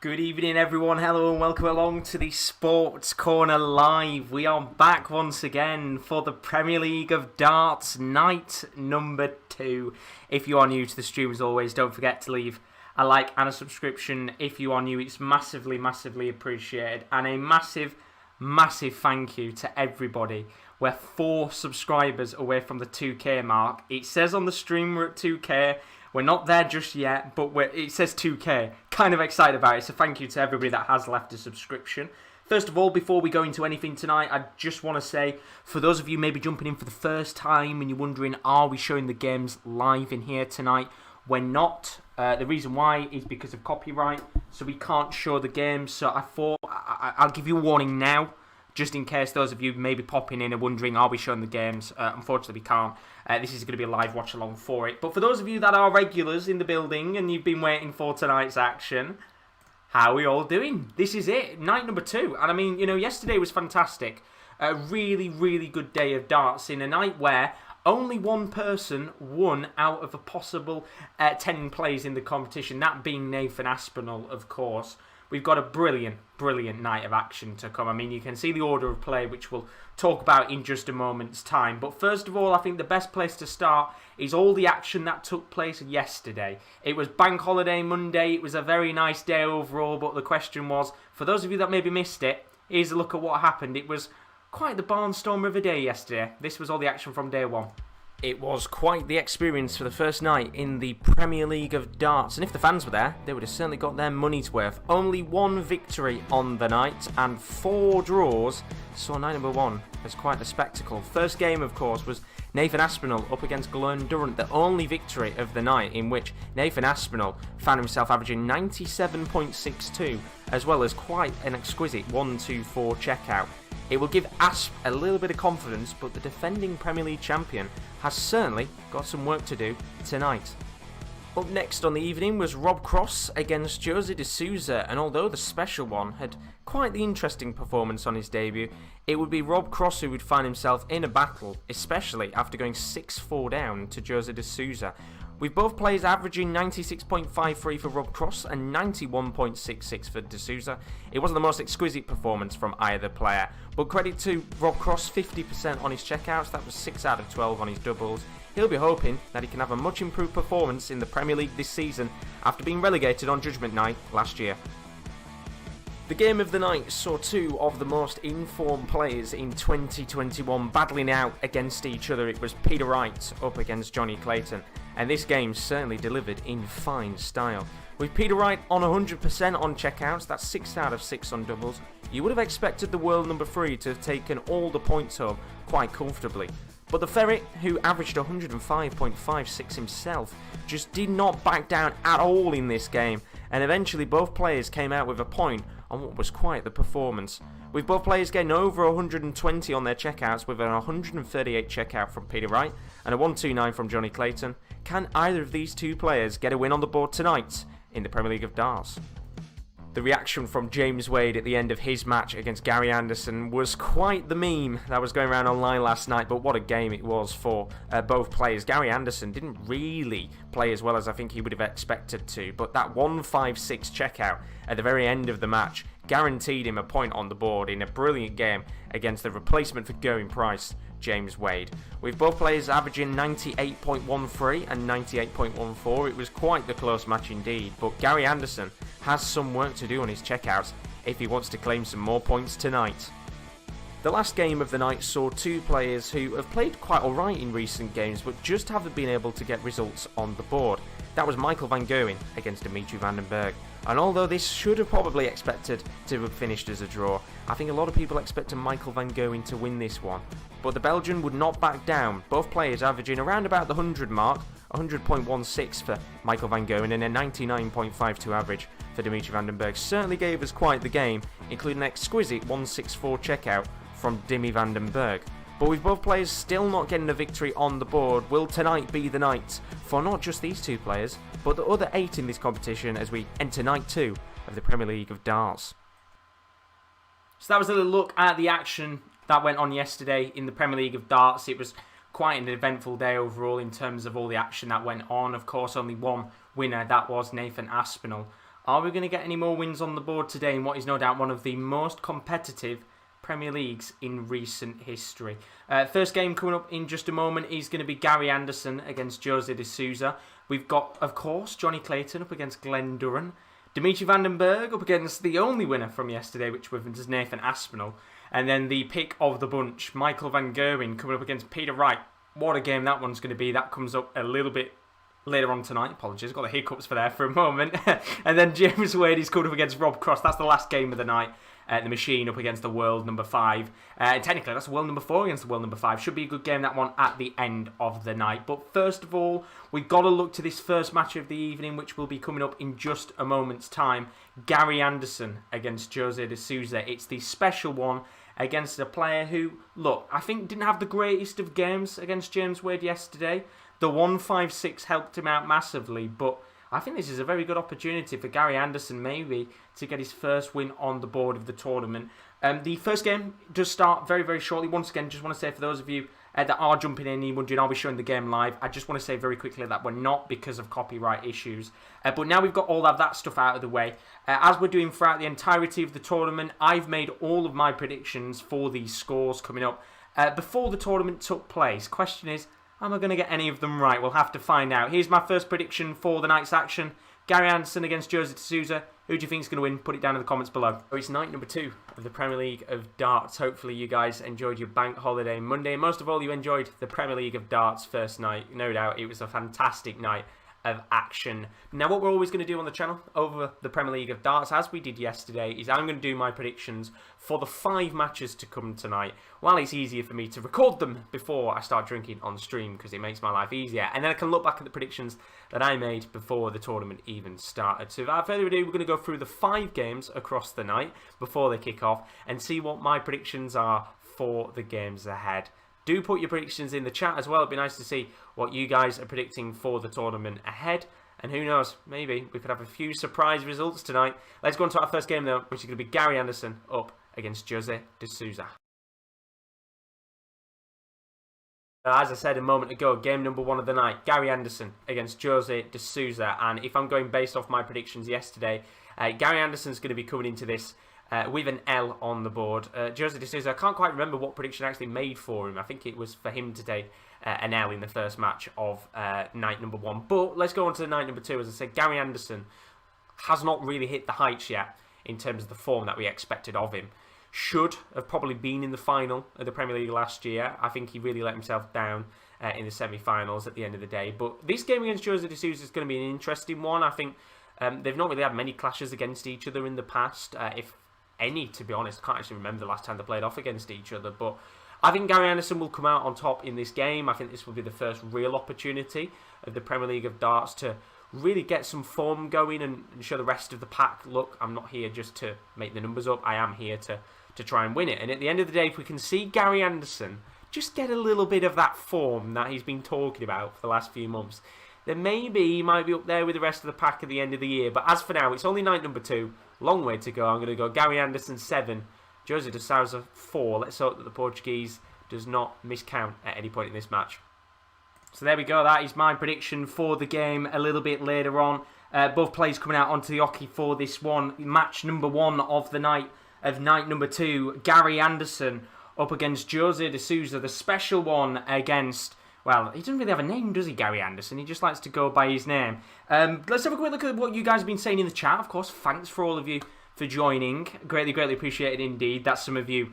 Good evening, everyone. Hello and welcome along to the Sports Corner Live. We are back once again for the Premier League of Darts night number 2. If you are new to the stream, as always, don't forget to leave a like and a subscription. If you are new, it's massively, massively appreciated. And a massive, massive thank you to everybody. We're 4 subscribers away from the 2K mark. It says on the stream we're at 2K. We're not there just yet, but it says 2K. Kind of excited about it, so thank you to everybody that has left a subscription. First of all, before we go into anything tonight, I just want to say, for those of you maybe jumping in for the first time and you're wondering, are we showing the games live in here tonight? We're not. The reason why is because of copyright, so we can't show the games. So I thought I'll give you a warning now, just in case those of you maybe popping in and wondering, are we showing the games? Unfortunately, we can't. This is going to be a live watch-along for it. But for those of you that are regulars in the building and you've been waiting for tonight's action, how are we all doing? This is it, night number 2. And I mean, you know, yesterday was fantastic. A really, really good day of darts in a night where only one person won out of a possible 10 plays in the competition, that being Nathan Aspinall, of course. We've got a brilliant, brilliant night of action to come. I mean, you can see the order of play, which we'll talk about in just a moment's time. But first of all, I think the best place to start is all the action that took place yesterday. It was Bank Holiday Monday. It was a very nice day overall. But the question was, for those of you that maybe missed it, here's a look at what happened. It was quite the barnstormer of a day yesterday. This was all the action from day 1. It was quite the experience for the first night in the Premier League of Darts, and if the fans were there, they would have certainly got their money's worth. Only 1 victory on the night and 4 draws, so night number 1 was quite the spectacle. First game, of course, was Nathan Aspinall up against Glen Durrant, the only victory of the night, in which Nathan Aspinall found himself averaging 97.62, as well as quite an exquisite 1-2-4 checkout. It will give Asp a little bit of confidence, but the defending Premier League champion has certainly got some work to do tonight. Up next on the evening was Rob Cross against Jose de Sousa, and although the special one had quite the interesting performance on his debut, it would be Rob Cross who would find himself in a battle, especially after going 6-4 down to Jose de Sousa. With both players averaging 96.53 for Rob Cross and 91.66 for de Sousa. It wasn't the most exquisite performance from either player, but credit to Rob Cross, 50% on his checkouts, that was 6 out of 12 on his doubles. He'll be hoping that he can have a much improved performance in the Premier League this season after being relegated on Judgment Night last year. The game of the night saw 2 of the most informed players in 2021 battling out against each other. It was Peter Wright up against Johnny Clayton, and this game certainly delivered in fine style. With Peter Wright on 100% on checkouts, that's 6 out of 6 on doubles, you would have expected the world number 3 to have taken all the points home quite comfortably. But the Ferret, who averaged 105.56 himself, just did not back down at all in this game, and eventually both players came out with a point on what was quite the performance. With both players getting over 120 on their checkouts, with an 138 checkout from Peter Wright and a 129 from Johnny Clayton, can either of these 2 players get a win on the board tonight in the Premier League of Darts? The reaction from James Wade at the end of his match against Gary Anderson was quite the meme that was going around online last night, but what a game it was for both players. Gary Anderson didn't really play as well as I think he would have expected to, but that 156 checkout at the very end of the match guaranteed him a point on the board in a brilliant game against the replacement for Gerwyn Price, James Wade. With both players averaging 98.13 and 98.14, it was quite the close match indeed, but Gary Anderson has some work to do on his checkouts if he wants to claim some more points tonight. The last game of the night saw 2 players who have played quite alright in recent games but just haven't been able to get results on the board. That was Michael van Gerwen against Dimitri van den Berg. And although this should have probably expected to have finished as a draw, I think a lot of people expected Michael van Gerwen to win this one. But the Belgian would not back down, both players averaging around about the 100 mark, 100.16 for Michael van Gerwen and a 99.52 average for Dimitri van den Berg. Certainly gave us quite the game, including an exquisite 164 checkout from Dimmy van den Berg. But with both players still not getting a victory on the board, will tonight be the night for not just these 2 players, but the other 8 in this competition as we enter night 2 of the Premier League of Darts. So that was a little look at the action that went on yesterday in the Premier League of Darts. It was quite an eventful day overall in terms of all the action that went on. Of course, only one winner, that was Nathan Aspinall. Are we going to get any more wins on the board today in what is no doubt one of the most competitive Premier Leagues in recent history? First game coming up in just a moment is going to be Gary Anderson against Jose de Sousa. We've got, of course, Johnny Clayton up against Glen Durrant. Dimitri van den Berg up against the only winner from yesterday, which was Nathan Aspinall. And then the pick of the bunch, Michael van Gerwen, coming up against Peter Wright. What a game that one's going to be. That comes up a little bit later on tonight. Apologies, got the hiccups for a moment. And then James Wade is coming up against Rob Cross. That's the last game of the night. The Machine up against the world number 5. Technically, that's world number 4 against the world number 5. Should be a good game, that one, at the end of the night. But first of all, we've got to look to this first match of the evening, which will be coming up in just a moment's time. Gary Anderson against Jose de Sousa. It's the special one against a player who, look, I think didn't have the greatest of games against James Wade yesterday. The 1-5-6 helped him out massively, but I think this is a very good opportunity for Gary Anderson maybe to get his first win on the board of the tournament. The first game does start very, very shortly. Once again, just want to say for those of you that are jumping in and wondering, I'll be showing the game live. I just want to say very quickly that we're not because of copyright issues. But now we've got all of that stuff out of the way. As we're doing throughout the entirety of the tournament, I've made all of my predictions for these scores coming up before the tournament took place. Question is, am I going to get any of them right? We'll have to find out. Here's my first prediction for the night's action. Gary Anderson against Jose de Sousa. Who do you think is going to win? Put it down in the comments below. It's night number 2 of the Premier League of Darts. Hopefully you guys enjoyed your bank holiday Monday. Most of all, you enjoyed the Premier League of Darts first night. No doubt it was a fantastic night of action. Now what we're always going to do on the channel over the Premier League of Darts, as we did yesterday, is I'm going to do my predictions for the 5 matches to come tonight. Well, it's easier for me to record them before I start drinking on stream because it makes my life easier, and then I can look back at the predictions that I made before the tournament even started. So without further ado, we're going to go through the 5 games across the night before they kick off and see what my predictions are for the games ahead. Do put your predictions in the chat as well. It'd be nice to see what you guys are predicting for the tournament ahead. And who knows, maybe we could have a few surprise results tonight. Let's go on to our first game though, which is going to be Gary Anderson up against Jose de Sousa. As I said a moment ago, game number 1 of the night, Gary Anderson against Jose de Sousa. And if I'm going based off my predictions yesterday, Gary Anderson's going to be coming into this with an L on the board. Jose de Sousa, I can't quite remember what prediction I actually made for him. I think it was for him to take an L in the first match of night number 1. But let's go on to night number 2. As I said, Gary Anderson has not really hit the heights yet in terms of the form that we expected of him. Should have probably been in the final of the Premier League last year. I think he really let himself down in the semi-finals at the end of the day. But this game against Jose de Sousa is going to be an interesting one. I think they've not really had many clashes against each other in the past. If any, to be honest. I can't actually remember the last time they played off against each other, but I think Gary Anderson will come out on top in this game. I think this will be the first real opportunity of the Premier League of Darts to really get some form going and show the rest of the pack, look, I'm not here just to make the numbers up, I am here to try and win it. And at the end of the day, if we can see Gary Anderson just get a little bit of that form that he's been talking about for the last few months, then maybe he might be up there with the rest of the pack at the end of the year. But as for now, it's only night number 2. Long way to go. I'm going to go Gary Anderson 7, Jose de Sousa 4. Let's hope that the Portuguese does not miscount at any point in this match. So there we go. That is my prediction for the game a little bit later on. Both players coming out onto the hockey for this one. Match number 1 of the night of night number 2. Gary Anderson up against Jose de Sousa. The special one against... Well, he doesn't really have a name, does he, Gary Anderson? He just likes to go by his name. Let's have a quick look at what you guys have been saying in the chat. Of course, thanks for all of you for joining. Greatly, greatly appreciated indeed. That some of you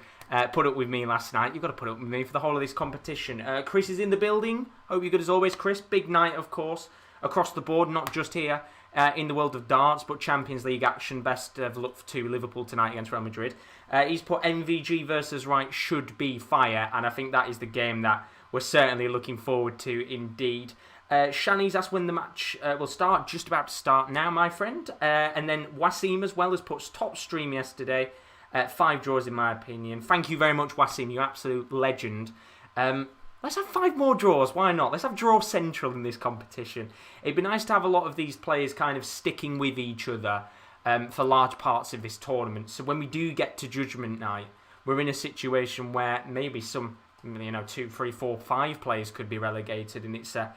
put up with me last night. You've got to put up with me for the whole of this competition. Chris is in the building. Hope you're good as always, Chris. Big night, of course, across the board, not just here in the world of darts, but Champions League action. Best of luck to Liverpool tonight against Real Madrid. He's put MVG versus Wright should be fire, and I think that is the game that we're certainly looking forward to indeed. Shani's asked when the match will start. Just about to start now, my friend. And then Wasim as well has put top stream yesterday. 5 draws in my opinion. Thank you very much, Wasim. You absolute legend. Let's have 5 more draws. Why not? Let's have draw central in this competition. It'd be nice to have a lot of these players kind of sticking with each other for large parts of this tournament. So when we do get to Judgment Night, we're in a situation where maybe some 2, 3, 4, 5 players could be relegated, and it's a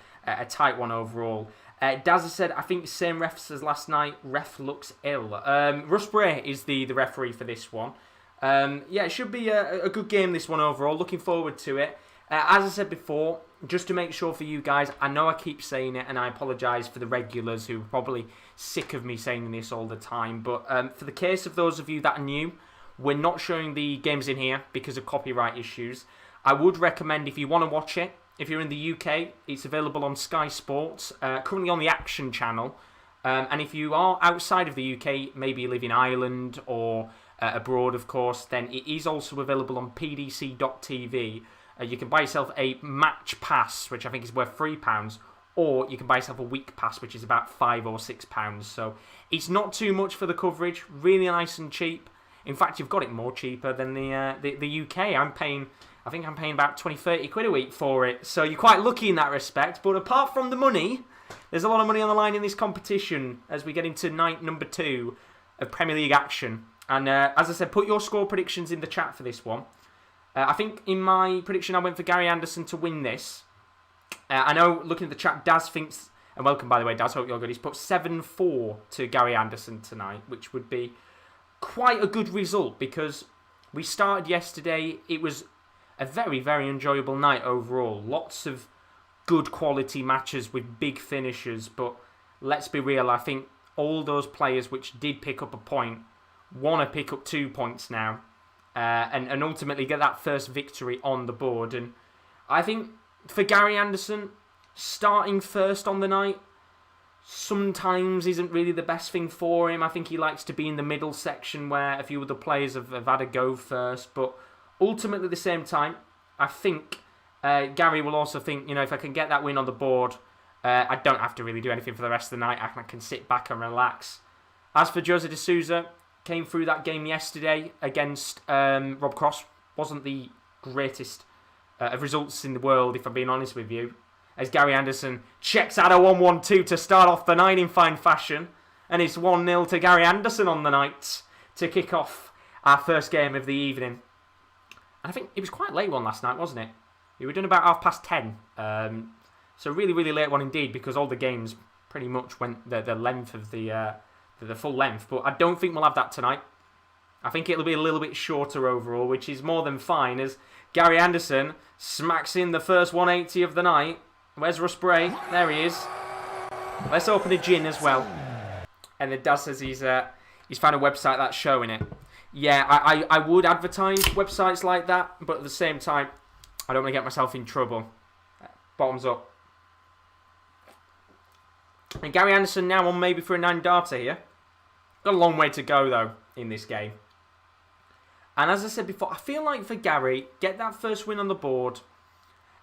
tight one overall. Daz has said, I think same refs as last night. Ref looks ill. Russ Bray is the referee for this one. It should be a good game, this one overall. Looking forward to it. As I said before, just to make sure for you guys, I know I keep saying it, and I apologise for the regulars who are probably sick of me saying this all the time, but for the case of those of you that are new, we're not showing the games in here because of copyright issues. I would recommend, if you want to watch it, if you're in the UK, it's available on Sky Sports, currently on the Action channel, and if you are outside of the UK, maybe you live in Ireland or abroad, of course, then it is also available on pdc.tv. You can buy yourself a match pass, which I think is worth £3, or you can buy yourself a week pass, which is about £5 or £6. So it's not too much for the coverage, really nice and cheap. In fact, you've got it more cheaper than the UK. I think I'm paying about 20-30 quid a week for it. So you're quite lucky in that respect. But apart from the money, there's a lot of money on the line in this competition as we get into night number 2 of Premier League action. And as I said, put your score predictions in the chat for this one. I think in my prediction I went for Gary Anderson to win this. I know, looking at the chat, Daz thinks, and welcome by the way Daz, hope you're good, he's put 7-4 to Gary Anderson tonight, which would be quite a good result because we started yesterday, it was a very, very enjoyable night overall. Lots of good quality matches with big finishes, but let's be real, I think all those players which did pick up a point want to pick up 2 points now. And ultimately get that first victory on the board. And I think for Gary Anderson, starting first on the night sometimes isn't really the best thing for him. I think he likes to be in the middle section where a few of the players have had a go first. But ultimately at the same time, I think Gary will also think, if I can get that win on the board, I don't have to really do anything for the rest of the night. I can sit back and relax. As for Jose de Sousa, came through that game yesterday against Rob Cross. Wasn't the greatest of results in the world, if I'm being honest with you. As Gary Anderson checks out a 1-1-2 to start off the night in fine fashion. And it's 1-0 to Gary Anderson on the night to kick off our first game of the evening. And I think it was quite a late one last night, wasn't it? We were doing about 10:30. So really, really late one indeed, because all the games pretty much went the length of the full length, but I don't think we'll have that tonight. I think it'll be a little bit shorter overall, which is more than fine, as Gary Anderson smacks in the first 180 of the night. Where's Russ Bray? There he is. Let's open a gin as well. And then Daz says he's found a website that's showing it. Yeah, I would advertise websites like that, but at the same time, I don't want to get myself in trouble. Bottoms up. And Gary Anderson now on maybe for a 9-darter here. Got a long way to go, though, in this game. And as I said before, I feel like for Gary, get that first win on the board,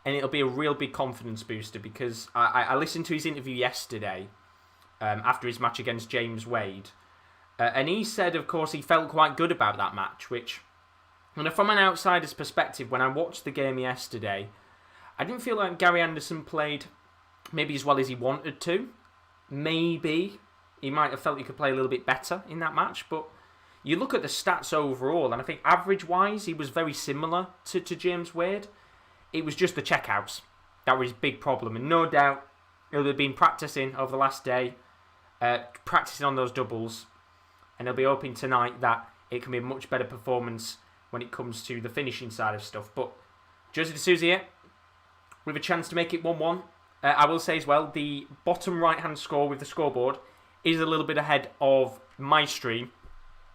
and it'll be a real big confidence booster, because I listened to his interview yesterday after his match against James Wade. And he said, of course, he felt quite good about that match, which, from an outsider's perspective, when I watched the game yesterday, I didn't feel like Gary Anderson played maybe as well as he wanted to. Maybe he might have felt he could play a little bit better in that match, but you look at the stats overall, and I think average-wise, he was very similar to James Wade. It was just the checkouts that were his big problem, and no doubt he'll have been practicing over the last day, practicing on those doubles, and he'll be hoping tonight that it can be a much better performance when it comes to the finishing side of stuff. But Jose de Sousa here, with a chance to make it 1-1. I will say as well, the bottom right-hand score with the scoreboard is a little bit ahead of my stream,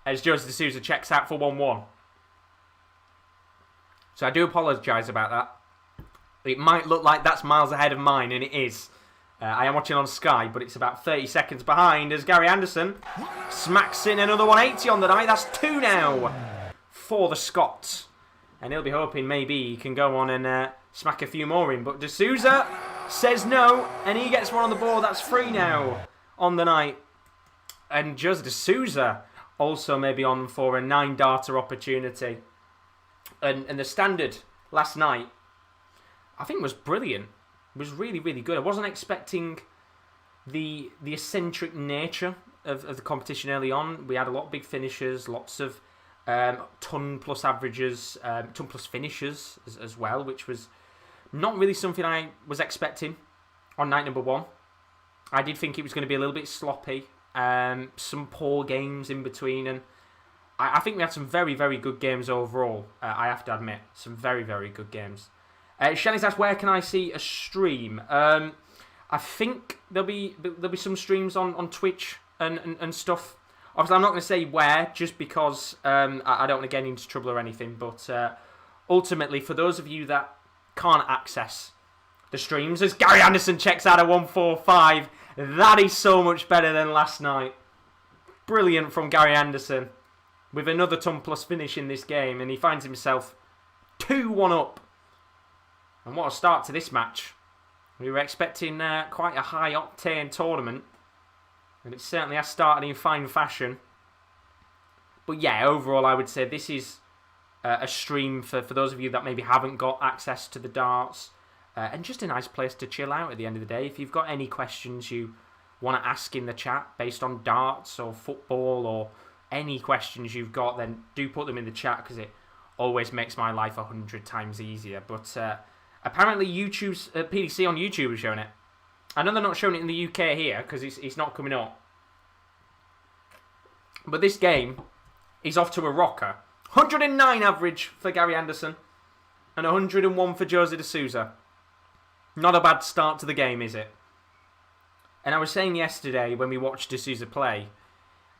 as Jose de Sousa checks out for 1-1. So I do apologise about that. It might look like that's miles ahead of mine, and it is. I am watching on Sky, but it's about 30 seconds behind as Gary Anderson smacks in another 180 on the night. That's 2 now for the Scots. And he'll be hoping maybe he can go on and smack a few more in. But de Sousa says no, and he gets one on the board. That's 3 now on the night. And Jose de Sousa also maybe on for a 9-darter opportunity. And the standard last night, I think, was brilliant. It was really, really good. I wasn't expecting the eccentric nature of the competition early on. We had a lot of big finishers, lots of ton plus averages, ton plus finishers as well, which was not really something I was expecting on night number 1. I did think it was going to be a little bit sloppy, some poor games in between, and I think we had some very, very good games overall, I have to admit. Some very, very good games. Shelley's asked, where can I see a stream? I think there'll be some streams on Twitch and stuff. Obviously, I'm not going to say where, just because I don't want to get into trouble or anything. But ultimately, for those of you that can't access the streams, as Gary Anderson checks out a 145, that is so much better than last night. Brilliant from Gary Anderson, with another ton plus finish in this game, and he finds himself 2-1 up. And what a start to this match. We were expecting quite a high-octane tournament, and it certainly has started in fine fashion. But yeah, overall, I would say this is a stream for those of you that maybe haven't got access to the darts, and just a nice place to chill out at the end of the day. If you've got any questions you want to ask in the chat based on darts or football or any questions you've got, then do put them in the chat, because it always makes my life 100 times easier. But apparently YouTube's PDC on YouTube is showing it. I know they're not showing it in the UK here because it's not coming up. But this game is off to a rocker. 109 average for Gary Anderson and 101 for Jose de Sousa. Not a bad start to the game, is it? And I was saying yesterday when we watched de Sousa play,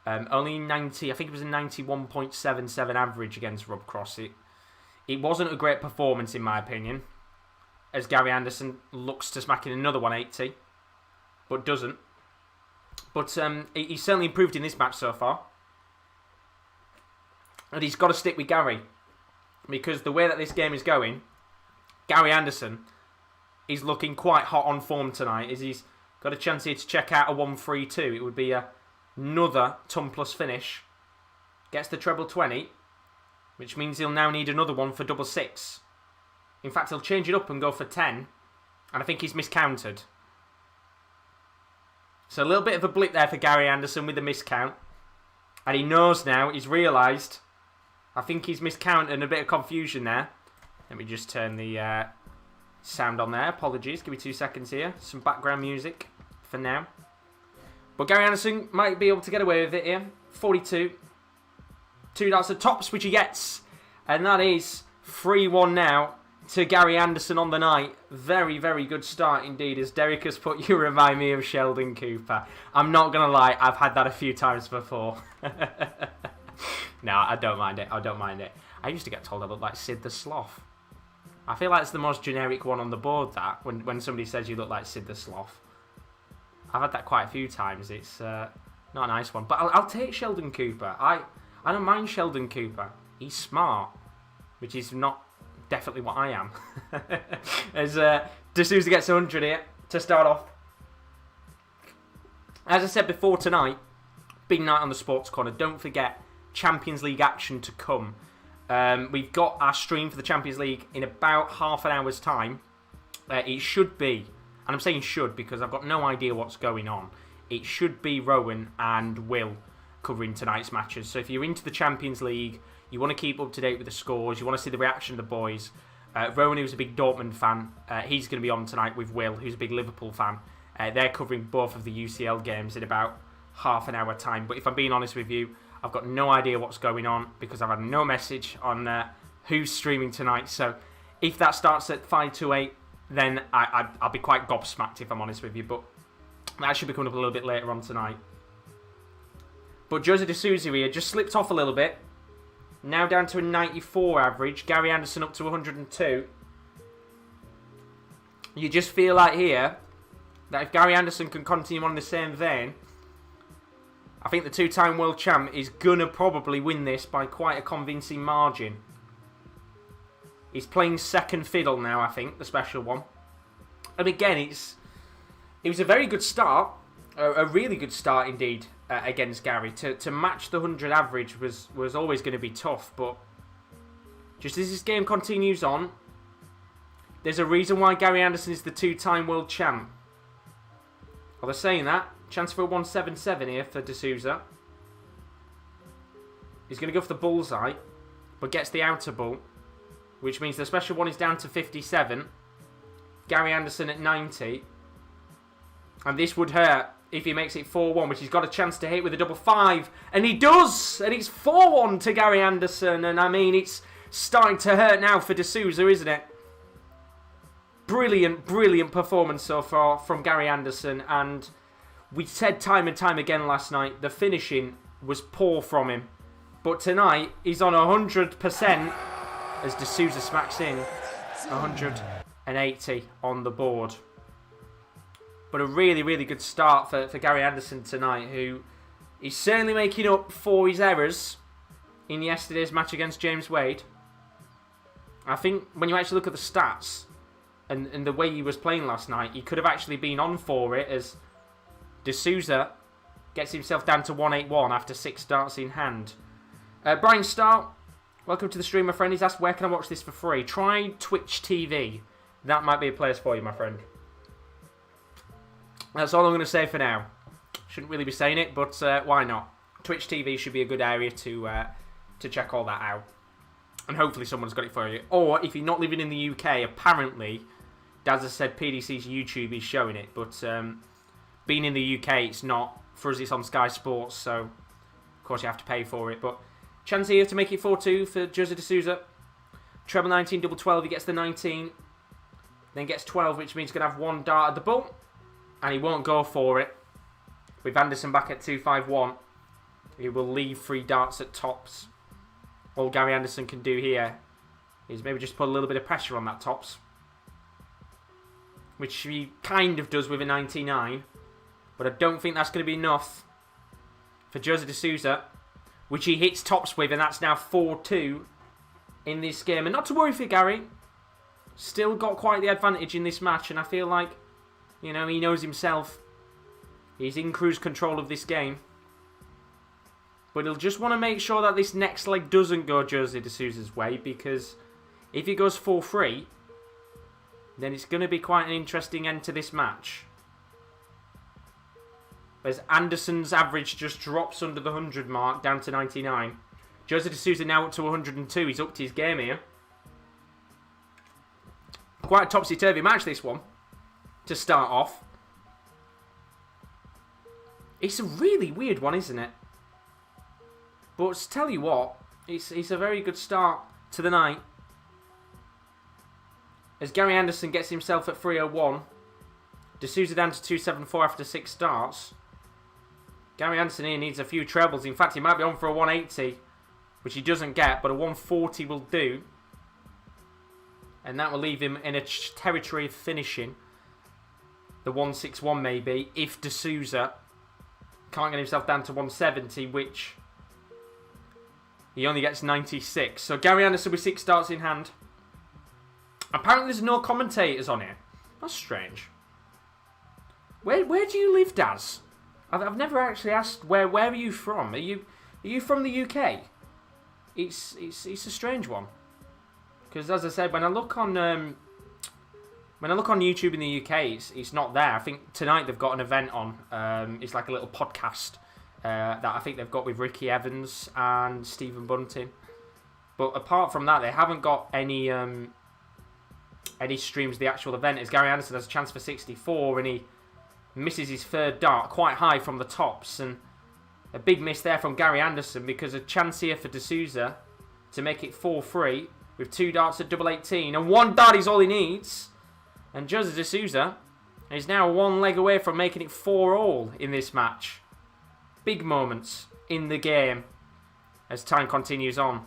only 90, I think it was a 91.77 average against Rob Cross. It wasn't a great performance in my opinion, as Gary Anderson looks to smack in another 180, but doesn't. But he's certainly improved in this match so far. And he's got to stick with Gary, because the way that this game is going, Gary Anderson is looking quite hot on form tonight, as he's got a chance here to check out a 132. It would be another ton plus finish. Gets the treble 20, which means he'll now need another one for double 6. In fact, he'll change it up and go for 10, and I think he's miscounted. So a little bit of a blip there for Gary Anderson with the miscount. And he knows now, he's realised. I think he's miscounted, and a bit of confusion there. Let me just turn the sound on there. Apologies, give me 2 seconds here. Some background music for now. But Gary Anderson might be able to get away with it here. 42. 2 darts at tops, which he gets. And that is 3-1 now to Gary Anderson on the night. Very, very good start indeed. As Derek has put, you remind me of Sheldon Cooper. I'm not going to lie, I've had that a few times before. No, I don't mind it. I don't mind it. I used to get told I look like Sid the Sloth. I feel like it's the most generic one on the board, that, when somebody says you look like Sid the Sloth. I've had that quite a few times. It's not a nice one. But I'll take Sheldon Cooper. I don't mind Sheldon Cooper. He's smart, which is not definitely what I am. As de Sousa gets 100 here to start off. As I said before tonight, big night on the Sports Corner. Don't forget, Champions League action to come. We've got our stream for the Champions League in about half an hour's time. It should be, and I'm saying should because I've got no idea what's going on. It should be Rowan and Will covering tonight's matches. So if you're into the Champions League, you want to keep up to date with the scores, you want to see the reaction of the boys. Rowan, who's a big Dortmund fan, he's going to be on tonight with Will, who's a big Liverpool fan. They're covering both of the UCL games in about half an hour time. But if I'm being honest with you, I've got no idea what's going on because I've had no message on who's streaming tonight. So if that starts at 5:28, then I'll be quite gobsmacked if I'm honest with you. But that should be coming up a little bit later on tonight. But Jose de Sousa here just slipped off a little bit. Now down to a 94 average. Gary Anderson up to 102. You just feel like here that if Gary Anderson can continue on the same vein, I think the 2-time world champ is going to probably win this by quite a convincing margin. He's playing second fiddle now, I think, the special one. And again, it was a very good start, a really good start indeed against Gary. To match the 100 average was always going to be tough, but just as this game continues on, there's a reason why Gary Anderson is the 2-time world champ. Well, they're saying that. Chance for a 177 here for de Sousa. He's going to go for the bullseye, but gets the outer ball, which means the special one is down to 57. Gary Anderson at 90. And this would hurt if he makes it 4-1, which he's got a chance to hit with a double 5. And he does! And it's 4-1 to Gary Anderson. And I mean, it's starting to hurt now for Sousa, isn't it? Brilliant, brilliant performance so far from Gary Anderson. And we said time and time again last night, the finishing was poor from him. But tonight, he's on 100% as Sousa smacks in 180 on the board. But a really, really good start for Gary Anderson tonight, who is certainly making up for his errors in yesterday's match against James Wade. I think when you actually look at the stats and the way he was playing last night, he could have actually been on for it, as Sousa gets himself down to 181 after 6 starts in hand. Brian Starr, welcome to the stream, my friend. He's asked, where can I watch this for free? Try Twitch TV. That might be a place for you, my friend. That's all I'm going to say for now. Shouldn't really be saying it, but why not? Twitch TV should be a good area to check all that out. And hopefully someone's got it for you. Or, if you're not living in the UK, apparently, Daz has said PDC's YouTube is showing it. But being in the UK, it's not. For us, it's on Sky Sports, so of course you have to pay for it. But chance here to make it 4-2 for Jose Sousa. Treble 19, double 12, he gets the 19. Then gets 12, which means he's going to have 1 dart at the bull. And he won't go for it. With Anderson back at 2-5-1. He will leave 3 darts at tops. All Gary Anderson can do here is maybe just put a little bit of pressure on that tops. Which he kind of does with a 99. But I don't think that's going to be enough for Jose Sousa, which he hits tops with, and that's now 4-2 in this game. And not to worry for Gary. Still got quite the advantage in this match, and I feel like, you know, he knows himself. He's in cruise control of this game. But he'll just want to make sure that this next leg doesn't go Jose Sousa's way, because if he goes 4-3, then it's going to be quite an interesting end to this match. As Anderson's average just drops under the 100 mark, down to 99. Jose Sousa now up to 102. He's upped his game here. Quite a topsy-turvy match, this one, to start off. It's a really weird one, isn't it? But tell you what, it's a very good start to the night. As Gary Anderson gets himself at 301. Sousa down to 274 after 6 starts. Gary Anderson here needs a few trebles. In fact, he might be on for a 180, which he doesn't get, but a 140 will do. And that will leave him in a territory of finishing. The 161 maybe, if Sousa can't get himself down to 170, which he only gets 96. So Gary Anderson with 6 starts in hand. Apparently there's no commentators on it. That's strange. Where do you live, Daz? I've never actually asked where are you from? Are you from the UK? It's a strange one. Because as I said, when I look on YouTube in the UK, it's not there. I think tonight they've got an event on. It's like a little podcast that I think they've got with Ricky Evans and Stephen Bunting. But apart from that, they haven't got any streams of the actual event. As Gary Anderson has a chance for 64, and he misses his 3rd dart quite high from the tops, and a big miss there from Gary Anderson, because a chance here for Sousa to make it 4-3 with 2 darts at double 18, and 1 dart is all he needs. And Jose Sousa is now 1 leg away from making it 4-all in this match. Big moments in the game as time continues on.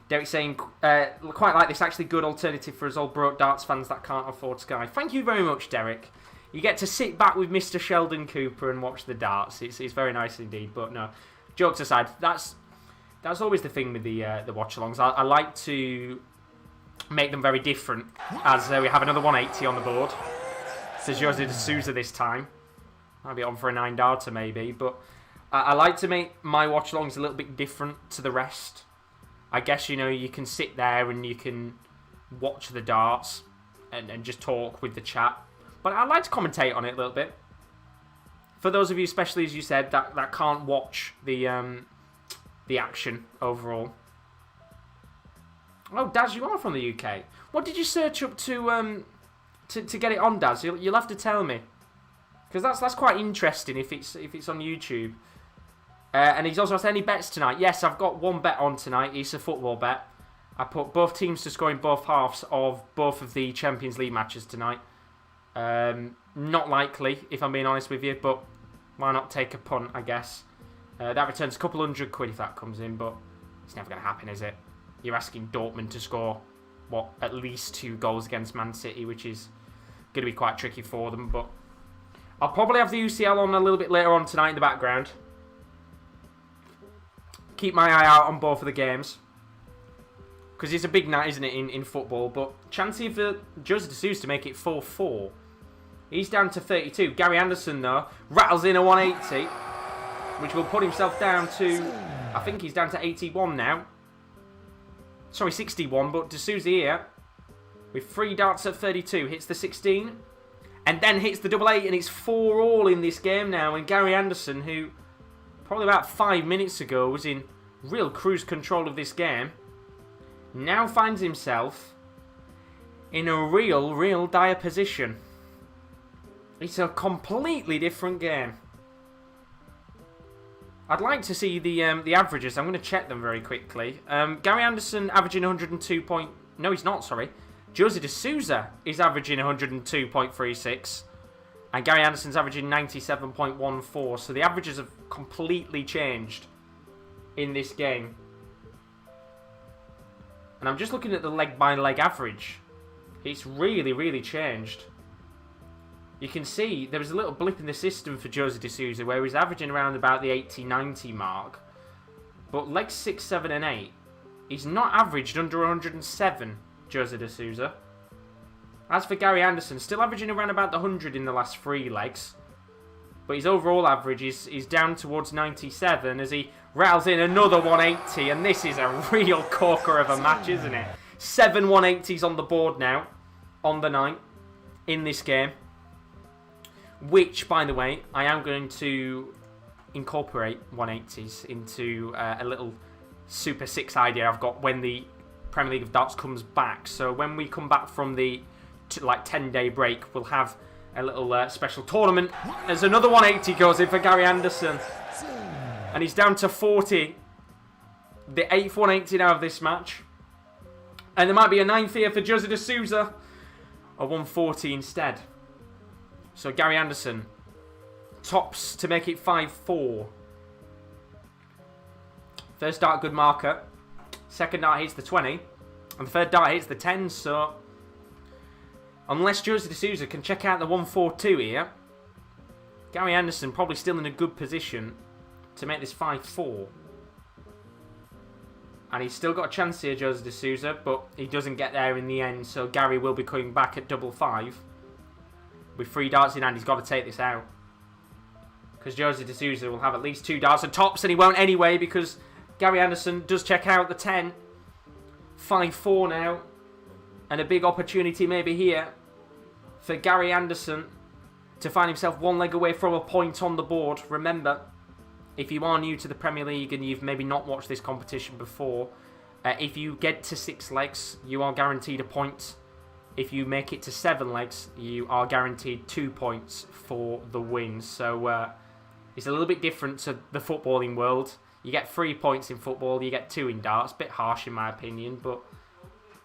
Derek saying, quite like this, actually good alternative for us old broke darts fans that can't afford Sky. Thank you very much, Derek. You get to sit back with Mr. Sheldon Cooper and watch the darts. It's very nice indeed. But no, jokes aside, that's always the thing with the watchalongs. I like to make them very different, as we have another 180 on the board. Says Jose Sousa this time. Might be on for a 9 darter maybe, but I like to make my watchalongs a little bit different to the rest. I guess, you know, you can sit there and you can watch the darts and just talk with the chat. But I like to commentate on it a little bit. For those of you, especially as you said, that can't watch the the action overall. Oh, Daz, you are from the UK. What did you search up to get it on, Daz? You'll have to tell me, because that's quite interesting if it's on YouTube. And he's also asked any bets tonight. Yes, I've got one bet on tonight. It's a football bet. I put both teams to score in both halves of both of the Champions League matches tonight. Not likely, if I'm being honest with you, but why not take a punt, I guess. That returns a couple £100 if that comes in, but it's never going to happen, is it? You're asking Dortmund to score, at least 2 goals against Man City, which is going to be quite tricky for them. But I'll probably have the UCL on a little bit later on tonight in the background. Keep my eye out on both of the games, because it's a big night, isn't it, in football. But chancey for Jose de Sousa to make it 4-4. He's down to 32. Gary Anderson, though, rattles in a 180, which will put himself down to, I think he's down to 81 now. Sorry, 61, but de Sousa here, with 3 darts at 32, hits the 16, and then hits the double 8, and it's 4-all in this game now. And Gary Anderson, who probably about 5 minutes ago was in real cruise control of this game, now finds himself in a real dire position. It's a completely different game. I'd like to see the averages. I'm going to check them very quickly. Gary Anderson averaging 102 point... No, he's not, sorry. Jose de Sousa is averaging 102.36. And Gary Anderson's averaging 97.14. So the averages have completely changed in this game. And I'm just looking at the leg-by-leg average. It's really changed. You can see there was a little blip in the system for Jose de Sousa where he's averaging around about the 80-90 mark. But legs 6, 7 and 8, he's not averaged under 107, Jose de Sousa. As for Gary Anderson, still averaging around about the 100 in the last 3 legs. But his overall average is down towards 97 as he rattles in another 180. And this is a real corker of a match, isn't it? 7 180s on the board now, on the night, in this game. Which, by the way, I am going to incorporate 180s into a little Super 6 idea I've got when the Premier League of Darts comes back. So when we come back from the 10-day break, we'll have a little special tournament as another 180 goes in for Gary Anderson. And he's down to 40. The 8th 180 now of this match. And there might be a 9th here for Jose de Sousa. A 140 instead. So Gary Anderson tops to make it 5-4. First dart, good marker. Second dart hits the 20. And the third dart hits the 10. So unless Jose de Sousa can check out the 142 here, Gary Anderson probably still in a good position to make this 5-4. And he's still got a chance here, Jose de Sousa, but he doesn't get there in the end. So Gary will be coming back at 5-5. With 3 darts in hand, he's got to take this out. Because Jose de Sousa will have at least 2 darts and tops, and he won't anyway because Gary Anderson does check out the 10. 5-4 now. And a big opportunity maybe here for Gary Anderson to find himself 1 leg away from a point on the board. Remember, if you are new to the Premier League and you've maybe not watched this competition before, if you get to 6 legs, you are guaranteed a point. If you make it to 7 legs, you are guaranteed 2 points for the win. So it's a little bit different to the footballing world. You get 3 points in football, you get 2 in darts. Bit harsh in my opinion, but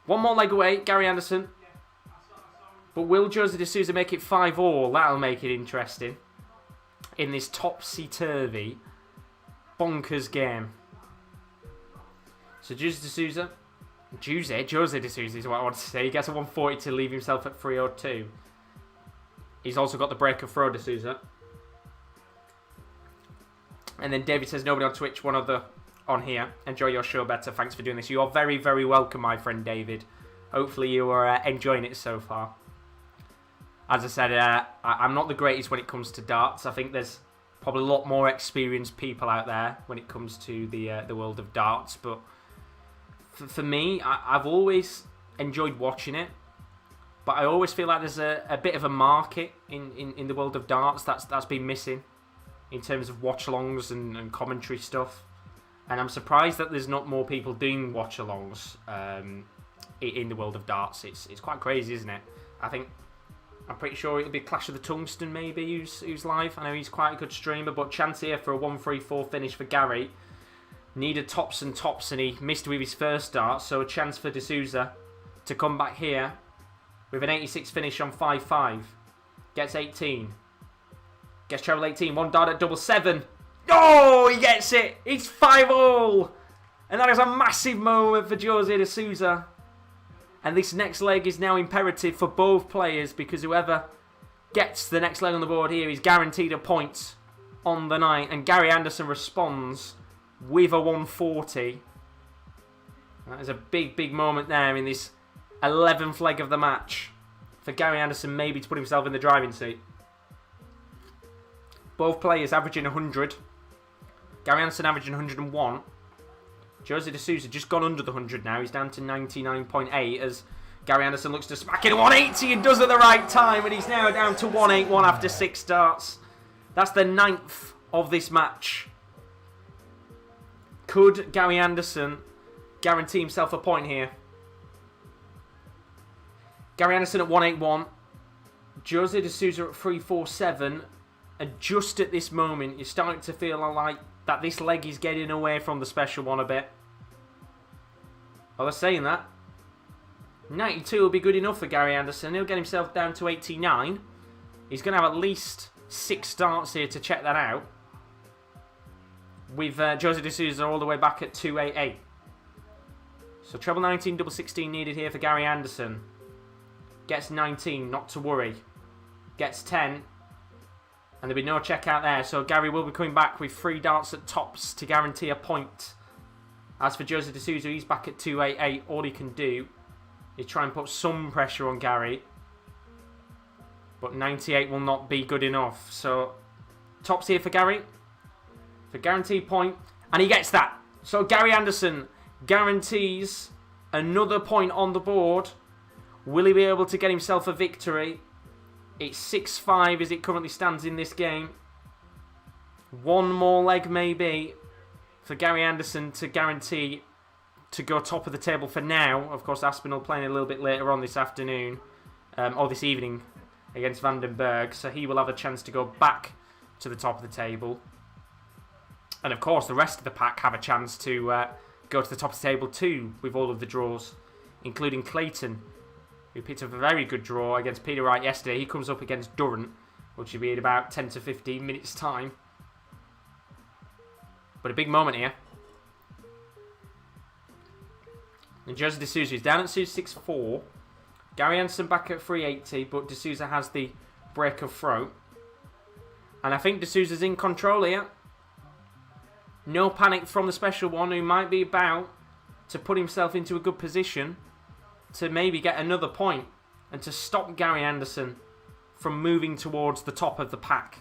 1 more leg away, Gary Anderson. But will Jose de Sousa make it 5-all? That'll make it interesting in this topsy-turvy, bonkers game. So Jose de Sousa is what I want to say. He gets a 140 to leave himself at 302. He's also got the break of throw de Sousa. And then David says, nobody on Twitch, one other on here. Enjoy your show better. Thanks for doing this. You are very welcome, my friend David. Hopefully you are enjoying it so far. As I said, I'm not the greatest when it comes to darts. I think there's probably a lot more experienced people out there when it comes to the world of darts. But for me, I've always enjoyed watching it. But I always feel like there's a bit of a market in the world of darts that's been missing in terms of watch-alongs and commentary stuff. And I'm surprised that there's not more people doing watch-alongs in the world of darts. It's quite crazy, isn't it? I'm pretty sure it'll be Clash of the Tungsten, maybe, who's live. I know he's quite a good streamer, but chance here for a 1-3-4 finish for Gary. Needed tops and tops, and he missed with his first dart, so a chance for Sousa to come back here with an 86 finish on 5-5. Gets 18. Gets treble 18. One dart at double 7. Oh, he gets it. It's 5-all. And that is a massive moment for Jose de Sousa. And this next leg is now imperative for both players, because whoever gets the next leg on the board here is guaranteed a point on the night. And Gary Anderson responds with a 140. That is a big, big moment there in this 11th leg of the match for Gary Anderson, maybe to put himself in the driving seat. Both players averaging 100. Gary Anderson averaging 101. Jose de Sousa just gone under the 100 now. He's down to 99.8 as Gary Anderson looks to smack it at 180 and does at the right time. And he's now down to 181 after 6 starts. That's the 9th of this match. Could Gary Anderson guarantee himself a point here? Gary Anderson at 181. Jose de Sousa at 347. And just at this moment, you're starting to feel like that this leg is getting away from the special one a bit. Well, they're saying that. 92 will be good enough for Gary Anderson. He'll get himself down to 89. He's going to have at least 6 starts here to check that out. With Jose de Sousa all the way back at 288. So treble 19, double 16 needed here for Gary Anderson. Gets 19, not to worry. Gets 10. And there'll be no check out there. So Gary will be coming back with 3 darts at tops to guarantee a point. As for Jose de Sousa, he's back at 288. All he can do is try and put some pressure on Gary. But 98 will not be good enough. So tops here for Gary. For guaranteed point. And he gets that. So Gary Anderson guarantees another point on the board. Will he be able to get himself a victory? It's 6-5 as it currently stands in this game. One more leg maybe for Gary Anderson to guarantee to go top of the table for now. Of course, Aspinall playing a little bit later on this afternoon, or this evening, against Vandenberg. So he will have a chance to go back to the top of the table. And of course, the rest of the pack have a chance to go to the top of the table too, with all of the draws, including Clayton, who picked up a very good draw against Peter Wright yesterday. He comes up against Durrant, which will be in about 10 to 15 minutes' time. But a big moment here. And Jose de Sousa is down at 264. Gary Anderson back at 380, but de Sousa has the break of throw. And I think de Sousa's in control here. No panic from the special one, who might be about to put himself into a good position to maybe get another point and to stop Gary Anderson from moving towards the top of the pack.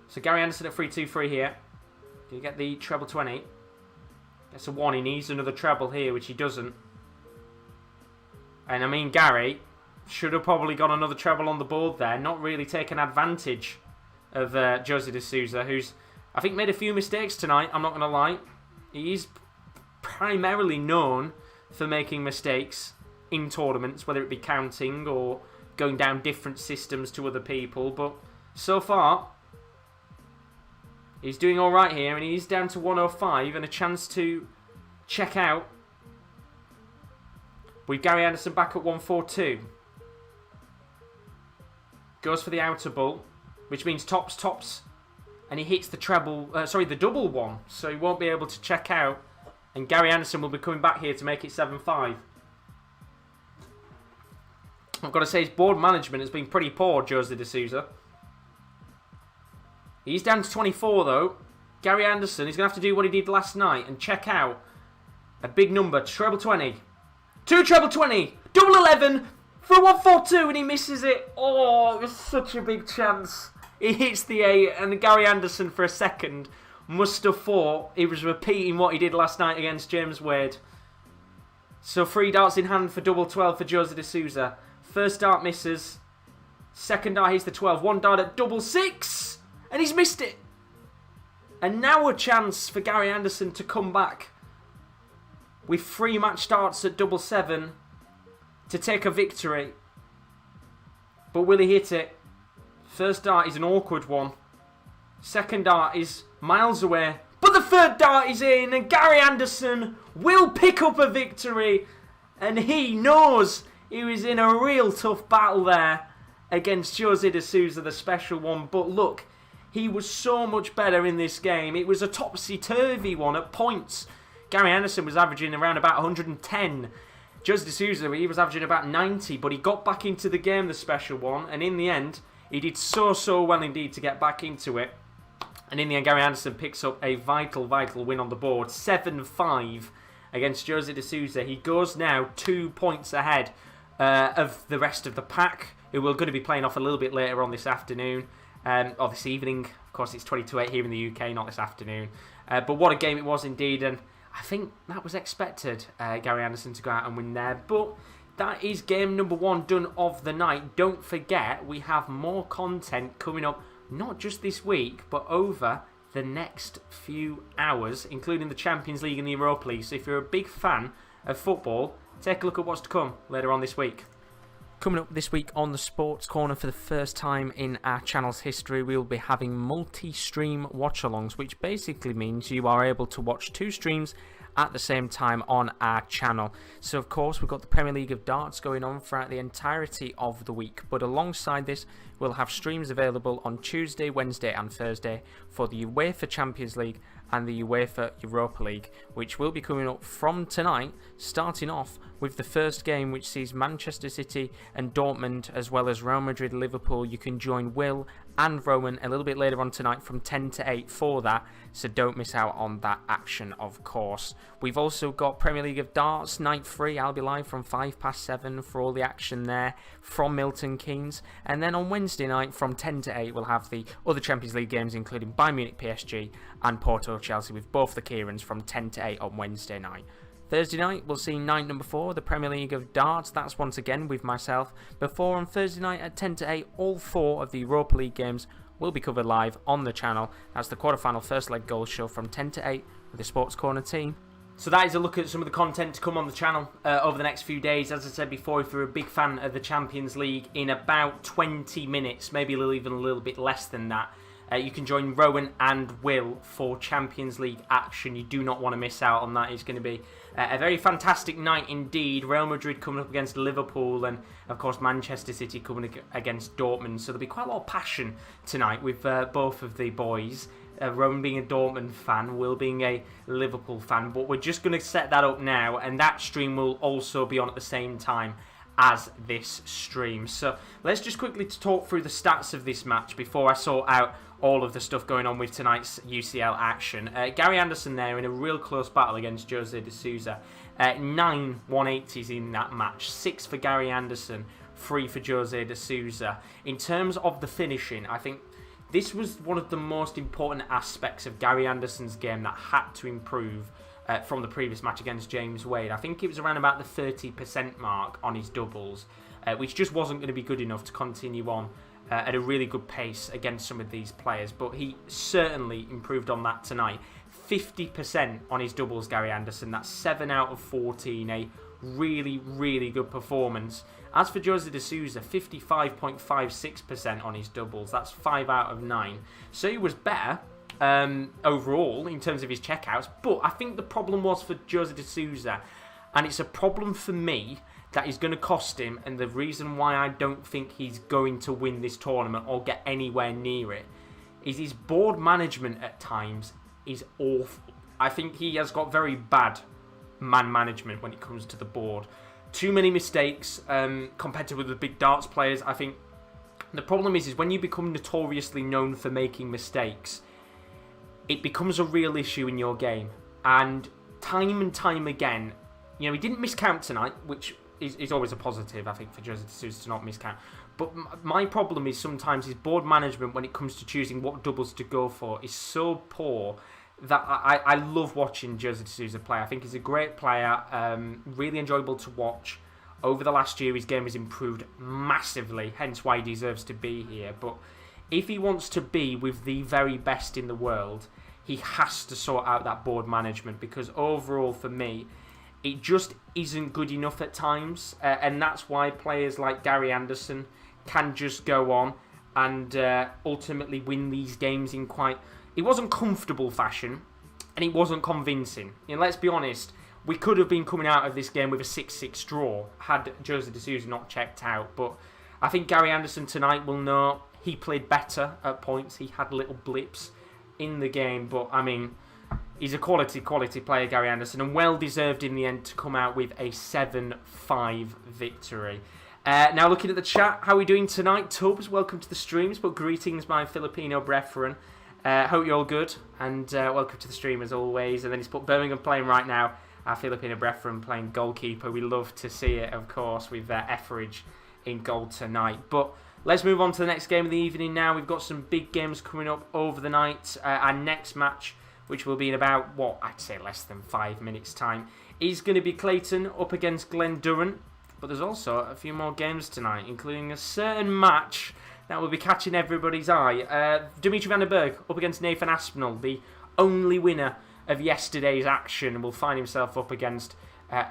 So Gary Anderson at 3-2-3 here. Do you get the treble 20? Gets a 1. He needs another treble here, which he doesn't. And I mean, Gary should have probably got another treble on the board there. Not really taken advantage of Jose de Sousa, who's, I think, made a few mistakes tonight. I'm not going to lie. He's primarily known for making mistakes in tournaments, whether it be counting or going down different systems to other people. But so far, he's doing all right here, and he's down to 105 and a chance to check out with Gary Anderson back at 142. Goes for the outer ball, which means tops, and he hits the treble, the double one, so he won't be able to check out, and Gary Anderson will be coming back here to make it 7-5. I've got to say, his board management has been pretty poor, Jose de Sousa. He's down to 24 though. Gary Anderson is going to have to do what he did last night and check out a big number, treble 20. 2 treble 20, double 11 for a 142, and he misses it. Oh, it was such a big chance. He hits the 8, and Gary Anderson for a second must have thought he was repeating what he did last night against James Wade. So 3 darts in hand for double 12 for Jose de Sousa. First dart misses. Second dart hits the 12. 1 dart at double 6. And he's missed it. And now a chance for Gary Anderson to come back with 3 match starts at 7-7 to take a victory. But will he hit it? First dart is an awkward one. Second dart is miles away. But the third dart is in, and Gary Anderson will pick up a victory. And he knows he was in a real tough battle there against Jose de Sousa, the special one. But look, he was so much better in this game. It was a topsy-turvy one at points. Gary Anderson was averaging around about 110. Jose de Sousa, he was averaging about 90, but he got back into the game, the special one, and in the end, he did so well indeed to get back into it. And in the end, Gary Anderson picks up a vital win on the board, 7-5 against Jose de Sousa. He goes now 2 points ahead of the rest of the pack, who we're going to be playing off a little bit later on this afternoon, or this evening. Of course, it's 22-8 here in the UK, not this afternoon. But what a game it was indeed, and I think that was expected, Gary Anderson to go out and win there. But that is game number 1 done of the night. Don't forget, we have more content coming up, not just this week, but over the next few hours, including the Champions League and the Europa League. So if you're a big fan of football, take a look at what's to come later on this week. Coming up this week on the Sports Corner, for the first time in our channel's history, we'll be having multi-stream watch-alongs, which basically means you are able to watch 2 streams at the same time on our channel. So of course we've got the Premier League of Darts going on throughout the entirety of the week, but alongside this we'll have streams available on Tuesday, Wednesday and Thursday for the UEFA Champions League and the UEFA Europa League, which will be coming up from tonight, starting off with the first game, which sees Manchester City and Dortmund, as well as Real Madrid, Liverpool. You can join Will and Rowan a little bit later on tonight from 10 to 8 for that, so don't miss out on that action, of course. We've also got Premier League of Darts, night 3. I'll be live from 7:05 for all the action there from Milton Keynes. And then on Wednesday night from 10 to 8, we'll have the other Champions League games, including Bayern Munich PSG and Porto Chelsea, with both the Kieran's from 10 to 8 on Wednesday night. Thursday night, we'll see night number 4, the Premier League of Darts. That's once again with myself. Before on Thursday night at 10 to 8, all 4 of the Europa League games will be covered live on the channel. That's the quarterfinal first leg goal show from 10 to 8 with the Sports Corner team. So that is a look at some of the content to come on the channel over the next few days. As I said before, if you're a big fan of the Champions League, in about 20 minutes, maybe even a little bit less than that, you can join Rowan and Will for Champions League action. You do not want to miss out on that. It's going to be a very fantastic night indeed. Real Madrid coming up against Liverpool, and of course Manchester City coming against Dortmund. So there'll be quite a lot of passion tonight with both of the boys. Rowan being a Dortmund fan, Will being a Liverpool fan. But we're just going to set that up now, and that stream will also be on at the same time as this stream. So let's just quickly talk through the stats of this match before I sort out all of the stuff going on with tonight's UCL action. Gary Anderson there in a real close battle against Jose de Sousa. 9 180s in that match. 6 for Gary Anderson, 3 for Jose de Sousa. In terms of the finishing, I think this was one of the most important aspects of Gary Anderson's game that had to improve from the previous match against James Wade. I think it was around about the 30% mark on his doubles, which just wasn't going to be good enough to continue on at a really good pace against some of these players. But he certainly improved on that tonight. 50% on his doubles, Gary Anderson. That's 7 out of 14. A really good performance. As for Jose de Sousa, 55.56% on his doubles. That's 5 out of 9. So he was better overall in terms of his checkouts. But I think the problem was for Jose de Sousa, and it's a problem for me that is going to cost him, and the reason why I don't think he's going to win this tournament or get anywhere near it, is his board management at times is awful. I think he has got very bad man management when it comes to the board. Too many mistakes compared to with the big darts players. I think the problem is when you become notoriously known for making mistakes, it becomes a real issue in your game. And time again, he didn't miscount tonight, which is always a positive, I think, for Jose de Sousa to not miscount. But my problem is sometimes his board management when it comes to choosing what doubles to go for is so poor that I love watching Jose de Sousa play. I think he's a great player, really enjoyable to watch. Over the last year, his game has improved massively, hence why he deserves to be here. But if he wants to be with the very best in the world, he has to sort out that board management, because overall for me, it just isn't good enough at times, and that's why players like Gary Anderson can just go on and ultimately win these games in quite... It wasn't comfortable fashion, and it wasn't convincing. Let's be honest, we could have been coming out of this game with a 6-6 draw had Jose de Sousa not checked out, but I think Gary Anderson tonight will know he played better at points. He had little blips in the game, but I mean, he's a quality player, Gary Anderson, and well deserved in the end to come out with a 7-5 victory. Now looking at the chat, how are we doing tonight? Tubbs, welcome to the streams, but greetings my Filipino brethren. Hope you're all good, and welcome to the stream as always. And then he's put Birmingham playing right now, our Filipino brethren playing goalkeeper. We love to see it, of course, with Etheridge in goal tonight. But let's move on to the next game of the evening now. We've got some big games coming up over the night. Our next match, which will be in about, I'd say less than 5 minutes' time, is going to be Clayton up against Glen Durrant. But there's also a few more games tonight, including a certain match that will be catching everybody's eye. Dimitri van den Berg up against Nathan Aspinall, the only winner of yesterday's action, will find himself up against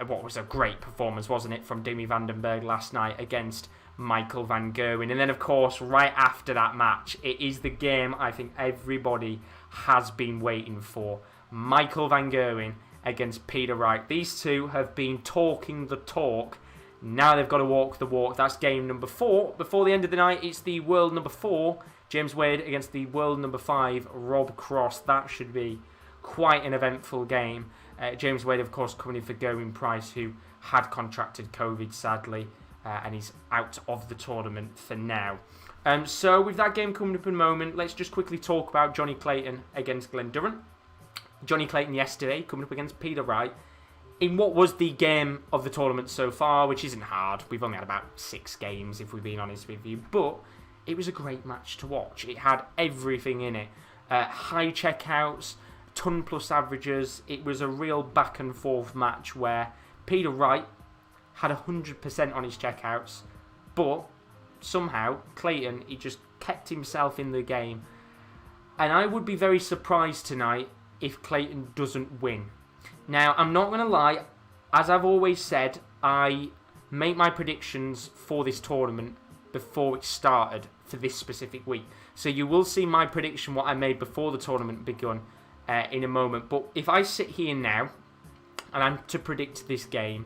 what was a great performance, wasn't it, from Dimi van den Berg last night against Michael van Gerwen. And then, of course, right after that match, it is the game I think everybody has been waiting for. Michael van Gerwen against Peter Wright. These two have been talking the talk. Now they've got to walk the walk. That's game number 4. Before the end of the night, it's the world number 4, James Wade against the world number 5, Rob Cross. That should be quite an eventful game. James Wade, of course, coming in for Gerwyn Price, who had contracted COVID, sadly, and he's out of the tournament for now. So with that game coming up in a moment, let's just quickly talk about Johnny Clayton against Glen Durrant. Johnny Clayton yesterday coming up against Peter Wright in what was the game of the tournament so far, which isn't hard. We've only had about 6 games, if we're being honest with you, but it was a great match to watch. It had everything in it. High checkouts, ton plus averages. It was a real back and forth match where Peter Wright had 100% on his checkouts, but somehow Clayton, he just kept himself in the game. And I would be very surprised tonight if Clayton doesn't win. Now, I'm not going to lie, as I've always said, I make my predictions for this tournament before it started for this specific week. So you will see my prediction, what I made before the tournament begun, in a moment. But if I sit here now and I'm to predict this game,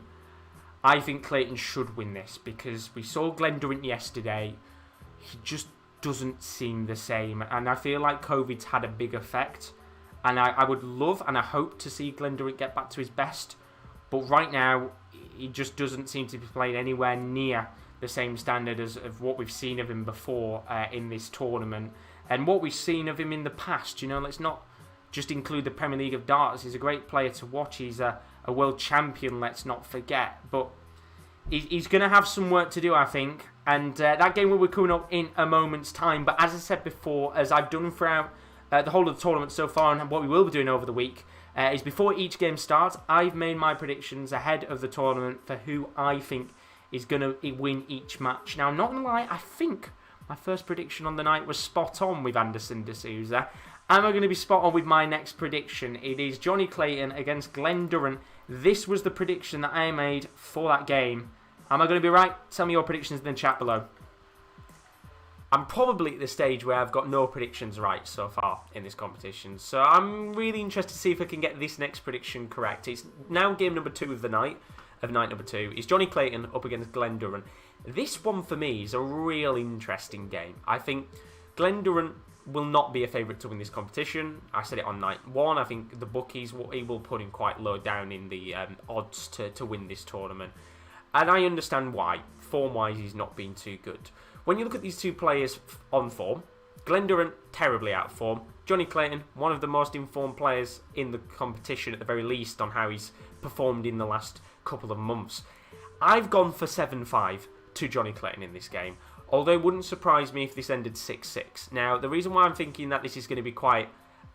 I think Clayton should win this, because we saw Glen Durrant yesterday. He just doesn't seem the same, and I feel like COVID's had a big effect. And I would love and I hope to see Glen Durrant get back to his best. But right now, he just doesn't seem to be playing anywhere near the same standard as of what we've seen of him before in this tournament. And what we've seen of him in the past, let's not just include the Premier League of Darts. He's a great player to watch. He's a world champion, let's not forget. But he's going to have some work to do, I think. And that game will be coming up in a moment's time. But as I said before, as I've done throughout the whole of the tournament so far, and what we will be doing over the week, is before each game starts, I've made my predictions ahead of the tournament for who I think is going to win each match. Now, I'm not going to lie, I think my first prediction on the night was spot on with Anderson de Sousa. Am I going to be spot on with my next prediction? It is Johnny Clayton against Glen Durrant. This was the prediction that I made for that game. Am I going to be right? Tell me your predictions in the chat below. I'm probably at the stage where I've got no predictions right so far in this competition. So I'm really interested to see if I can get this next prediction correct. It's now game number 2 of the night, night number 2. It's Johnny Clayton up against Glen Durrant. This one for me is a real interesting game. I think Glen Durrant will not be a favourite to win this competition. I said it on night 1. I think the bookies, he will put him quite low down in the odds to win this tournament. And I understand why. Form-wise, he's not been too good. When you look at these two players on form, Glen Durrant, terribly out of form. Johnny Clayton, one of the most informed players in the competition, at the very least, on how he's performed in the last couple of months. I've gone for 7-5 to Johnny Clayton in this game, although it wouldn't surprise me if this ended 6-6. Now, the reason why I'm thinking that this is going to be quite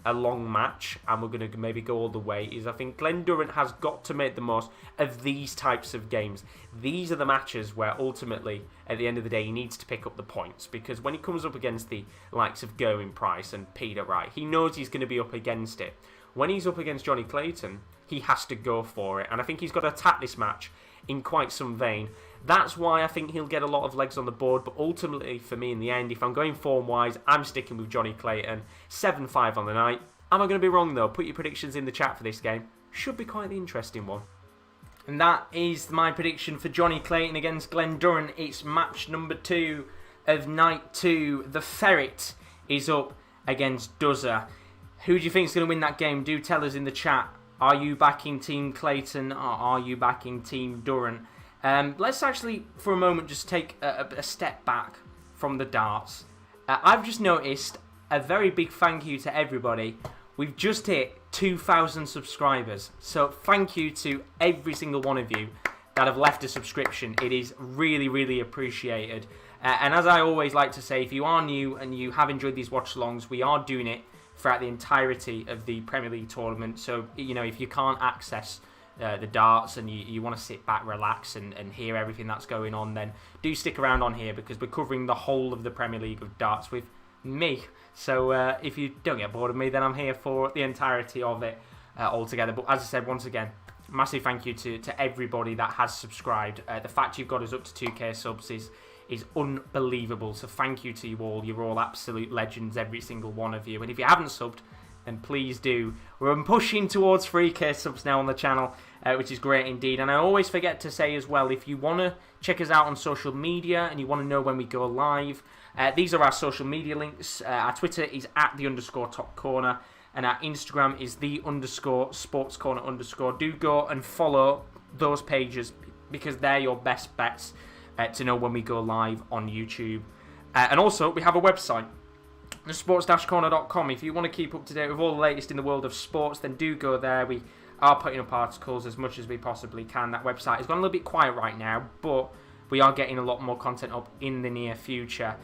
a long match and we're going to maybe go all the way, is I think Glen Durrant has got to make the most of these types of games. These are the matches where ultimately, at the end of the day, he needs to pick up the points, because when he comes up against the likes of Gerwyn Price and Peter Wright, he knows he's going to be up against it. When he's up against Johnny Clayton, he has to go for it, and I think he's got to attack this match in quite some vein. That's why I think he'll get a lot of legs on the board, but ultimately, for me in the end, if I'm going form-wise, I'm sticking with Johnny Clayton. 7-5 on the night. Am I going to be wrong, though? Put your predictions in the chat for this game. Should be quite the interesting one. And that is my prediction for Johnny Clayton against Glen Durrant. It's match number 2 of night 2. The Ferret is up against Sousa. Who do you think is going to win that game? Do tell us in the chat. Are you backing Team Clayton or are you backing Team Durrant? Let's actually, for a moment, just take a step back from the darts. I've just noticed a very big thank you to everybody. We've just hit 2,000 subscribers. So thank you to every single one of you that have left a subscription. It is really, really appreciated. And as I always like to say, if you are new and you have enjoyed these watch-alongs, we are doing it throughout the entirety of the Premier League tournament. So, you know, if you can't access the darts and you want to sit back, relax and hear everything that's going on, then do stick around on here, because we're covering the whole of the Premier League of darts with me. So if you don't get bored of me, then I'm here for the entirety of it altogether. But as I said, once again, massive thank you to everybody that has subscribed. The fact you've got us up to 2k subs is unbelievable. So thank you to you all. You're all absolute legends, every single one of you. And if you haven't subbed, then please do. We're pushing towards 3k subs now on the channel, which is great indeed. And I always forget to say as well, if you want to check us out on social media and you want to know when we go live, these are our social media links. Our Twitter is @the_top_corner, and our Instagram is _sportscorner_. Do go and follow those pages, because they're your best bets to know when we go live on YouTube. And also, we have a website, thesports-corner.com. If you want to keep up to date with all the latest in the world of sports, then do go there. We are putting up articles as much as we possibly can. That website has gone a little bit quiet right now, but we are getting a lot more content up in the near future.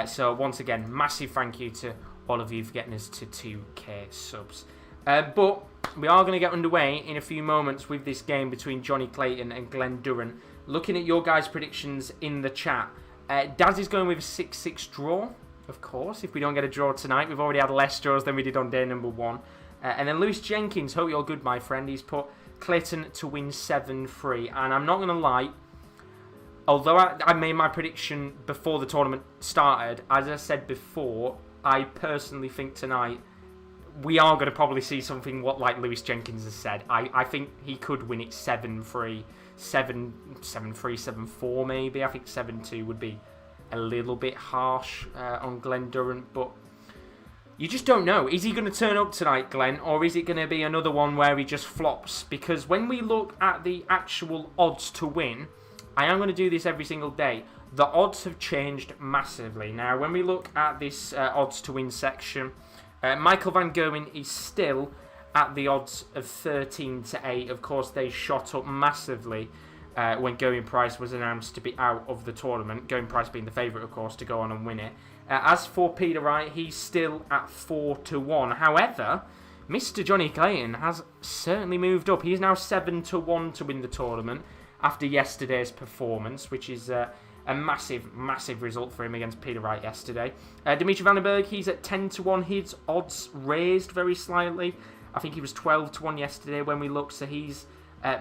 So once again, massive thank you to all of you for getting us to 2k subs. But we are going to get underway in a few moments with this game between Johnny Clayton and Glen Durrant. Looking at your guys' predictions in the chat, Daz is going with a 6-6 draw, of course. If we don't get a draw tonight, we've already had less draws than we did on day number 1. And then Lewis Jenkins, hope you're good, my friend. He's put Clayton to win 7-3. And I'm not going to lie, although I made my prediction before the tournament started, as I said before, I personally think tonight we are going to probably see something like Lewis Jenkins has said. I think he could win it 7-3, 7-3, 7-4 maybe. I think 7-2 would be a little bit harsh on Glen Durrant, but you just don't know. Is he going to turn up tonight, Glenn, or is it going to be another one where he just flops? Because when we look at the actual odds to win, I am going to do this every single day, the odds have changed massively. Now, when we look at this odds to win section, Michael van Gerwen is still at the odds of 13-8. Of course, they shot up massively when Gerwyn Price was announced to be out of the tournament. Gerwyn Price being the favourite, of course, to go on and win it. As for Peter Wright, he's still at 4-1. However, Mr. Johnny Clayton has certainly moved up. He is now 7-1 to win the tournament after yesterday's performance, which is a massive, massive result for him against Peter Wright yesterday. Dimitri Vandenberg, he's at 10-1. His odds raised very slightly. I think he was 12-1 yesterday when we looked, so he's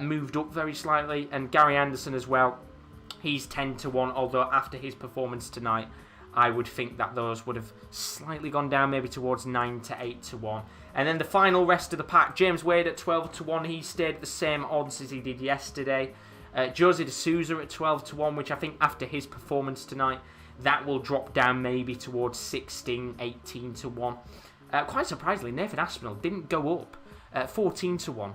moved up very slightly. And Gary Anderson as well, he's 10-1, although after his performance tonight, I would think that those would have slightly gone down, maybe towards 9-8-1. And then the final rest of the pack, James Wade at 12-1, he stayed at the same odds as he did yesterday. Jose de Sousa at 12-1, which I think after his performance tonight, that will drop down maybe towards 16-18-1. Quite surprisingly, Nathan Aspinall didn't go up 14-1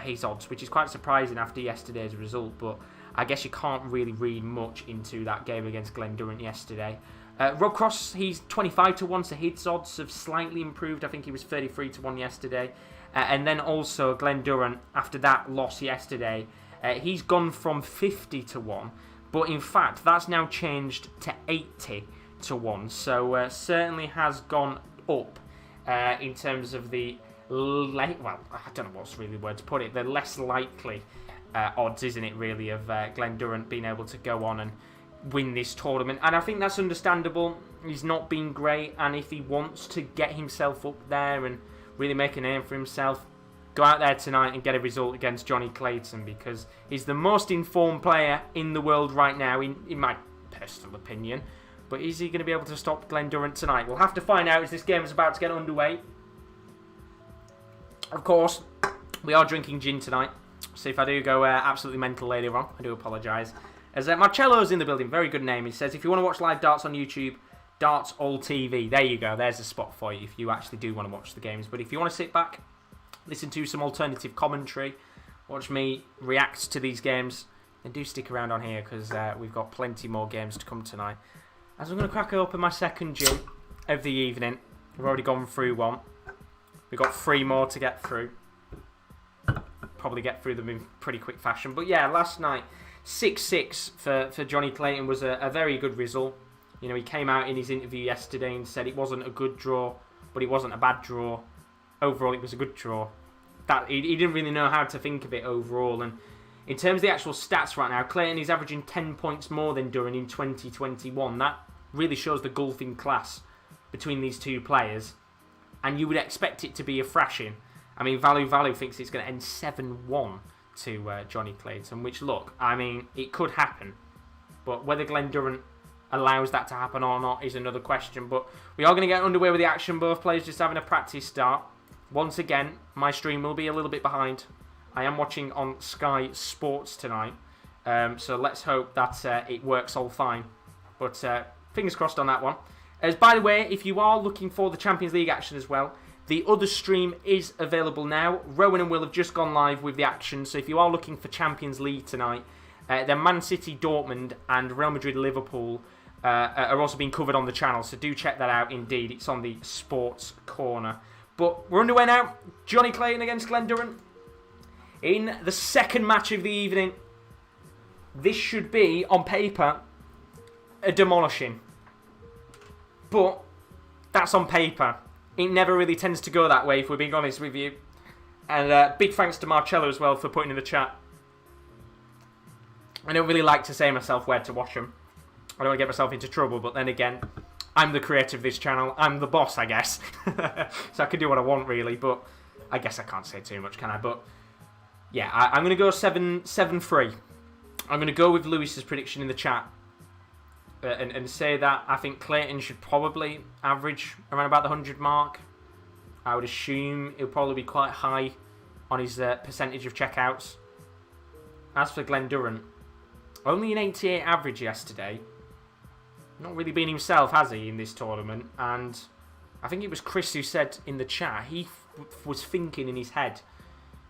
his odds, which is quite surprising after yesterday's result, but I guess you can't really read much into that game against Glen Durrant yesterday. Rob Cross, he's 25-1, so his odds have slightly improved. I think he was 33-1 yesterday. And then also Glen Durrant, after that loss yesterday, he's gone from 50-1, but in fact that's now changed to 80-1. So certainly has gone up in terms of the well, I don't know what's really the word to put it. The less likely odds, isn't it, really, of Glen Durrant being able to go on and win this tournament. And I think that's understandable. He's not been great, and if he wants to get himself up there and really make a name for himself, go out there tonight and get a result against Johnny Clayton, because he's the most informed player in the world right now, in my personal opinion. But is he going to be able to stop Glen Durrant tonight? We'll have to find out as this game is about to get underway. Of course, we are drinking gin tonight, so if I do go absolutely mental later on, I do apologise. As Marcello's in the building, very good name. He says, if you want to watch live darts on YouTube, Darts All TV. There you go, there's a spot for you if you actually do want to watch the games. But if you want to sit back, listen to some alternative commentary, watch me react to these games, then do stick around on here, because we've got plenty more games to come tonight. As I'm going to crack open my second gin of the evening. We've already gone through one. We've got 3 more to get through. Probably get through them in pretty quick fashion. But yeah, last night, 6-6 for Johnny Clayton was a very good result. You know, he came out in his interview yesterday and said it wasn't a good draw, but it wasn't a bad draw. Overall, it was a good draw. He didn't really know how to think of it overall. And in terms of the actual stats right now, Clayton is averaging 10 points more than Durrant in 2021. That really shows the gulf in class between these two players. And you would expect it to be a thrashing. I mean, Value thinks it's going to end 7-1 to Johnny Clayton, which, look, I mean, it could happen. But whether Glen Durrant allows that to happen or not is another question. But we are going to get underway with the action. Both players just having a practice start. Once again, my stream will be a little bit behind. I am watching on Sky Sports tonight. So let's hope that it works all fine. But fingers crossed on that one. As by the way, if you are looking for the Champions League action as well, the other stream is available now. Rowan and Will have just gone live with the action. So if you are looking for Champions League tonight, then Man City, Dortmund and Real Madrid, Liverpool are also being covered on the channel. So do check that out indeed. It's on the Sports Corner. But we're underway now. Johnny Clayton against Glen Durrant in the second match of the evening. This should be, on paper, a demolishing. But that's on paper. It never really tends to go that way, if we're being honest with you. And big thanks to Marcello as well for putting in the chat. I don't really like to say myself where to watch them. I don't want to get myself into trouble, but then again, I'm the creator of this channel. I'm the boss, I guess. So I can do what I want, really, but I guess I can't say too much, can I? But yeah, I'm going to go 7-3. I'm going to go with Lewis's prediction in the chat and say that I think Clayton should probably average around about the 100 mark. I would assume he'll probably be quite high on his percentage of checkouts. As for Glen Durrant, only an 88 average yesterday. Not really been himself, has he, in this tournament? And I think it was Chris who said in the chat, he was thinking in his head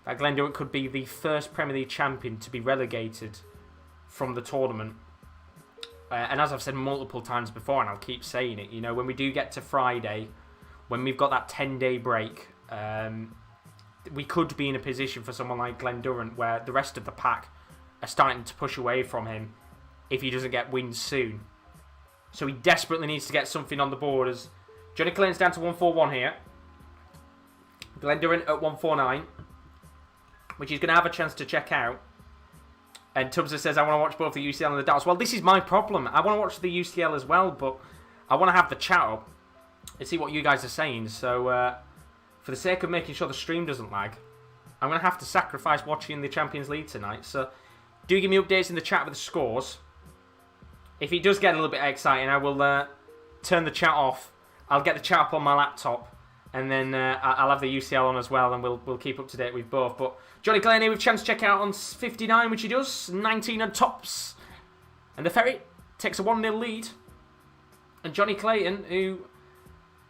that Glen Durrant could be the first Premier League champion to be relegated from the tournament. And as I've said multiple times before, and I'll keep saying it, you know, when we do get to Friday, when we've got that 10-day break, we could be in a position for someone like Glen Durrant where the rest of the pack are starting to push away from him if he doesn't get wins soon. So he desperately needs to get something on the board, as Johnny Clayton's down to 141 here. Glen Durrant at 149, which he's going to have a chance to check out. And Tubbser says, I want to watch both the UCL and the darts. Well, this is my problem. I want to watch the UCL as well, but I want to have the chat up and see what you guys are saying. So, for the sake of making sure the stream doesn't lag, I'm going to have to sacrifice watching the Champions League tonight. So, do give me updates in the chat with the scores. If it does get a little bit exciting, I will turn the chat off. I'll get the chat up on my laptop. And then I'll have the UCL on as well, and we'll keep up to date with both. But Johnny Clayton here with chance to check out on 59, which he does. 19 and tops. And the Ferry takes a 1-0 lead. And Johnny Clayton, who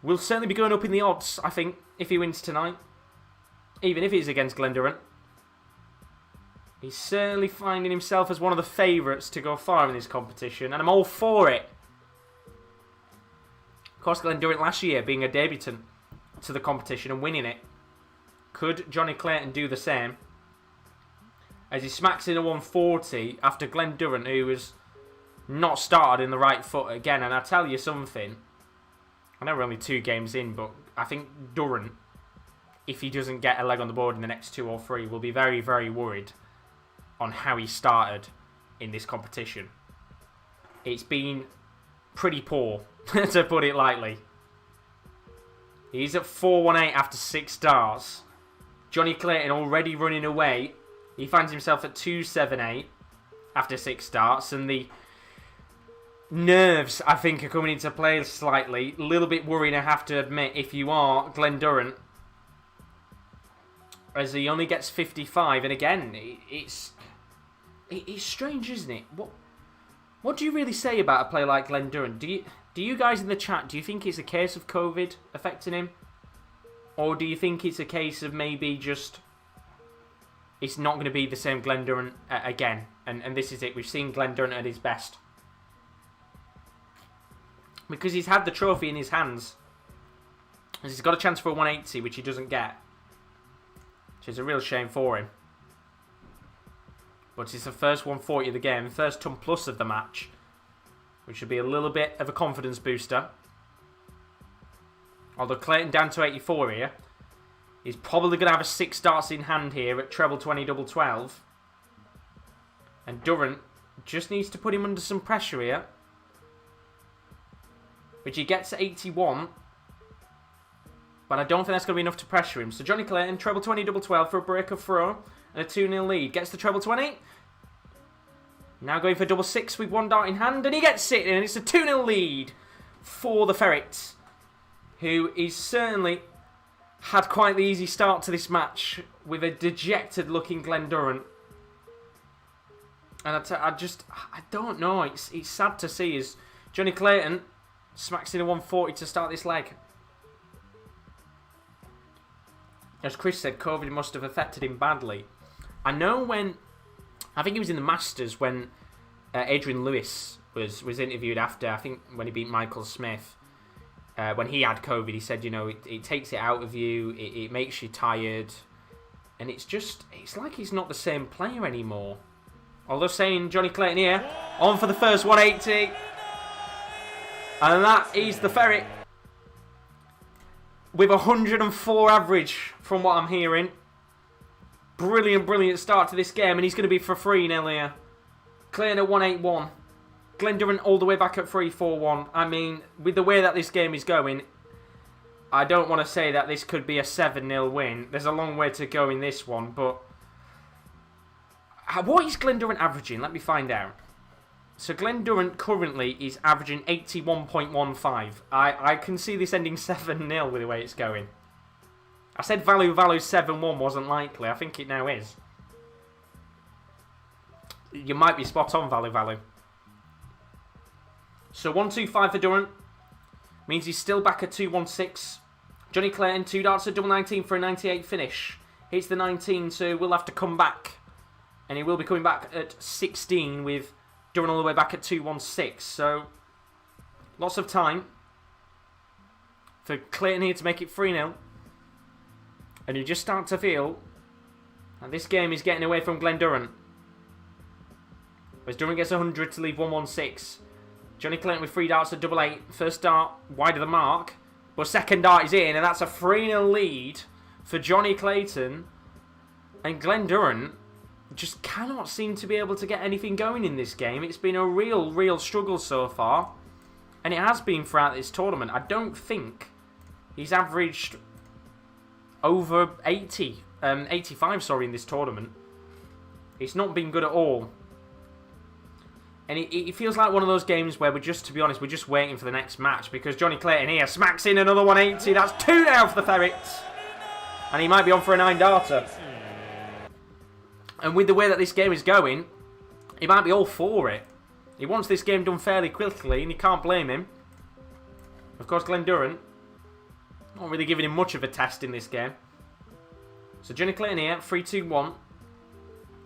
will certainly be going up in the odds, I think, if he wins tonight. Even if he's against Glen Durrant. He's certainly finding himself as one of the favourites to go far in this competition. And I'm all for it. Of course, Glen Durrant last year being a debutant to the competition and winning it. Could Johnny Clayton do the same? As he smacks in a 140 after Glen Durrant, who was not started in the right foot again. And I tell you something, I know we're only 2 games in, but I think Durrant, if he doesn't get a leg on the board in the next 2 or 3, will be very, very worried on how he started in this competition. It's been pretty poor, to put it lightly. He's at 4-1-8 after 6 starts. Johnny Clayton already running away. He finds himself at 2-7-8 after 6 starts, and the nerves, I think, are coming into play slightly. A little bit worrying, I have to admit, if you are Glen Durrant, as he only gets 55. And again, it's strange, isn't it? What do you really say about a player like Glen Durrant? Do you guys in the chat, do you think it's a case of COVID affecting him? Or do you think it's a case of maybe just it's not going to be the same Glen Durrant again? And this is it. We've seen Glen Durrant at his best. Because he's had the trophy in his hands. And he's got a chance for a 180, which he doesn't get. Which is a real shame for him. But it's the first 140 of the game. First ton plus of the match. Which should be a little bit of a confidence booster. Although Clayton down to 84 here. He's probably going to have a 6 darts in hand here at treble 20, double 12. And Durrant just needs to put him under some pressure here. Which he gets at 81. But I don't think that's going to be enough to pressure him. So Johnny Clayton, treble 20, double 12 for a break of throw. And a 2-0 lead. Gets the treble 20. Now going for double 6 with 1 dart in hand. And he gets it. And it's a 2-0 lead for the Ferrets. Who is certainly had quite the easy start to this match. With a dejected looking Glen Durrant. And I don't know. It's sad to see as Johnny Clayton smacks in a 140 to start this leg. As Chris said, COVID must have affected him badly. I know I think he was in the Masters when Adrian Lewis was interviewed after, I think when he beat Michael Smith. When he had COVID, he said, you know, it takes it out of you, it makes you tired. And it's like he's not the same player anymore. Although saying Johnny Clayton here, on for the first 180. And that is the Ferret. With 104 average, from what I'm hearing. Brilliant, brilliant start to this game. And he's going to be for 3-0 here. Clayton at 181. Glen Durrant all the way back at 3-4-1. I mean, with the way that this game is going, I don't want to say that this could be a 7-0 win. There's a long way to go in this one, but what is Glen Durrant averaging? Let me find out. So Glen Durrant currently is averaging 81.15. I can see this ending 7-0 with the way it's going. I said value 7-1 wasn't likely. I think it now is. You might be spot on, value. So 125 for Durrant. Means he's still back at 216. Johnny Clayton, 2 darts at double 19 for a 98 finish. Hits the 19, so we'll have to come back. And he will be coming back at 16 with Durrant all the way back at 216. So, lots of time for Clayton here to make it 3-0. And you just start to feel that this game is getting away from Glen Durrant. As Durrant gets 100 to leave 116. Johnny Clayton with 3 darts at double 8. First dart wide of the mark. But second dart is in, and that's a 3-0 lead for Johnny Clayton. And Glen Durrant just cannot seem to be able to get anything going in this game. It's been a real struggle so far. And it has been throughout this tournament. I don't think he's averaged over 85 in this tournament. It's not been good at all. And it feels like one of those games where to be honest, we're just waiting for the next match. Because Johnny Clayton here smacks in another 180. That's 2 now for the Ferrets. And he might be on for a 9-darter. And with the way that this game is going, he might be all for it. He wants this game done fairly quickly, and you can't blame him. Of course, Glen Durrant, not really giving him much of a test in this game. So Johnny Clayton here, 3-2-1.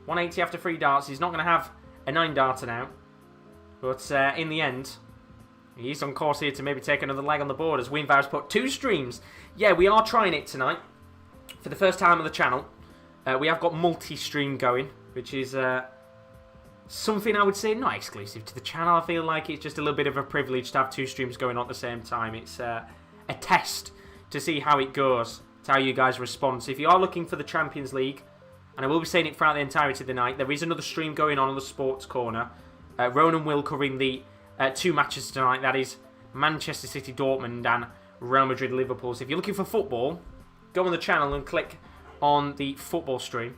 180 after 3 darts. He's not going to have a 9-darter now. But in the end, he's on course here to maybe take another leg on the board as Winvow's put 2 streams. Yeah, we are trying it tonight. For the first time on the channel. We have got multi-stream going, which is something I would say not exclusive to the channel. I feel like it's just a little bit of a privilege to have 2 streams going on at the same time. It's a test to see how it goes, to how you guys respond. So if you are looking for the Champions League, and I will be saying it throughout the entirety of the night, there is another stream going on the Sports Corner. Ronan will covering the 2 matches tonight. That is Manchester City, Dortmund, and Real Madrid, Liverpool. So if you're looking for football, go on the channel and click on the football stream.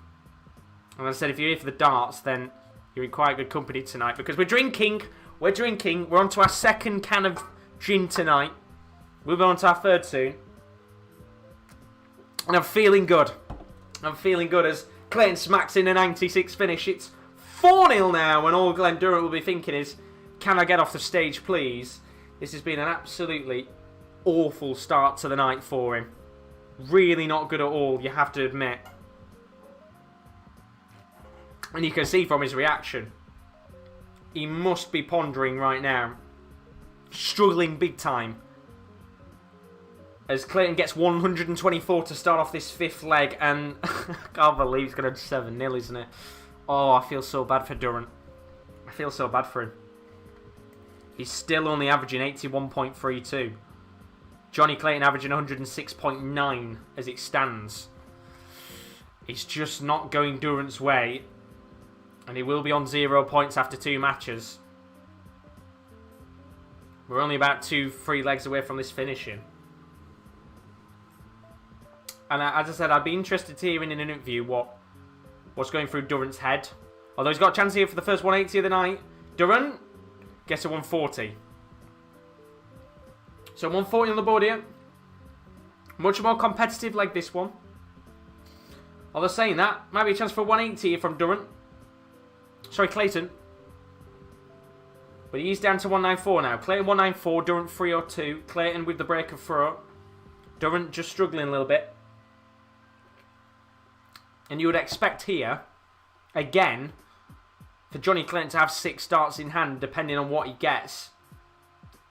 And as I said, if you're here for the darts, then you're in quite good company tonight, because we're drinking. We're on to our 2nd can of gin tonight. We'll be on to our 3rd soon. And I'm feeling good. As Clayton smacks in a 96 finish. It's 4-0 now, and all Glen Durrant will be thinking is, can I get off the stage, please? This has been an absolutely awful start to the night for him. Really not good at all, you have to admit. And you can see from his reaction, he must be pondering right now. Struggling big time. As Clayton gets 124 to start off this 5th leg, and I can't believe he's going to 7-0, isn't it? Oh, I feel so bad for Durrant. I feel so bad for him. He's still only averaging 81.32. Johnny Clayton averaging 106.9 as it stands. It's just not going Durrant's way. And he will be on 0 points after 2 matches. We're only about 2-3 legs away from this finishing. And as I said, I'd be interested to hear in an interview what's going through Durrant's head. Although he's got a chance here for the first 180 of the night. Durrant gets a 140. So 140 on the board here. Much more competitive like this one. Although saying that, might be a chance for 180 here from Durrant. Sorry, Clayton. But he's down to 194 now. Clayton 194, Durrant 302. Clayton with the break of throw. Durrant just struggling a little bit. And you would expect here, again, for Johnny Clayton to have 6 darts in hand, depending on what he gets.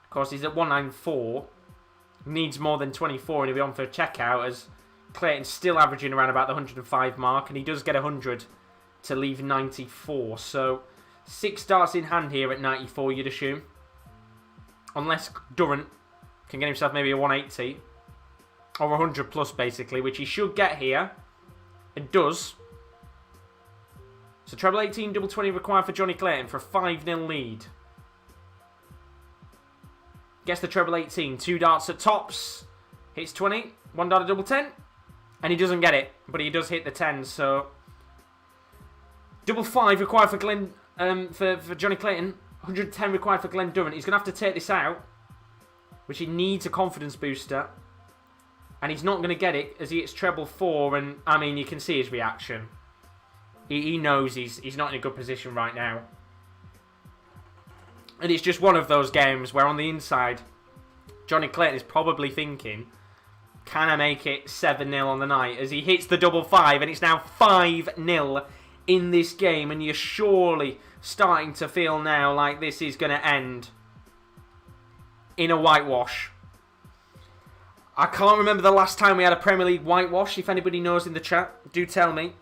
Of course, he's at 194. Needs more than 24, and he'll be on for a checkout, as Clayton's still averaging around about the 105 mark, and he does get 100 to leave 94. So 6 darts in hand here at 94, you'd assume. Unless Durrant can get himself maybe a 180. Or 100 plus, basically, which he should get here. It does. So treble 18, double 20 required for Johnny Clayton for a 5-0 lead. Gets the treble 18. 2 darts at tops. Hits 20. 1 dart at double 10. And he doesn't get it. But he does hit the 10. So double 5 required for for Johnny Clayton. 110 required for Glen Durrant. He's going to have to take this out. Which he needs a confidence booster. And he's not going to get it as he hits treble 4. And, I mean, you can see his reaction. He knows he's not in a good position right now. And it's just one of those games where on the inside, Johnny Clayton is probably thinking, can I make it 7-0 on the night? As he hits the double 5, and it's now 5-0 in this game. And you're surely starting to feel now like this is going to end in a whitewash. I can't remember the last time we had a Premier League whitewash. If anybody knows in the chat, do tell me.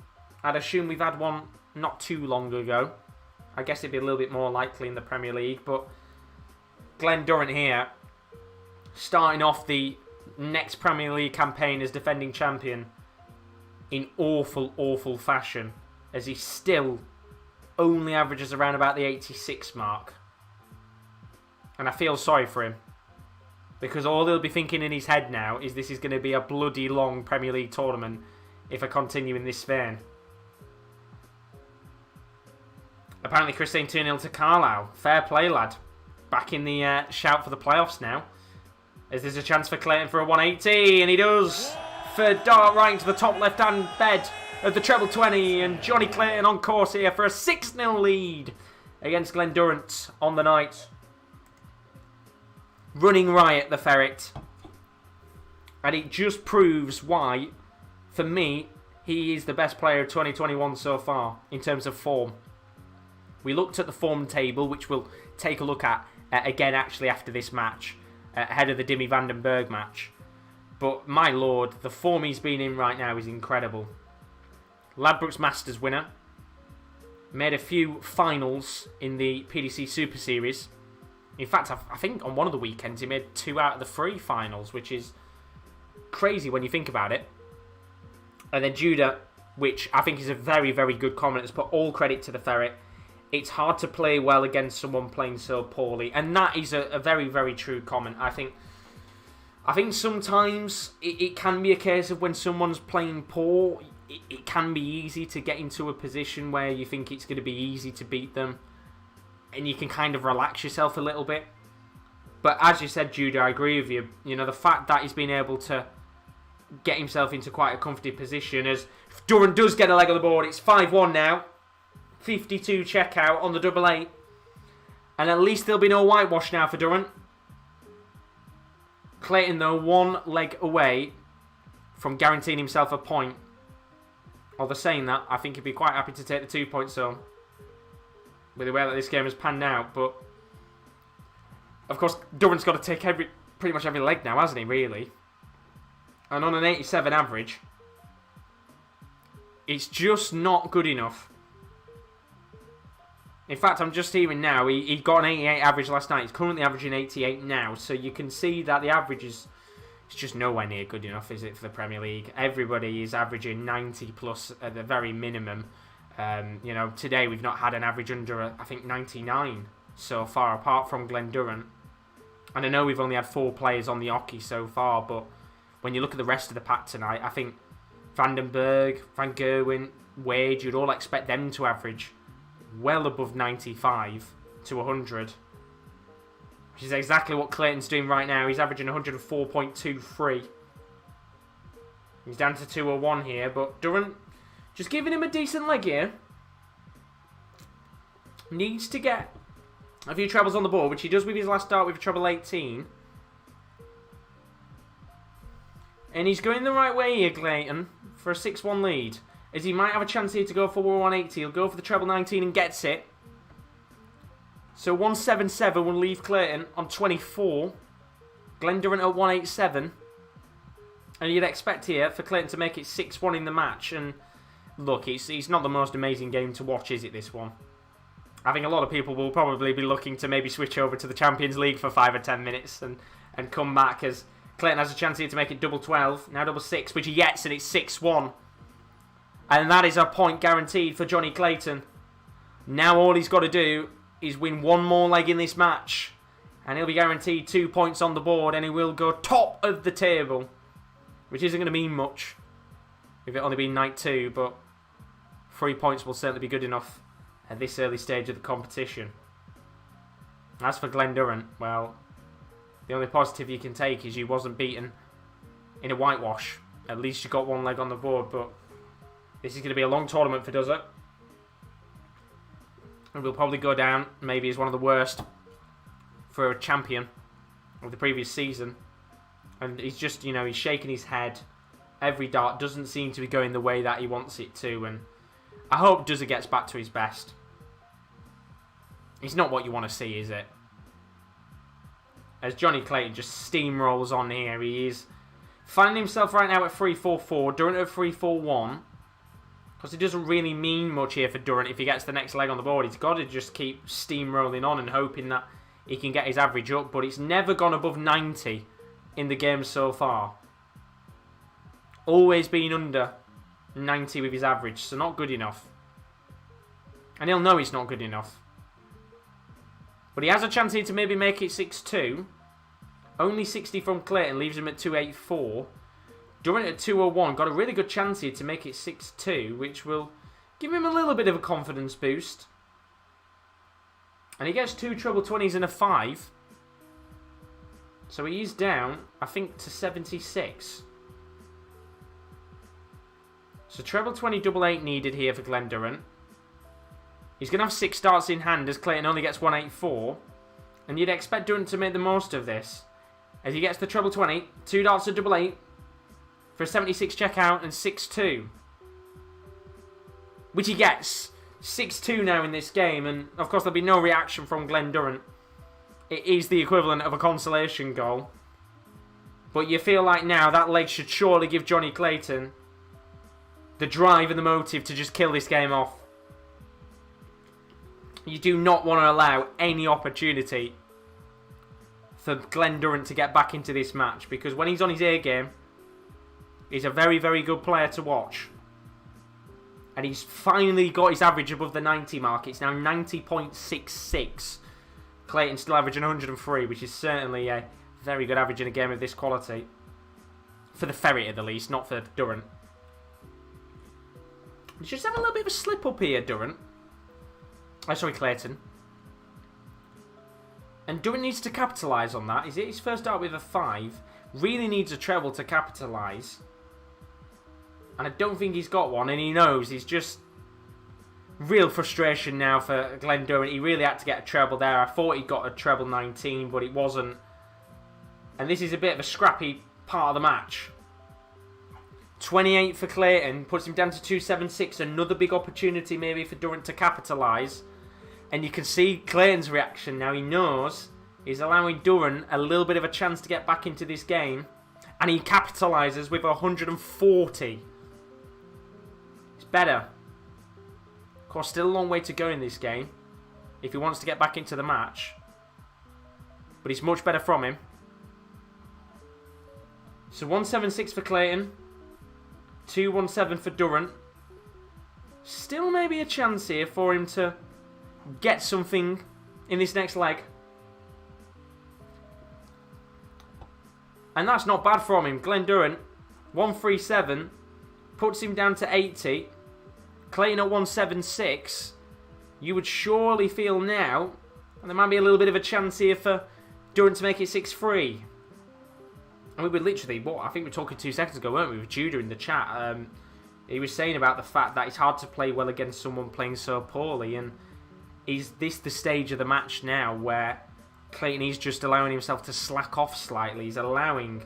I'd assume we've had one not too long ago. I guess it'd be a little bit more likely in the Premier League. But Glen Durrant here, starting off the next Premier League campaign as defending champion in awful, awful fashion. As he still only averages around about the 86 mark. And I feel sorry for him. Because all he'll be thinking in his head now is this is going to be a bloody long Premier League tournament if I continue in this vein. Apparently Chris saying 2-0 to Carlisle. Fair play, lad. Back in the shout for the playoffs now. As there's a chance for Clayton for a 180. And he does. Third dart right into the top left-hand bed of the treble 20. And Johnny Clayton on course here for a 6-0 lead against Glen Durrant on the night. Running riot, the ferret. And it just proves why, for me, he is the best player of 2021 so far in terms of form. We looked at the form table, which we'll take a look at again actually after this match, ahead of the Dimmy van den Berg match. But my lord, the form he's been in right now is incredible. Ladbrokes Masters winner. Made a few finals in the PDC Super Series. In fact, I think on one of the weekends he made 2 out of the 3 finals, which is crazy when you think about it. And then Judah, which I think is a very, very good comment, has put all credit to the Ferret. It's hard to play well against someone playing so poorly. And that is a very, very true comment. I think sometimes it can be a case of when someone's playing poor, it can be easy to get into a position where you think it's going to be easy to beat them. And you can kind of relax yourself a little bit. But as you said, Judah, I agree with you. You know, the fact that he's been able to get himself into quite a comfortable position as Durrant does get a leg on the board. It's 5-1 now. 52 checkout on the 8-8. And at least there'll be no whitewash now for Durrant. Clayton, though, one leg away from guaranteeing himself a point. Although saying that, I think he'd be quite happy to take the 2-point zone with the way that this game has panned out. But, of course, Durrant's got to take pretty much every leg now, hasn't he, really? And on an 87 average, it's just not good enough. In fact, I'm just hearing now, he got an 88 average last night. He's currently averaging 88 now. So you can see that the average is just nowhere near good enough, is it, for the Premier League? Everybody is averaging 90 plus at the very minimum. You know, today we've not had an average under, I think, 99 so far, apart from Glen Durrant. And I know we've only had 4 players on the hockey so far, but when you look at the rest of the pack tonight, I think Vandenberg, Van Gerwen, Wade, you'd all expect them to average well above 95 to 100. Which is exactly what Clayton's doing right now. He's averaging 104.23. He's down to 201 here, but Durrant just giving him a decent leg here. Needs to get a few trebles on the board, which he does with his last start with a treble 18. And he's going the right way here, Clayton, for a 6-1 lead. As he might have a chance here to go for 180. He'll go for the treble 19 and gets it. So 177 will leave Clayton on 24. Glen Durrant at 187. And you'd expect here for Clayton to make it 6-1 in the match. And look, it's not the most amazing game to watch, is it, this one? I think a lot of people will probably be looking to maybe switch over to the Champions League for 5 or 10 minutes and come back, as Clayton has a chance here to make it double 12. Now double 6, which he gets, and it's 6-1. And that is a point guaranteed for Johnny Clayton. Now all he's got to do is win one more leg in this match. And he'll be guaranteed 2 points on the board. And he will go top of the table. Which isn't going to mean much, with it only being night 2. But 3 points will certainly be good enough at this early stage of the competition. As for Glen Durrant, well, the only positive you can take is you wasn't beaten in a whitewash. At least you got one leg on the board. But this is going to be a long tournament for Dozer. And will probably go down maybe as one of the worst for a champion of the previous season. And he's just, you know, he's shaking his head. Every dart doesn't seem to be going the way that he wants it to. And I hope Dozer gets back to his best. It's not what you want to see, is it? As Johnny Clayton just steamrolls on here. He is finding himself right now at 3-4-4. Durrant at 3-4-1. Because it doesn't really mean much here for Durrant if he gets the next leg on the board. He's got to just keep steamrolling on and hoping that he can get his average up. But it's never gone above 90 in the game so far. Always been under 90 with his average. So not good enough. And he'll know it's not good enough. But he has a chance here to maybe make it 6-2. Only 60 from Clayton leaves him at 284. Durrant at 201 got a really good chance here to make it 6-2, which will give him a little bit of a confidence boost. And he gets 2 treble 20s and a 5. So he is down, I think, to 76. So treble 20 double 8 needed here for Glen Durrant. He's going to have 6 starts in hand as Clayton only gets 184. And you'd expect Durrant to make the most of this. As he gets the treble 20, 2 darts at double 8. For a 76 checkout and 6-2. Which he gets. 6-2 now in this game. And of course there'll be no reaction from Glen Durrant. It is the equivalent of a consolation goal. But you feel like now that leg should surely give Johnny Clayton the drive and the motive to just kill this game off. You do not want to allow any opportunity for Glen Durrant to get back into this match. Because when he's on his A game, He's a very, very good player to watch. And he's finally got his average above the 90 mark. It's now 90.66. Clayton still averaging 103, which is certainly a very good average in a game of this quality. For the Ferret at the least, not for Durrant. He's just having a little bit of a slip up here, Durrant. Oh, sorry, Clayton. And Durrant needs to capitalise on that. He's hit his first dart with a 5. Really needs a treble to capitalise. And I don't think he's got one, and he knows. He's just... Real frustration now for Glen Durrant. He really had to get a treble there. I thought he got a treble 19, but it wasn't. And this is a bit of a scrappy part of the match. 28 for Clayton. Puts him down to 276. Another big opportunity maybe for Durrant to capitalise. And you can see Clayton's reaction now. He knows he's allowing Durrant a little bit of a chance to get back into this game. And he capitalises with 140. It's better. Of course, still a long way to go in this game. If he wants to get back into the match. But it's much better from him. So 176 for Clayton. 217 for Durrant. Still maybe a chance here for him to get something in this next leg. And that's not bad from him. Glen Durrant, 137. Puts him down to 80. Clayton at 176. You would surely feel now, and there might be a little bit of a chance here for Durrant to make it 6-3. And we were literally, I think we were talking 2 seconds ago, weren't we, with Judah in the chat. He was saying about the fact that it's hard to play well against someone playing so poorly. And is this the stage of the match now where Clayton is just allowing himself to slack off slightly? He's allowing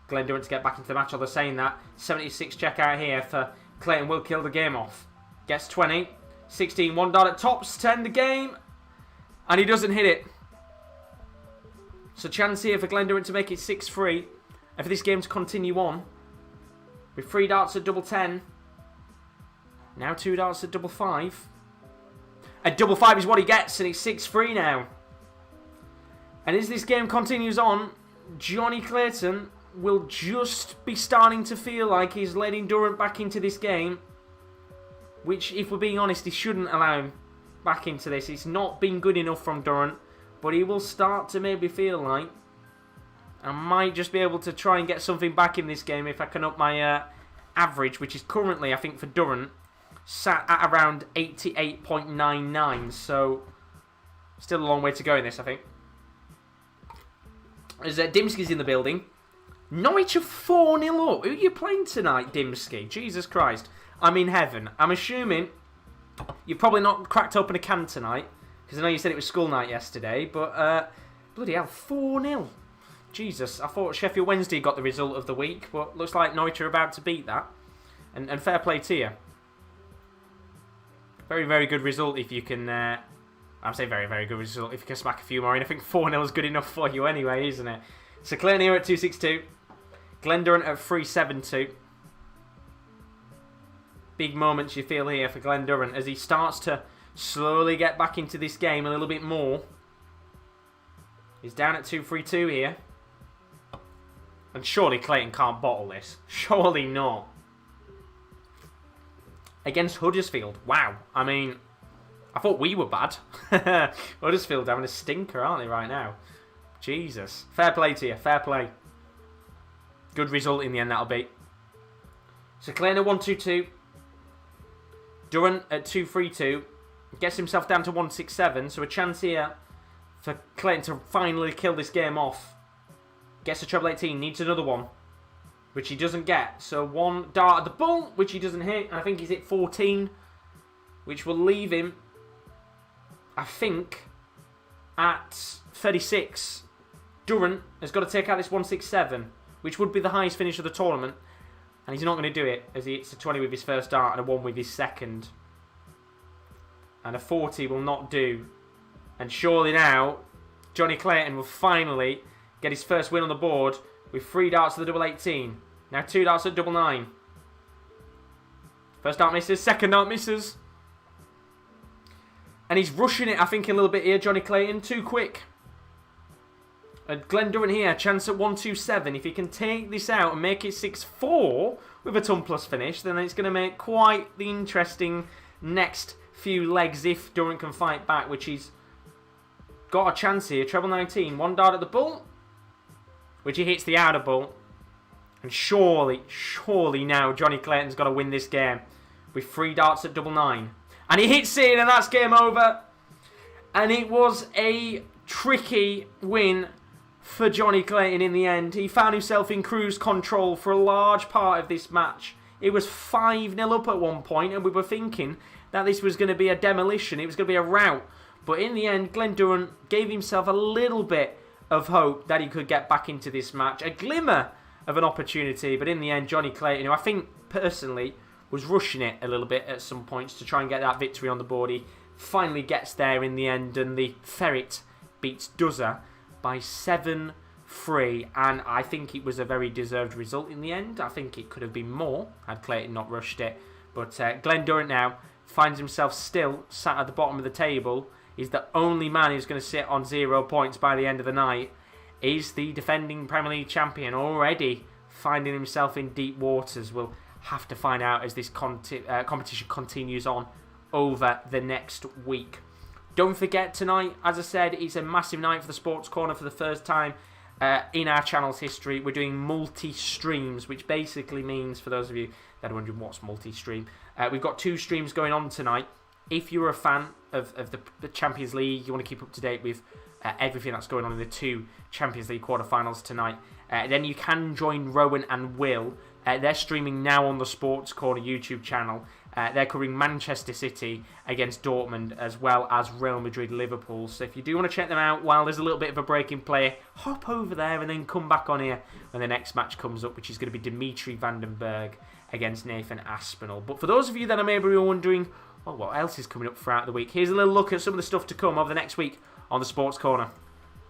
Glen Durrant to get back into the match. Or they're saying that 76 check out here for Clayton will kill the game off. Gets 20. 16. 1 dart at tops to end the game. And he doesn't hit it. So chance here for Glen Durrant to make it 6-3. And for this game to continue on. With 3 darts at double 10. Now 2 darts at double 5. And double 5 is what he gets. And it's 6-3 now. And as this game continues on, Johnny Clayton will just be starting to feel like he's letting Durrant back into this game. Which, if we're being honest, he shouldn't allow him back into this. It's not been good enough from Durrant. But he will start to maybe feel like I might just be able to try and get something back in this game if I can up my average, which is currently, I think, for Durrant, sat at around 88.99. So, still a long way to go in this, I think. As Dimski's in the building. Norwich are 4-0 up. Who are you playing tonight, Dimski? Jesus Christ. I'm in heaven. I'm assuming you've probably not cracked open a can tonight. Because I know you said it was school night yesterday. But, bloody hell, 4-0. Jesus, I thought Sheffield Wednesday got the result of the week. But looks like Norwich are about to beat that. And fair play to you. Very, very good result if you can... I'm saying very, very good result if you can smack a few more in. I think 4-0 is good enough for you anyway, isn't it? So Clayton here at 262. Glen Durrant at 372. Big moments you feel here for Glen Durrant as he starts to slowly get back into this game a little bit more. He's down at 232 here. And surely Clayton can't bottle this. Surely not. Against Huddersfield. Wow. I mean, I thought we were bad. Huddersfield having a stinker, aren't they, right now? Jesus. Fair play to you. Fair play. Good result in the end, that'll be. So Clayton at 122. Durrant at 232. Gets himself down to 167. So a chance here for Clayton to finally kill this game off. Gets a treble 18. Needs another one. Which he doesn't get. So 1 dart at the bull, which he doesn't hit. And I think he's hit 14. Which will leave him, I think, at 36. Durrant has got to take out this 167. Which would be the highest finish of the tournament. And he's not going to do it. As he hits a 20 with his first dart and a 1 with his second. And a 40 will not do. And surely now, Johnny Clayton will finally get his first win on the board. With 3 darts to the double 18. Now 2 darts at double 9. First dart misses. Second dart misses. And he's rushing it, I think, a little bit here, Johnny Clayton. Too quick. Glen Durrant here, chance at 127. If he can take this out and make it 6-4 with a ton plus finish, then it's going to make quite the interesting next few legs if Durrant can fight back, which he's got a chance here. Treble 19, one dart at the bull, which he hits the outer bull. And surely now Johnny Clayton's got to win this game with 3 darts at double 9. And he hits it, and that's game over. And it was a tricky win for Johnny Clayton in the end. He found himself in cruise control for a large part of this match. It was 5-0 up at one point, and we were thinking that this was going to be a demolition. It was going to be a rout. But in the end, Glen Durrant gave himself a little bit of hope that he could get back into this match. A glimmer of an opportunity, but in the end, Johnny Clayton, who I think personally was rushing it a little bit at some points to try and get that victory on the board, he finally gets there in the end, and the Ferret beats Sousa by 7-3, and I think it was a very deserved result in the end. I think it could have been more had Clayton not rushed it, but Glen Durrant now finds himself still sat at the bottom of the table. He's the only man who's going to sit on 0 points by the end of the night. He's the defending Premier League champion, already finding himself in deep waters. We'll have to find out as this competition continues on over the next week. Don't forget tonight, as I said, it's a massive night for the Sports Corner for the first time in our channel's history. We're doing multi-streams, which basically means, for those of you that are wondering what's multi-stream, we've got 2 streams going on tonight. If you're a fan of the Champions League, you want to keep up to date with everything that's going on in the 2 Champions League quarterfinals tonight, then you can join Rowan and Will. They're streaming now on the Sports Corner YouTube channel. They're covering Manchester City against Dortmund as well as Real Madrid Liverpool. So if you do want to check them out while there's a little bit of a break in play, hop over there and then come back on here when the next match comes up, which is going to be Dimitri Vandenberg against Nathan Aspinall. But for those of you that are maybe wondering, well, what else is coming up throughout the week, here's a little look at some of the stuff to come over the next week on the Sports Corner.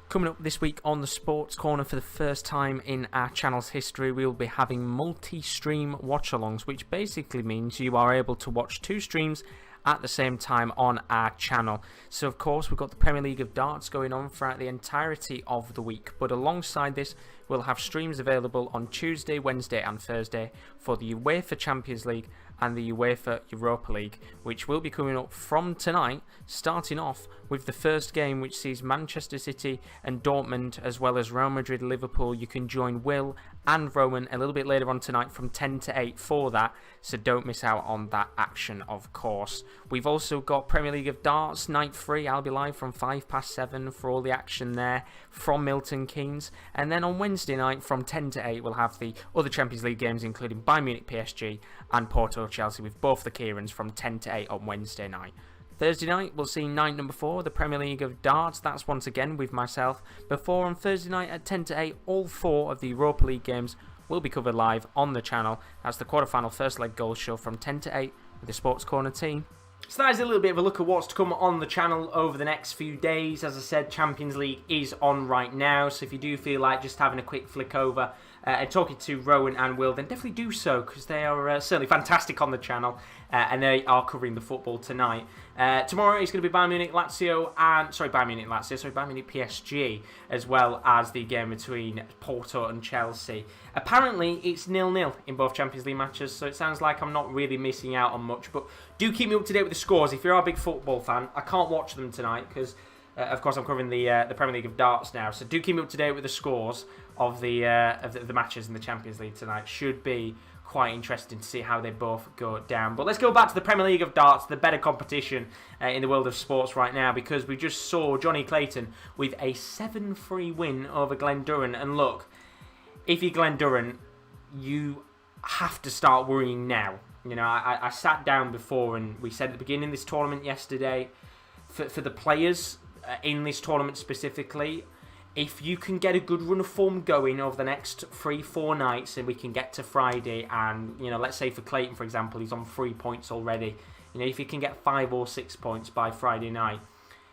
Coming up this week on the Sports Corner, for the first time in our channel's history, we will be having multi-stream watch-alongs, which basically means you are able to watch 2 streams at the same time on our channel. So of course we've got the Premier League of Darts going on throughout the entirety of the week, but alongside this we'll have streams available on Tuesday, Wednesday and Thursday for the UEFA Champions League and the UEFA Europa League, which will be coming up from tonight, starting off with the first game, which sees Manchester City and Dortmund as well as Real Madrid Liverpool. You can join Will and Rowan a little bit later on tonight from 10 to 8 for that, so don't miss out on that action, of course. We've also got Premier League of Darts Night 3. I'll be live from 7:05 for all the action there from Milton Keynes, and then on Wednesday night from 10 to 8 we'll have the other Champions League games, including Bayern Munich PSG and Porto Chelsea, with both the Kieran's from 10 to 8 on Wednesday night. Thursday night we'll see night number 4, the Premier League of Darts. That's once again with myself. Before on Thursday night at 10 to 8, all 4 of the Europa League games will be covered live on the channel. That's the quarterfinal first leg goal show from 10 to 8 with the Sports Corner team. So that is a little bit of a look at what's to come on the channel over the next few days. As I said, Champions League is on right now, so if you do feel like just having a quick flick over and talking to Rowan and Will, then definitely do so, because they are certainly fantastic on the channel, and they are covering the football tonight. Tomorrow it's going to be Bayern Munich PSG, as well as the game between Porto and Chelsea. Apparently it's 0-0 in both Champions League matches, so it sounds like I'm not really missing out on much, but do keep me up to date with the scores. If you're a big football fan, I can't watch them tonight because of course I'm covering the Premier League of Darts now, so do keep me up to date with the scores of the matches in the Champions League tonight. Should be quite interesting to see how they both go down. But let's go back to the Premier League of Darts, the better competition in the world of sports right now, because we just saw Johnny Clayton with a 7-3 win over Glen Durrant. And look, if you're Glen Durrant, you have to start worrying now. You know, I sat down before and we said at the beginning of this tournament yesterday, for the players in this tournament specifically, if you can get a good run of form going over the next 3-4 nights, and we can get to Friday, and, you know, let's say for Clayton, for example, he's on 3 points already. You know, if he can get 5 or 6 points by Friday night,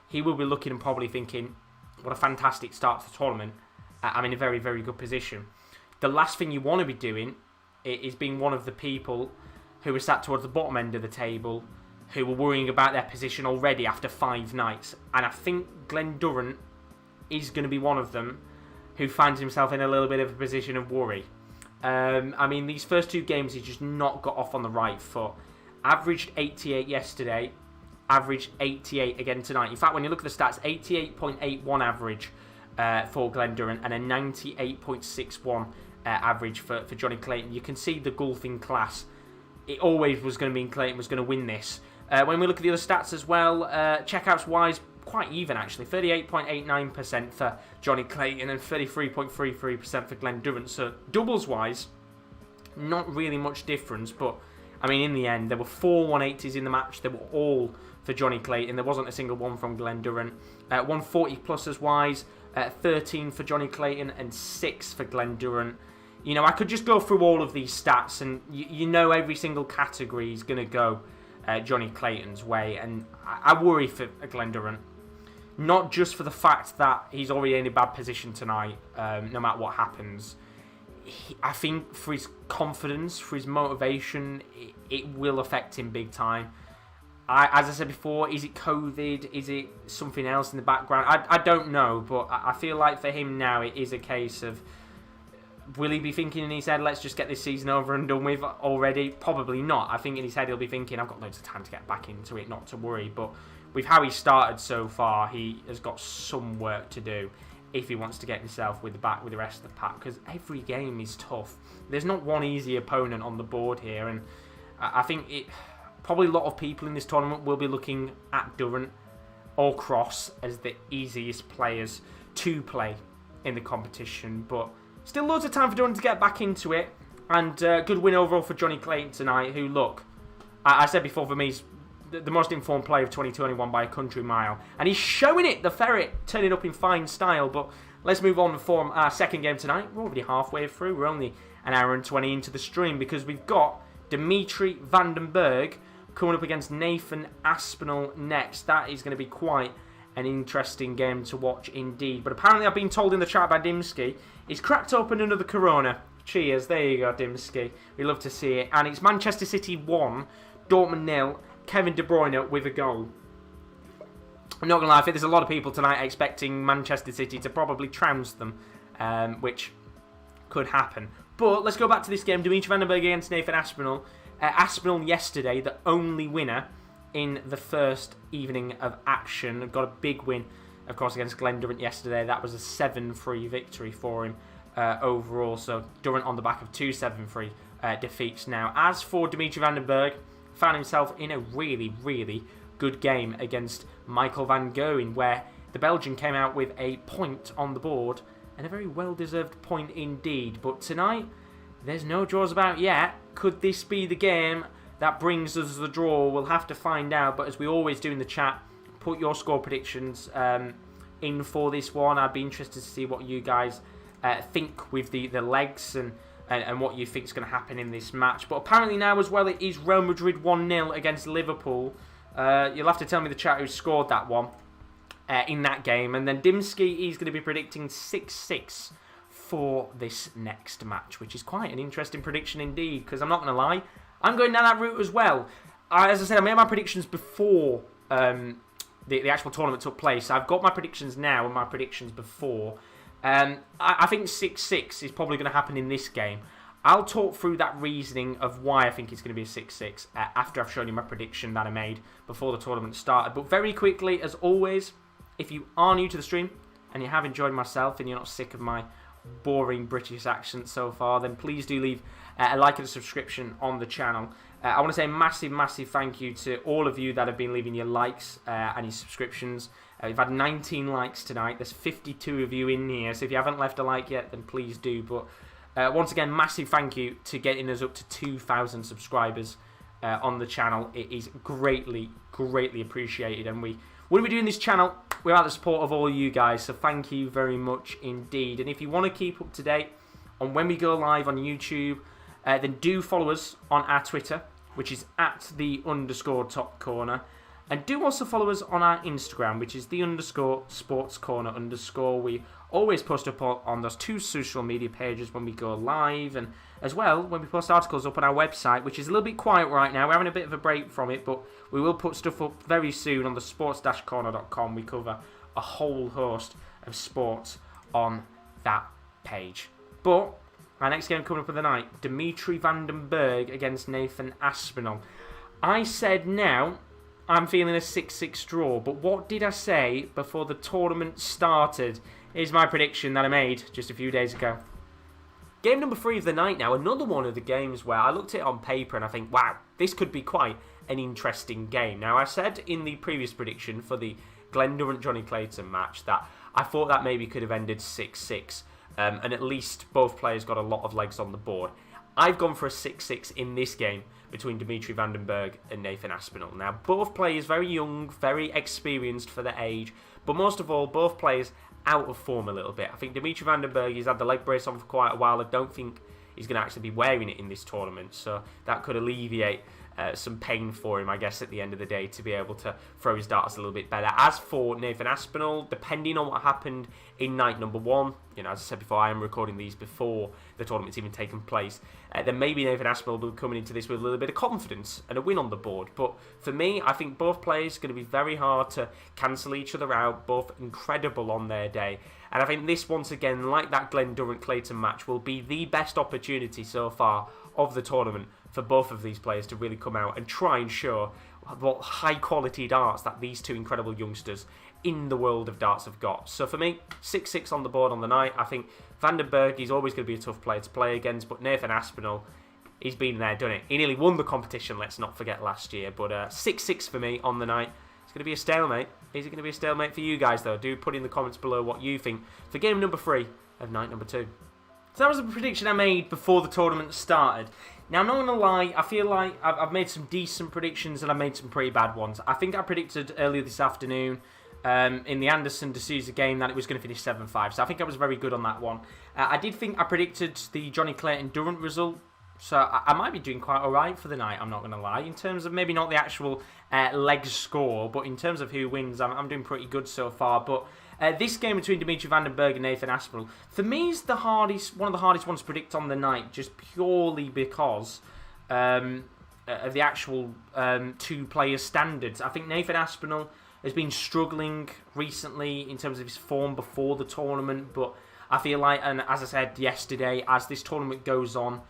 he will be looking and probably thinking, what a fantastic start to the tournament. I'm in a very, very good position. The last thing you want to be doing is being one of the people who are sat towards the bottom end of the table, who were worrying about their position already after 5 nights. And I think Glen Durrant is going to be one of them. who finds himself in a little bit of a position of worry. I mean, these first 2 games, he's just not got off on the right foot. Averaged 88 yesterday, averaged 88 again tonight. In fact, when you look at the stats, 88.81 average for Glen Durrant and a 98.61 average for Johnny Clayton. You can see the gulf in class. It always was going to mean Clayton was going to win this. When we look at the other stats as well, checkouts-wise, quite even actually. 38.89% for Johnny Clayton and 33.33% for Glen Durrant. So doubles-wise, not really much difference, but I mean, in the end, there were 4 180s in the match. They were all for Johnny Clayton. There wasn't a single one from Glen Durrant. 140 pluses wise, 13 for Johnny Clayton and 6 for Glen Durrant. You know, I could just go through all of these stats, and you know every single category is going to go Johnny Clayton's way, and I worry for Glen Durrant. Not just for the fact that he's already in a bad position tonight, no matter what happens. I think for his confidence, for his motivation, it will affect him big time. As I said before, is it COVID? Is it something else in the background? I don't know, but I feel like for him now it is a case of, will he be thinking in his head, let's just get this season over and done with already? Probably not. I think in his head he'll be thinking, I've got loads of time to get back into it, not to worry. But with how he started so far, he has got some work to do if he wants to get himself with the rest of the pack, because every game is tough. There's not one easy opponent on the board here, and I think probably a lot of people in this tournament will be looking at Durrant or Cross as the easiest players to play in the competition, but still loads of time for Durrant to get back into it, and good win overall for Johnny Clayton tonight, who, look, I said before, for me, is the most informed player of 2021 by a country mile. And he's showing it, the Ferret, turning up in fine style. But let's move on for our second game tonight. We're already halfway through. We're only an hour and 20 into the stream, because we've got Dimitri Vandenberg coming up against Nathan Aspinall next. That is going to be quite an interesting game to watch indeed. But apparently I've been told in the chat by Dimsky, he's cracked open another Corona. Cheers, there you go, Dimsky. We love to see it. And it's Manchester City 1, Dortmund 0. Kevin De Bruyne with a goal. I'm not going to lie, I think there's a lot of people tonight expecting Manchester City to probably trounce them, which could happen. But let's go back to this game. Dimitri Vandenberg against Nathan Aspinall. Aspinall yesterday, the only winner in the first evening of action. Got a big win, of course, against Glen Durrant yesterday. That was a 7-3 victory for him overall. So Durrant on the back of 2 7-3 defeats now. As for Dimitri Vandenberg, found himself in a really, really good game against Michael van Gerwen, where the Belgian came out with a point on the board, and a very well-deserved point indeed. But tonight, there's no draws about yet. Could this be the game that brings us the draw? We'll have to find out, but as we always do in the chat, put your score predictions in for this one. I'd be interested to see what you guys think with the legs and what you think is going to happen in this match. But apparently now as well, it is Real Madrid 1-0 against Liverpool. You'll have to tell me the chat who scored that one in that game. And then Dimsky, he's going to be predicting 6-6 for this next match, which is quite an interesting prediction indeed, because I'm not going to lie, I'm going down that route as well. As I said, I made my predictions before the actual tournament took place. I've got my predictions now and my predictions before. I think 6-6 is probably going to happen in this game. I'll talk through that reasoning of why I think it's going to be a 6-6 after I've shown you my prediction that I made before the tournament started. But very quickly, as always, if you are new to the stream and you have enjoyed myself and you're not sick of my boring British accent so far, then please do leave a like and a subscription on the channel. I want to say a massive thank you to all of you that have been leaving your likes and your subscriptions. We've had 19 likes tonight. There's 52 of you in here, so if you haven't left a like yet, then please do. But once again, massive thank you to getting us up to 2,000 subscribers on the channel. It is greatly appreciated, and we wouldn't be doing this channel without the support of all you guys, so thank you very much indeed. And if you want to keep up to date on when we go live on YouTube, then do follow us on our Twitter, which is @_topcorner. And do also follow us on our Instagram, which is _sportscorner_. We always post up on those 2 social media pages when we go live, and as well when we post articles up on our website, which is a little bit quiet right now. We're having a bit of a break from it, but we will put stuff up very soon on the sports-corner.com. We cover a whole host of sports on that page. But our next game coming up of the night, Dimitri van den Bergh against Nathan Aspinall. I said now I'm feeling a 6-6 draw, but what did I say before the tournament started? Here's my prediction that I made just a few days ago. Game number 3 of the night now, another one of the games where I looked at it on paper and I think, wow, this could be quite an interesting game. Now, I said in the previous prediction for the Glen Durrant-Johnny Clayton match that I thought that maybe could have ended 6-6, and at least both players got a lot of legs on the board. I've gone for a 6-6 in this game between Dimitri van den Bergh and Nathan Aspinall. Now, both players very young, very experienced for their age, but most of all, both players out of form a little bit. I think Dimitri van den Bergh, he's had the leg brace on for quite a while. I don't think he's going to actually be wearing it in this tournament, so that could alleviate some pain for him, I guess, at the end of the day, to be able to throw his darts a little bit better. As for Nathan Aspinall, depending on what happened in night number 1, as I said before, I am recording these before the tournament's even taken place, then maybe Nathan Aspinall will be coming into this with a little bit of confidence and a win on the board. But for me, I think both players are going to be very hard to cancel each other out, both incredible on their day. And I think this, once again, like that Glen Durrant-Clayton match, will be the best opportunity so far of the tournament for both of these players to really come out and try and show what high-quality darts that these two incredible youngsters in the world of darts have got. So for me, 6-6 on the board on the night. I think Van den Bergh, he's always going to be a tough player to play against, but Nathan Aspinall, he's been there, done it. He nearly won the competition, let's not forget, last year. But 6-6 for me on the night. It's going to be a stalemate. Is it going to be a stalemate for you guys, though? Do put in the comments below what you think for game number 3 of night number 2. So that was a prediction I made before the tournament started. Now, I'm not going to lie, I feel like I've made some decent predictions and I've made some pretty bad ones. I think I predicted earlier this afternoon in the Anderson de Sousa game that it was going to finish 7-5. So I think I was very good on that one. I did think I predicted the Johnny Clayton Durrant result. So I might be doing quite alright for the night, I'm not going to lie. In terms of maybe not the actual leg score, but in terms of who wins, I'm doing pretty good so far. But this game between Dimitri van den Bergh and Nathan Aspinall, for me, is the hardest, one of the hardest ones to predict on the night, just purely because of the actual two-player standards. I think Nathan Aspinall has been struggling recently in terms of his form before the tournament, but I feel like, and as I said yesterday, as this tournament goes on,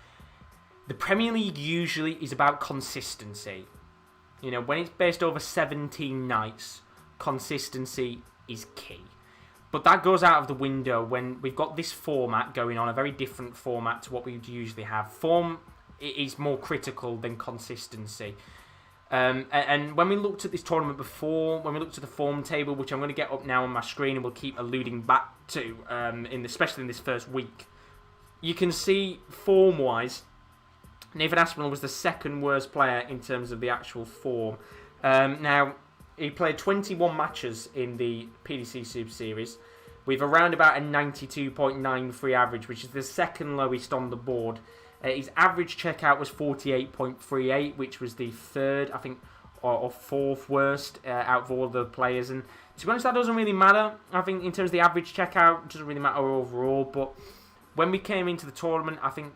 the Premier League usually is about consistency. You know, when it's based over 17 nights, consistency is key. But that goes out of the window when we've got this format going on, a very different format to what we usually have. Form is more critical than consistency. And when we looked at this tournament before, when we looked at the form table, which I'm going to get up now on my screen and we'll keep alluding back to, especially in this first week, you can see form-wise, Nathan Aspinall was the second worst player in terms of the actual form. Now, he played 21 matches in the PDC Super Series with around about a 92.93 average, which is the second lowest on the board. His average checkout was 48.38, which was the third, I think, or fourth worst out of all the players. And to be honest, that doesn't really matter. I think in terms of the average checkout, it doesn't really matter overall. But when we came into the tournament, I think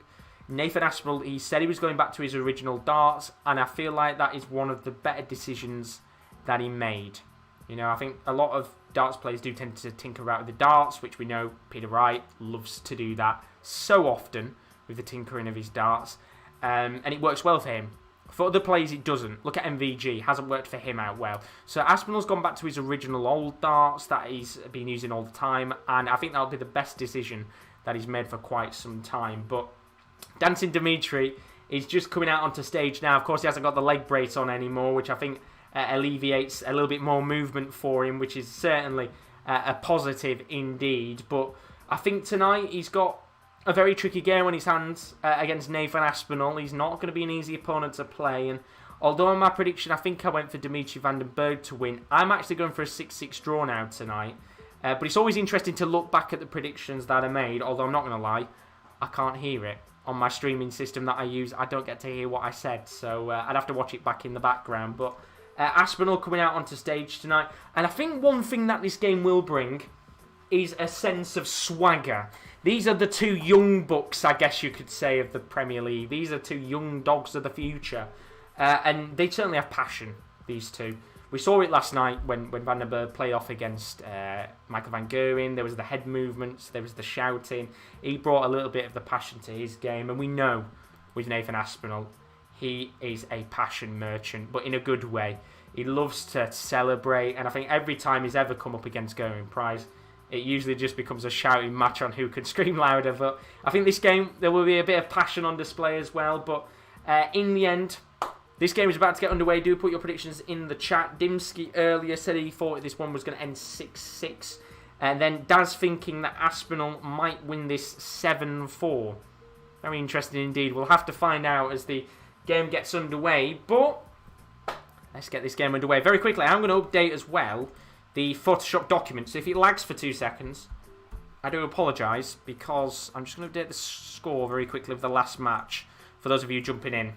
Nathan Aspinall, he said he was going back to his original darts, and I feel like that is one of the better decisions that he made. You know, I think a lot of darts players do tend to tinker around with the darts, which we know Peter Wright loves to do that so often with the tinkering of his darts, and it works well for him. For other players, it doesn't. Look at MVG, hasn't worked for him out well. So Aspinall's gone back to his original old darts that he's been using all the time, and I think that'll be the best decision that he's made for quite some time. But Dancing Dimitri is just coming out onto stage now. Of course, he hasn't got the leg brace on anymore, which I think alleviates a little bit more movement for him, which is certainly a positive indeed. But I think tonight he's got a very tricky game on his hands against Nathan Aspinall. He's not going to be an easy opponent to play. And although in my prediction, I think I went for Dimitri van den Bergh to win, I'm actually going for a 6-6 draw now tonight. But it's always interesting to look back at the predictions that I made, although I'm not going to lie, I can't hear it. On my streaming system that I use, I don't get to hear what I said, so I'd have to watch it back in the background. But Aspinall coming out onto stage tonight, and I think one thing that this game will bring is a sense of swagger. These are the two young bucks, I guess you could say, of the Premier League. These are two young dogs of the future, and they certainly have passion. these two. We saw it last night when Van den Berg played off against Michael van Gerwen. There was the head movements, there was the shouting. He brought a little bit of the passion to his game, and we know with Nathan Aspinall, he is a passion merchant, but in a good way. He loves to celebrate, and I think every time he's ever come up against Gerwyn Price, it usually just becomes a shouting match on who can scream louder. But I think this game, there will be a bit of passion on display as well. But in the end, this game is about to get underway. Do put your predictions in the chat. Dimsky earlier said he thought this one was going to end 6-6. And then Daz thinking that Aspinall might win this 7-4. Very interesting indeed. We'll have to find out as the game gets underway. But let's get this game underway. Very quickly, I'm going to update as well the Photoshop document. So if it lags for 2 seconds, I do apologise, because I'm just going to update the score very quickly of the last match for those of you jumping in.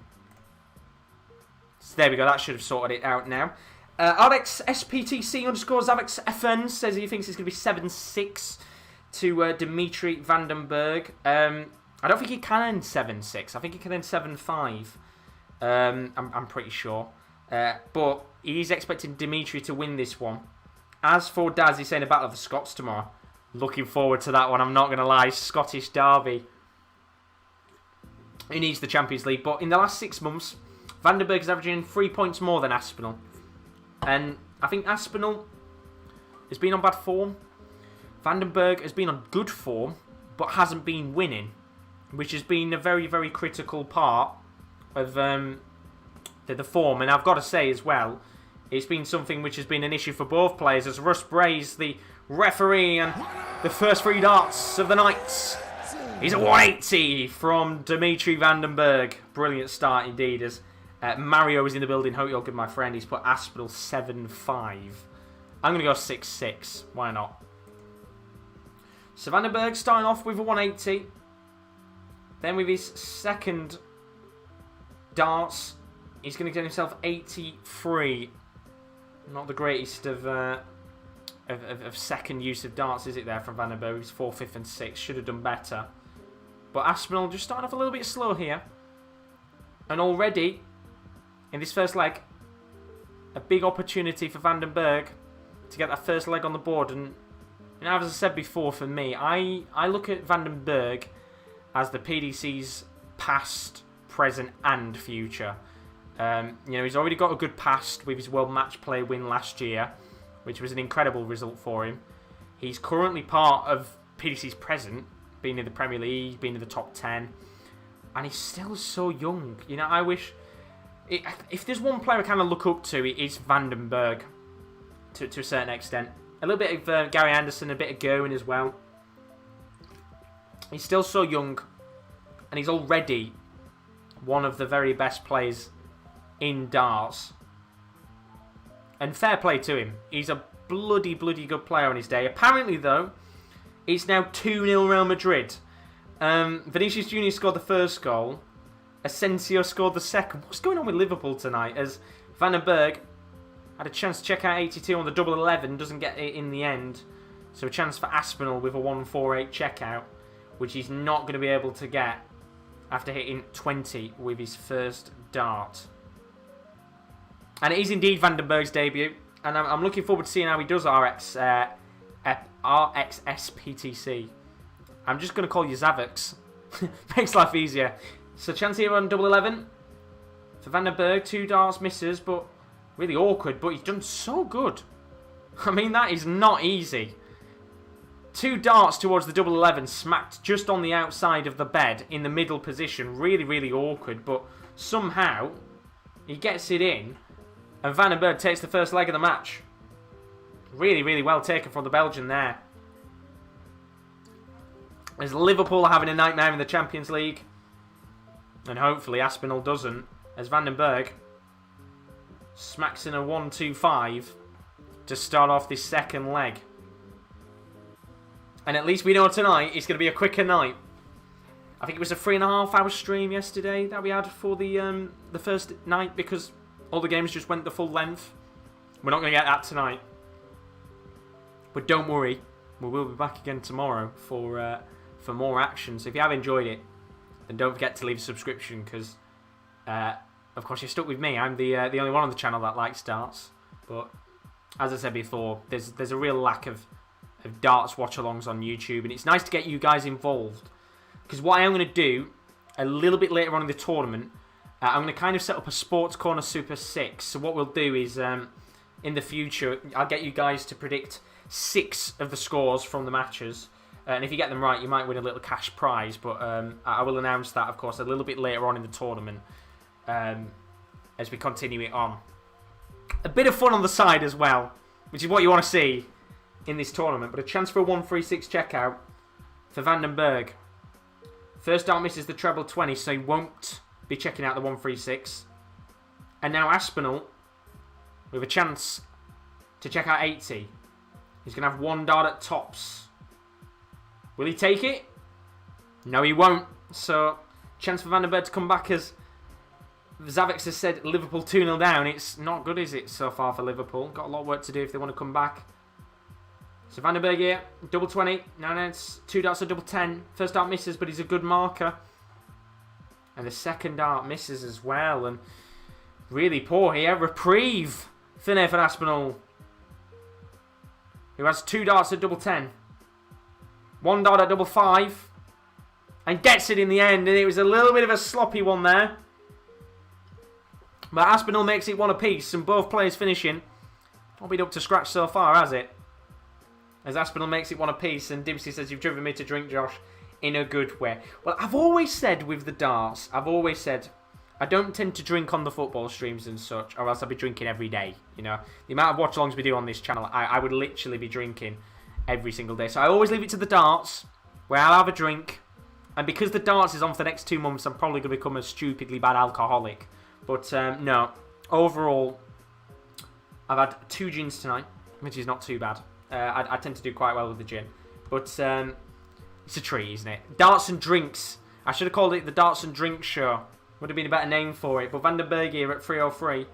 So there we go, that should have sorted it out now. Alex SPTC _ Alex FN says he thinks it's going to be 7-6 to Dimitri Van den Berg. I don't think he can end 7-6. I think he can end 7-5. I'm pretty sure. But he's expecting Dimitri to win this one. As for Daz, he's saying a Battle of the Scots tomorrow. Looking forward to that one, I'm not going to lie. Scottish derby. He needs the Champions League. But in the last 6 months, Van den Berg is averaging 3 points more than Aspinall. And I think Aspinall has been on bad form. Van den Berg has been on good form, but hasn't been winning, which has been a very, very critical part of the form. And I've got to say as well, it's been something which has been an issue for both players, as Russ Brays, the referee, and the first 3 darts of the night. He's a 180 from Dimitri Van den Berg. Brilliant start indeed, as Mario is in the building. Hope you're good, my friend. He's put Aspinall 7-5. I'm going to go 6-6. Why not? So Van den Berg starting off with a 180. Then with his second darts, he's going to get himself 83. Not the greatest of second use of darts, is it, there from Van den Berg? He's 4th, 5th and 6th. Should have done better. But Aspinall just starting off a little bit slow here. And already, in this first leg, a big opportunity for Van den Berg to get that first leg on the board. And as I said before, for me, I look at Van den Berg as the PDC's past, present and future. He's already got a good past with his World Match Play win last year, which was an incredible result for him. He's currently part of PDC's present, being in the Premier League, being in the top 10, and he's still so young. I wish... If there's one player I kind of look up to, it is Van den Berg, to a certain extent. A little bit of Gary Anderson, a bit of Gerwyn as well. He's still so young, and he's already one of the very best players in darts. And fair play to him. He's a bloody good player on his day. Apparently, though, it's now 2-0 Real Madrid. Vinicius Junior scored the first goal. Asensio scored the second. What's going on with Liverpool tonight? As Van den Berg had a chance to check out 82 on the double 11, doesn't get it in the end. So a chance for Aspinall with a 148 checkout, which he's not going to be able to get after hitting 20 with his first dart. And it is indeed Van den Berg's debut, and I'm looking forward to seeing how he does RXSPTC. I'm just going to call you Zavix. Makes life easier. So chance here on double 11 for Van den Berg. 2 darts misses, but really awkward. But he's done so good. I mean, that is not easy. 2 darts towards the double 11, smacked just on the outside of the bed in the middle position. Really awkward, but somehow he gets it in. And Van den Berg takes the first leg of the match. Really well taken from the Belgian there. As Liverpool are having a nightmare in the Champions League. And hopefully Aspinall doesn't. As Van den Berg smacks in a 1-2-5 to start off this second leg. And at least we know tonight it's going to be a quicker night. I think it was a 3.5 hour stream yesterday that we had for the first night, because all the games just went the full length. We're not going to get that tonight. But don't worry, we will be back again tomorrow for more action. So if you have enjoyed it, then don't forget to leave a subscription, because of course, you're stuck with me. I'm the only one on the channel that likes darts. But as I said before, there's a real lack of darts watch-alongs on YouTube, and it's nice to get you guys involved. Because what I am going to do a little bit later on in the tournament, I'm going to kind of set up a Sports Corner Super 6. So what we'll do is, in the future, I'll get you guys to predict 6 of the scores from the matches. And if you get them right, you might win a little cash prize. But I will announce that, of course, a little bit later on in the tournament as we continue it on. A bit of fun on the side as well, which is what you want to see in this tournament. But a chance for a 136 checkout for Vandenberg. First dart misses the treble 20, so he won't be checking out the 136. And now Aspinall with a chance to check out 80. He's going to have 1 dart at tops. Will he take it? No, he won't. So, chance for Vandenberg to come back, as Zavix has said, Liverpool 2-0 down. It's not good, is it, so far for Liverpool? Got a lot of work to do if they want to come back. So Vandenberg here, double 20. Now it's 2 darts, a double 10. First dart misses, but he's a good marker. And the second dart misses as well. And really poor here. Reprieve for Nathan Aspinall, who has 2 darts at double 10. 1 dart at double 5. And gets it in the end. And it was a little bit of a sloppy one there. But Aspinall makes it 1 apiece. And both players finishing. Not been up to scratch so far, has it? As Aspinall makes it 1 apiece, and Dempsey says, "You've driven me to drink, Josh, in a good way." Well, I've always said with the darts, I don't tend to drink on the football streams and such, or else I'd be drinking every day. You know, the amount of watch-alongs we do on this channel, I would literally be drinking every single day. So I always leave it to the darts, where I'll have a drink. And because the darts is on for the next 2 months, I'm probably going to become a stupidly bad alcoholic. But no, overall, I've had 2 gins tonight, which is not too bad. I tend to do quite well with the gin. But it's a treat, isn't it? Darts and drinks. I should have called it the Darts and Drinks Show. Would have been a better name for it. But Vandenberg here at 303.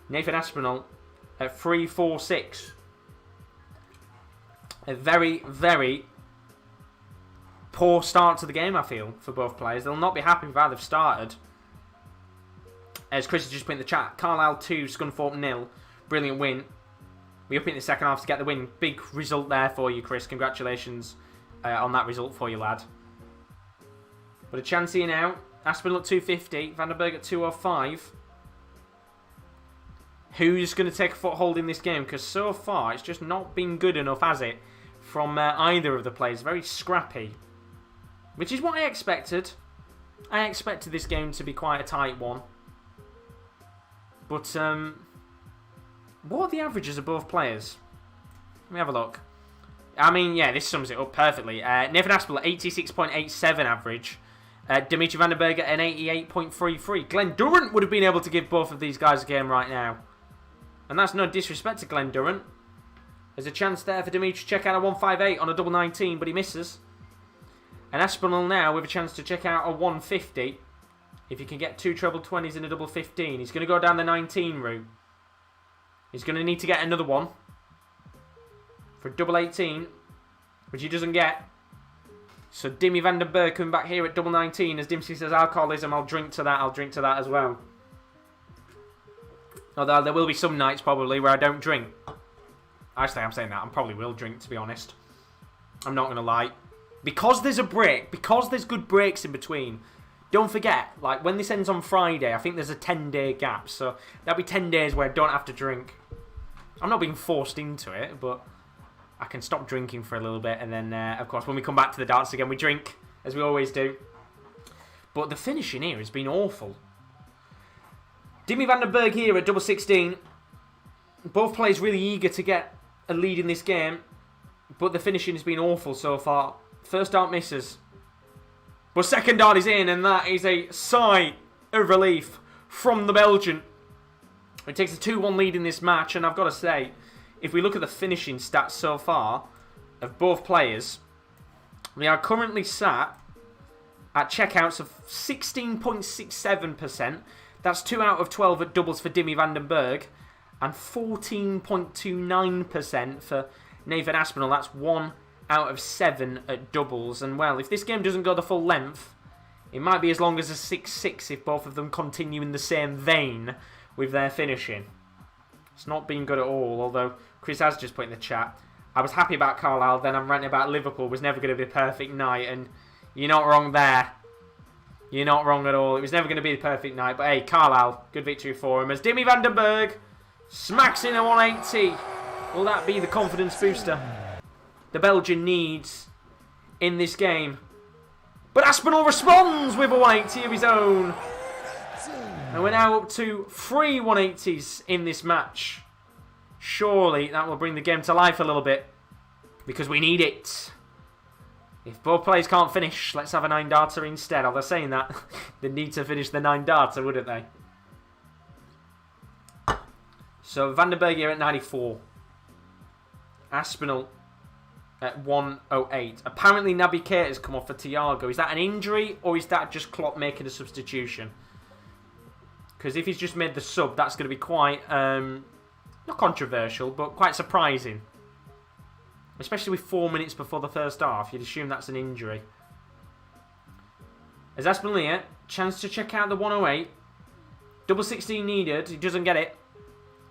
Nathan Aspinall at 346. A very, very poor start to the game, I feel, for both players. They'll not be happy with how they've started. As Chris has just put in the chat, Carlisle 2, Scunthorpe 0. Brilliant win. We up in the second half to get the win. Big result there for you, Chris. Congratulations on that result for you, lad. But a chance here now. Aspinall at 250. Vandenberg at 205. Who's going to take a foothold in this game? Because so far, it's just not been good enough, has it? From either of the players. Very scrappy. Which is what I expected. I expected this game to be quite a tight one. But, what are the averages of both players? Let me have a look. I mean, yeah, this sums it up perfectly. Nathan Aspinall, 86.87 average. Dimitri Vandenberg at an 88.33. Glen Durrant would have been able to give both of these guys a game right now. And that's no disrespect to Glen Durrant. There's a chance there for Dimitri to check out a 158 on a double 19, but he misses. And Aspinall now with a chance to check out a 150. If he can get 2 treble 20s in a double 15. He's going to go down the 19 route. He's going to need to get another one for double 18, which he doesn't get. So Dimmy Vandenberg coming back here at double 19. As Dimsey says, alcoholism, I'll drink to that as well. Although there will be some nights probably where I don't drink. Actually, I'm saying that. I probably will drink, to be honest. I'm not going to lie. Because there's a break, because there's good breaks in between, don't forget, like when this ends on Friday, I think there's a 10-day gap. So that'll be 10 days where I don't have to drink. I'm not being forced into it, but I can stop drinking for a little bit. And then, of course, when we come back to the darts again, we drink, as we always do. But the finishing here has been awful. Dimmy Vandenberg here at double 16. Both players really eager to get a lead in this game. But the finishing has been awful so far. First dart misses. But second dart is in, and that is a sigh of relief from the Belgian. It takes a 2-1 lead in this match, and I've got to say, if we look at the finishing stats so far of both players, we are currently sat at checkouts of 16.67%. That's 2 out of 12 at doubles for Dimmy Vandenberg, and 14.29% for Nathan Aspinall. That's 1 out of 7 at doubles. And well, if this game doesn't go the full length, It might be as long as a 6-6 if both of them continue in the same vein with their finishing. It's not been good at all, although Chris has just put in the chat, I was happy about Carlisle, then I'm ranting about Liverpool. It was never going to be a perfect night, and you're not wrong there. You're not wrong at all. It was never going to be the perfect night, but hey, Carlisle, good victory for him. As Dimi van den Berg smacks in a 180. Will that be the confidence booster the Belgian needs in this game? But Aspinall responds with a 180 of his own. And we're now up to 3 180s in this match. Surely that will bring the game to life a little bit, because we need it. If both players can't finish, let's have a 9-darter instead. Oh, they're saying that. They need to finish the 9-darter, wouldn't they? So Van den Berg here at 94. Aspinall at 108. Apparently Naby Keita has come off for Thiago. Is that an injury, or is that just Klopp making a substitution? Because if he's just made the sub, that's going to be quite... not controversial, but quite surprising. Especially with 4 minutes before the first half. You'd assume that's an injury. As Aspinall here, chance to check out the 108. Double 16 needed. He doesn't get it.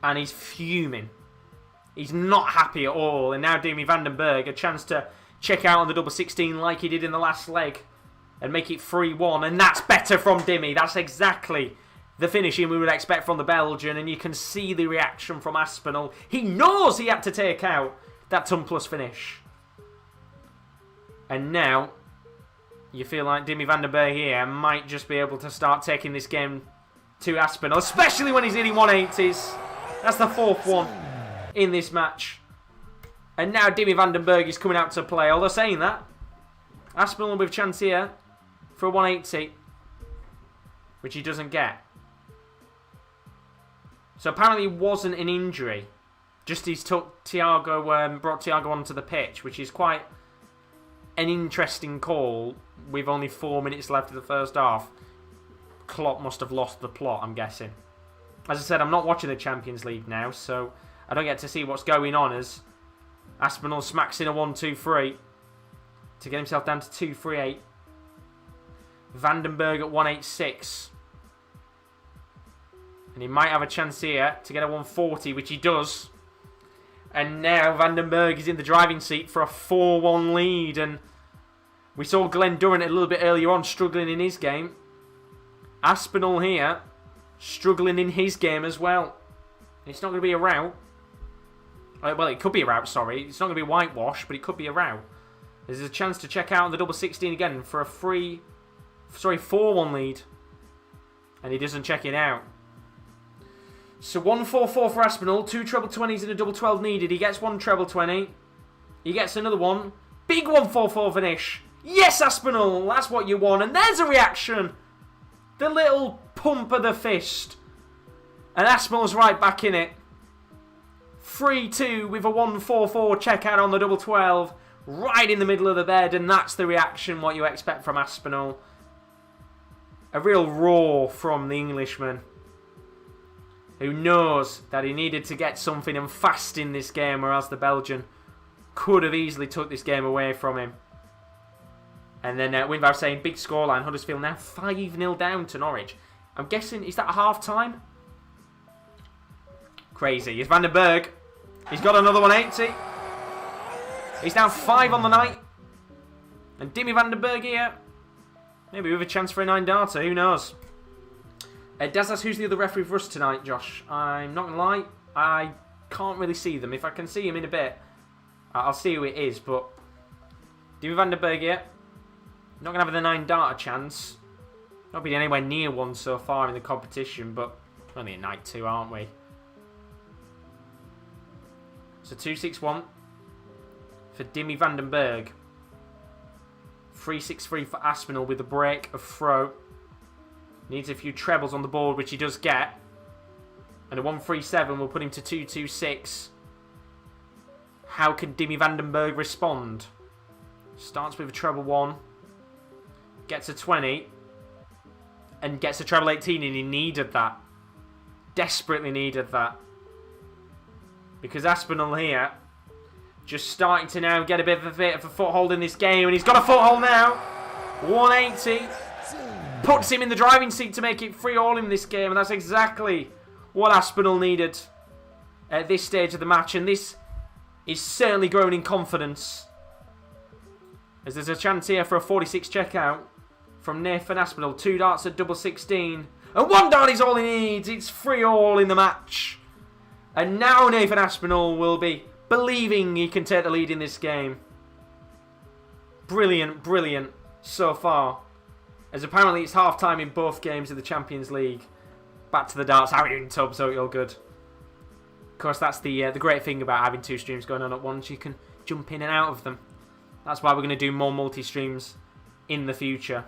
And he's fuming. He's not happy at all. And now Dimi van den Berg, a chance to check out on the double 16 like he did in the last leg. And make it 3-1. And that's better from Dimi. That's exactly the finishing we would expect from the Belgian, and you can see the reaction from Aspinall. He knows he had to take out that ton plus finish. And now, you feel like Dimi van den Berg here might just be able to start taking this game to Aspinall, especially when he's hitting 180s. That's the 4th one in this match. And now Dimi van den Berg is coming out to play. Although saying that, Aspinall with a chance here for a 180, which he doesn't get. So apparently it wasn't an injury. Just he's took Thiago, brought Thiago onto the pitch, which is quite an interesting call with only 4 minutes left of the first half. Klopp must have lost the plot, I'm guessing. As I said, I'm not watching the Champions League now, so I don't get to see what's going on as Aspinall smacks in a 1-2-3 to get himself down to 2-3-8. Van den Berg at 186. And he might have a chance here to get a 140, which he does. And now Van den Berg is in the driving seat for a 4-1 lead. And we saw Glen Durrant a little bit earlier on struggling in his game. Aspinall here struggling in his game as well. It's not going to be a rout. Well, it could be a rout, sorry. It's not going to be a whitewash, but it could be a rout. There's a chance to check out on the double 16 again for a 4-1 lead. And he doesn't check it out. So 1-4-4 for Aspinall. 2 treble 20s and a double 12 needed. He gets 1 treble 20. He gets another one. Big 1-4-4 finish. Yes, Aspinall. That's what you want. And there's a reaction. The little pump of the fist. And Aspinall's right back in it. 3-2 with a 1-4-4 check out on the double 12. Right in the middle of the bed. And that's the reaction what you expect from Aspinall. A real roar from the Englishman, who knows that he needed to get something and fast in this game, whereas the Belgian could have easily took this game away from him. And then Winvar saying, big scoreline, Huddersfield now 5-0 down to Norwich. I'm guessing, is that a half-time? Crazy. Here's Van den Berg. He's got another 180. He's now 5 on the night. And Dimi van den Berg here, maybe with a chance for a 9-darter, who knows? Daz asks, who's the other referee for us tonight, Josh? I'm not going to lie, I can't really see them. If I can see him in a bit, I'll see who it is, but Dimi van den Berg here, not going to have the 9-darter chance. Not been anywhere near one so far in the competition, but we're only at night 2, aren't we? So 2-6-1 for Dimi van den Berg. 3-6-3 for Aspinall with a break of throw. Needs a few trebles on the board, which he does get. And a 1-3-7 will put him to 2-2-6. How can Dimi van den Berg respond? Starts with a treble 1. Gets a 20. And gets a treble 18, and he needed that. Desperately needed that. Because Aspinall here, just starting to now get a bit of a foothold in this game. And he's got a foothold now. 180. puts him in the driving seat to make it 3-all in this game. And that's exactly what Aspinall needed at this stage of the match. And this is certainly growing in confidence, as there's a chance here for a 46 checkout from Nathan Aspinall. 2 darts at double 16. And 1 dart is all he needs. It's 3-all in the match. And now Nathan Aspinall will be believing he can take the lead in this game. Brilliant, brilliant so far. As apparently it's half-time in both games of the Champions League. Back to the darts. How are you doing, Tubbs? Hope you're all good. Of course, that's the great thing about having 2 streams going on at once. You can jump in and out of them. That's why we're going to do more multi-streams in the future.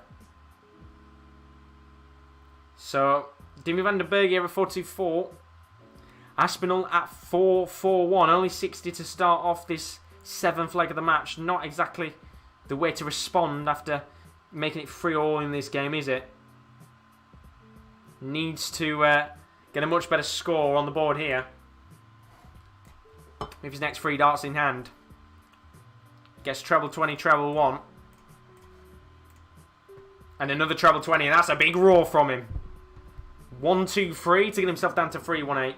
So, Dimi van den Berg here at 4-2-4. Aspinall at 4-4-1. Only 60 to start off this 7th leg of the match. Not exactly the way to respond after making it 3-all in this game, is it? Needs to get a much better score on the board here. With his next 3 darts in hand. Gets treble 20, treble 1. And another treble 20, and that's a big roar from him. 1-2-3 to get himself down to 3-1-8. And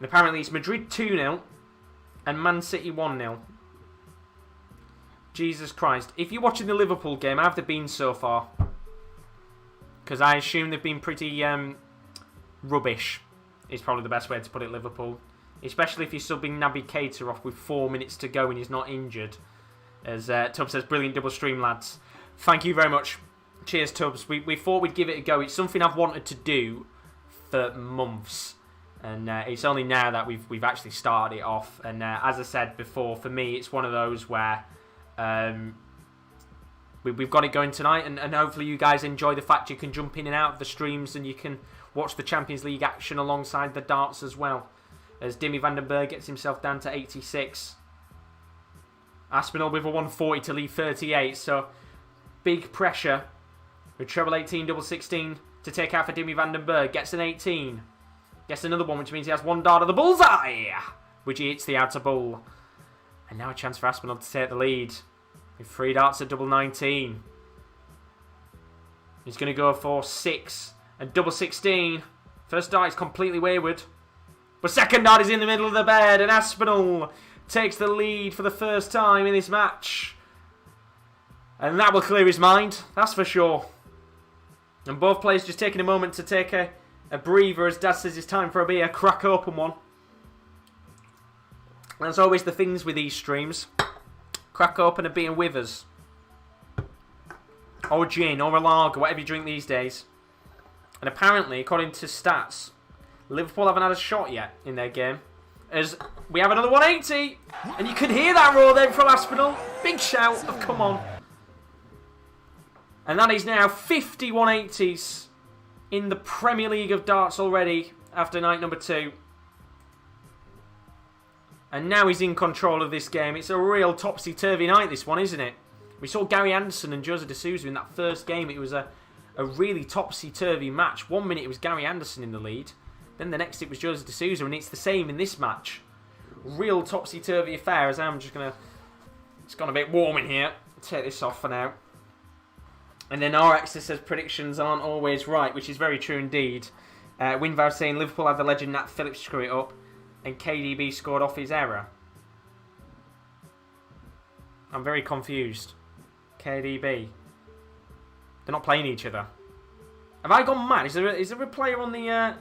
apparently it's Madrid 2-0 and Man City 1-0. Jesus Christ. If you're watching the Liverpool game, how have they been so far? Because I assume they've been pretty rubbish, is probably the best way to put it, Liverpool. Especially if you're subbing Naby Keita off with 4 minutes to go and he's not injured. As Tubbs says, brilliant double stream, lads. Thank you very much. Cheers, Tubbs. We thought we'd give it a go. It's something I've wanted to do for months. And it's only now that we've actually started it off. And as I said before, for me, it's one of those where we've got it going tonight. And hopefully you guys enjoy the fact you can jump in and out of the streams and you can watch the Champions League action alongside the darts as well. As Dimi van den Berg gets himself down to 86. Aspinall with a 140 to leave 38. So big pressure with treble 18, double 16 to take out for Dimi van den Berg. Gets an 18. Gets another one, which means he has 1 dart of the bullseye, which he hits the outer bull. And now a chance for Aspinall to take the lead with 3 darts at double 19. He's going to go for 6 and double 16. First dart is completely wayward. But second dart is in the middle of the bed, and Aspinall takes the lead for the first time in this match. And that will clear his mind, that's for sure. And both players just taking a moment to take a breather, as Dad says it's time for a beer. Crack open one. That's always the things with these streams. Crack open a beer with us. Or gin, or a lager, whatever you drink these days. And apparently, according to stats, Liverpool haven't had a shot yet in their game. As we have another 180. And you can hear that roar then from Aspinall. Big shout of come on. And that is now 50 180s in the Premier League of darts already after night number 2. And now he's in control of this game. It's a real topsy-turvy night, this one, isn't it? We saw Gary Anderson and Jose de Sousa in that first game. It was a really topsy-turvy match. 1 minute it was Gary Anderson in the lead. Then the next it was Jose de Sousa, and it's the same in this match. Real topsy-turvy affair, as I'm just going to... It's gone a bit warm in here. Take this off for now. And then RX says predictions aren't always right, which is very true indeed. Winvar saying Liverpool had the legend Nat Phillips screw it up, and KDB scored off his error. I'm very confused. KDB. They're not playing each other. Have I gone mad? Is there a player on the...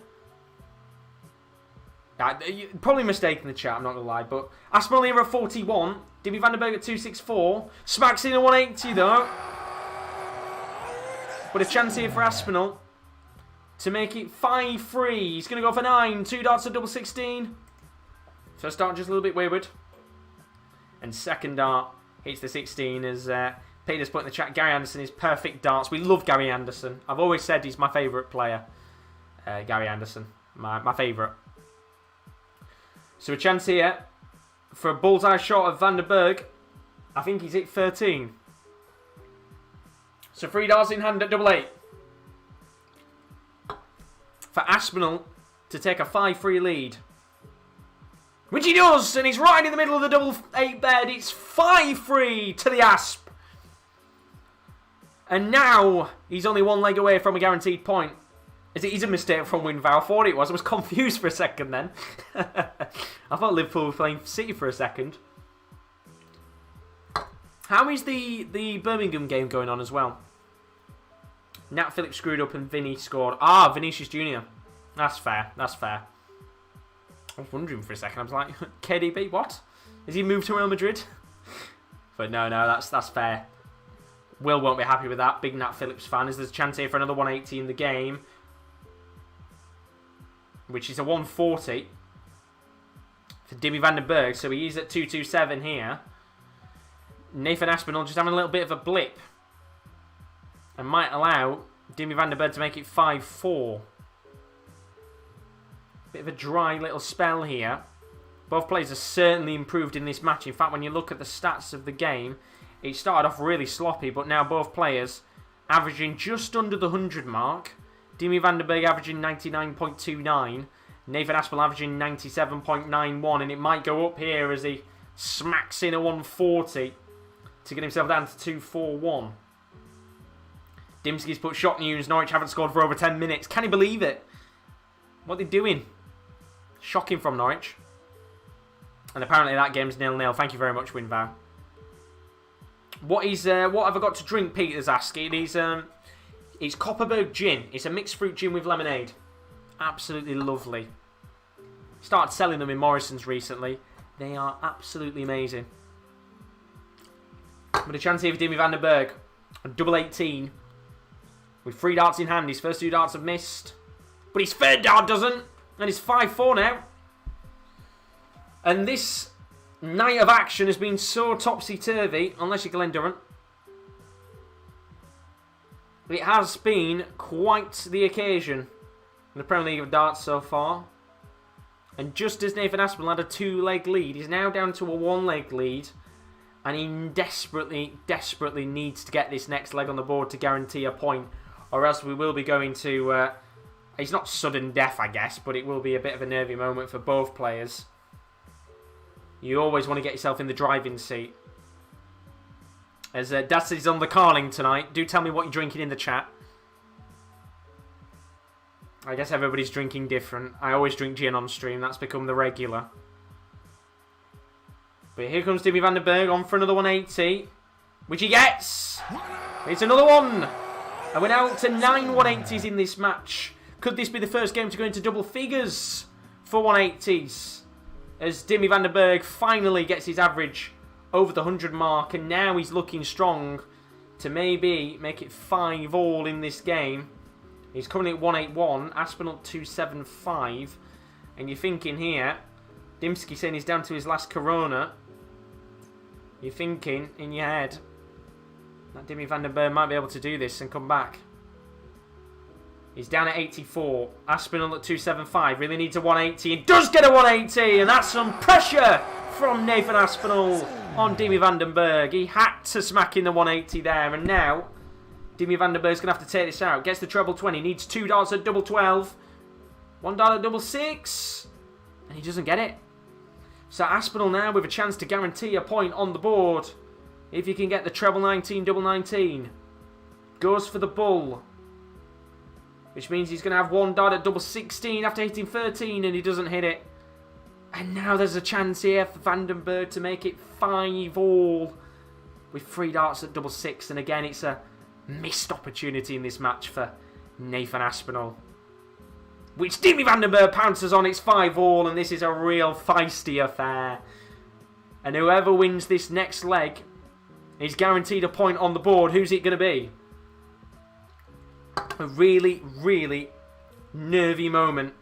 probably mistaken the chat, I'm not going to lie. But Aspinall here at 41. Dimi van den Berg at 264. Smacks in a 180 though. But a chance here for Aspinall to make it 5-3. He's going to go for 9. 2 darts at double 16. First dart just a little bit wayward. And second dart hits the 16 as Peter's put in the chat. Gary Anderson is perfect darts. We love Gary Anderson. I've always said he's my favourite player. Gary Anderson. My favourite. So a chance here for a bullseye shot of Van den Berg. I think he's hit 13. So 3 darts in hand at double 8. For Aspinall to take a 5-3 lead. Which he does, and he's right in the middle of the double 8 bed. It's 5-3 to the Asp. And now he's only one leg away from a guaranteed point. It is a mistake from Winval. I thought it was. I was confused for a second then. I thought Liverpool were playing City for a second. How is the Birmingham game going on as well? Nat Phillips screwed up and Vinny scored. Ah, Vinicius Jr. That's fair. That's fair. I was wondering for a second. I was like, KDB, what? Has he moved to Real Madrid? But no, that's fair. Will won't be happy with that. Big Nat Phillips fan. Is there's a chance here for another 180 in the game, which is a 140 for Dimmy van den Berg. So he is at 227 here. Nathan Aspinall just having a little bit of a blip and might allow Dimmy van den Berg to make it 5-4. Bit of a dry little spell here. Both players are certainly improved in this match. In fact, when you look at the stats of the game, it started off really sloppy, but now both players averaging just under the 100 mark. Dimmy van den Berg averaging 99.29. Nathan Aspinall averaging 97.91. And it might go up here as he smacks in a 140 to get himself down to 241. Dimsky's put shock news. Norwich haven't scored for over 10 minutes. Can he believe it? What are they doing? Shocking from Norwich. And apparently that game's 0-0. Thank you very much, Winval. What have I got to drink? Peter's asking. It's Copperberg gin. It's a mixed fruit gin with lemonade. Absolutely lovely. Started selling them in Morrison's recently. They are absolutely amazing. But a chance here for Dimmy van den Berg. A double 18. With 3 darts in hand. His first 2 darts have missed. But his third dart doesn't. And it's 5-4 now. And this night of action has been so topsy-turvy, unless you're Glen Durrant. It has been quite the occasion in the Premier League of darts so far. And just as Nathan Aspinall had a 2-leg lead, he's now down to a 1-leg lead. And he desperately, desperately needs to get this next leg on the board to guarantee a point. Or else we will be going to... it's not sudden death, I guess, but it will be a bit of a nervy moment for both players. You always want to get yourself in the driving seat. As Dad is on the Carling tonight. Do tell me what you're drinking in the chat. I guess everybody's drinking different. I always drink gin on stream. That's become the regular. But here comes Dimmy van den Berg on for another 180. Which he gets! It's another one! And we're now to 9 180s in this match. Could this be the first game to go into double figures for 180s? As Dimmy van den Berg finally gets his average over the 100 mark. And now he's looking strong to maybe make it 5-all in this game. He's currently at 181. Aspinall 275. And you're thinking here, Dimsky saying he's down to his last Corona. You're thinking in your head that Dimmy van den Berg might be able to do this and come back. He's down at 84. Aspinall at 275. Really needs a 180. He does get a 180. And that's some pressure from Nathan Aspinall on Dimmy van den Berg. He had to smack in the 180 there. And now, Dimmy van den Berg's going to have to take this out. Gets the treble 20. Needs 2 darts at double 12. 1 dart at double 6. And he doesn't get it. So Aspinall now with a chance to guarantee a point on the board. If you can get the treble 19, double 19. Goes for the bull. Which means he's going to have 1 dart at double 16 after hitting 13 and he doesn't hit it. And now there's a chance here for van den Berg to make it 5-all with 3 darts at double 6. And again, it's a missed opportunity in this match for Nathan Aspinall. Which Dimmy van den Berg pounces on, it's 5-all and this is a real feisty affair. And whoever wins this next leg is guaranteed a point on the board. Who's it going to be? A really, really nervy moment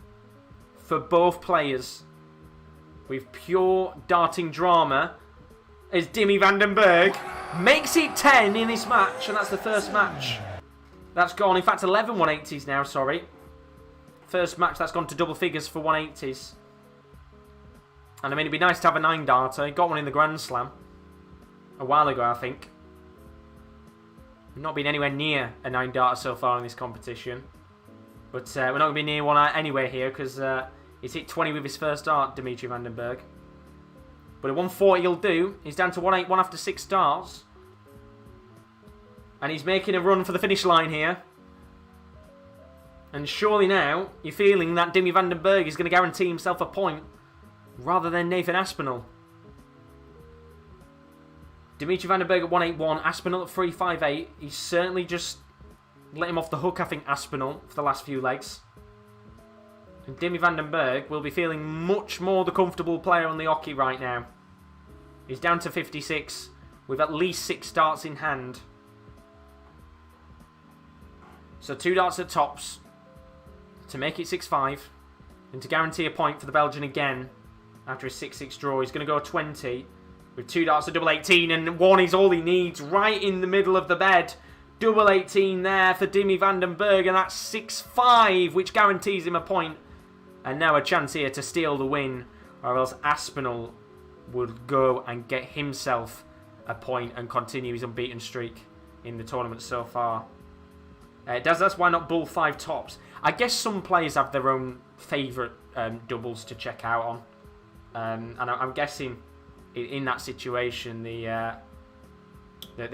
for both players. With pure darting drama. As Dimmy van den Berg makes it 10 in this match. And that's the first match that's gone. In fact, 11 180s now, sorry. First match that's gone to double figures for 180s. And I mean, it'd be nice to have a 9-darter. He got one in the Grand Slam a while ago, I think. Not been anywhere near a 9-darter so far in this competition. But we're not going to be near one anywhere here because he's hit 20 with his first dart, Dimitri van den Berg. But a 140 he'll do. He's down to 181 after 6 darts. And he's making a run for the finish line here. And surely now, you're feeling that Dimi van den Berg is going to guarantee himself a point rather than Nathan Aspinall. Dimitri van den Berg at 181, Aspinall at 358. He's certainly just let him off the hook, I think, Aspinall, for the last few legs. And Dimi van den Berg will be feeling much more the comfortable player on the hockey right now. He's down to 56 with at least 6 darts in hand. So 2 darts at tops to make it 6-5 and to guarantee a point for the Belgian again after his 6-6 draw. He's going to go 20 with 2 darts at double 18, and 1 is all he needs right in the middle of the bed. Double 18 there for Dimi van den Berg, and that's 6-5, which guarantees him a point. And now a chance here to steal the win, or else Aspinall would go and get himself a point and continue his unbeaten streak in the tournament so far. That's why not bull 5 tops. I guess some players have their own favourite doubles to check out on. And I'm guessing in that situation, the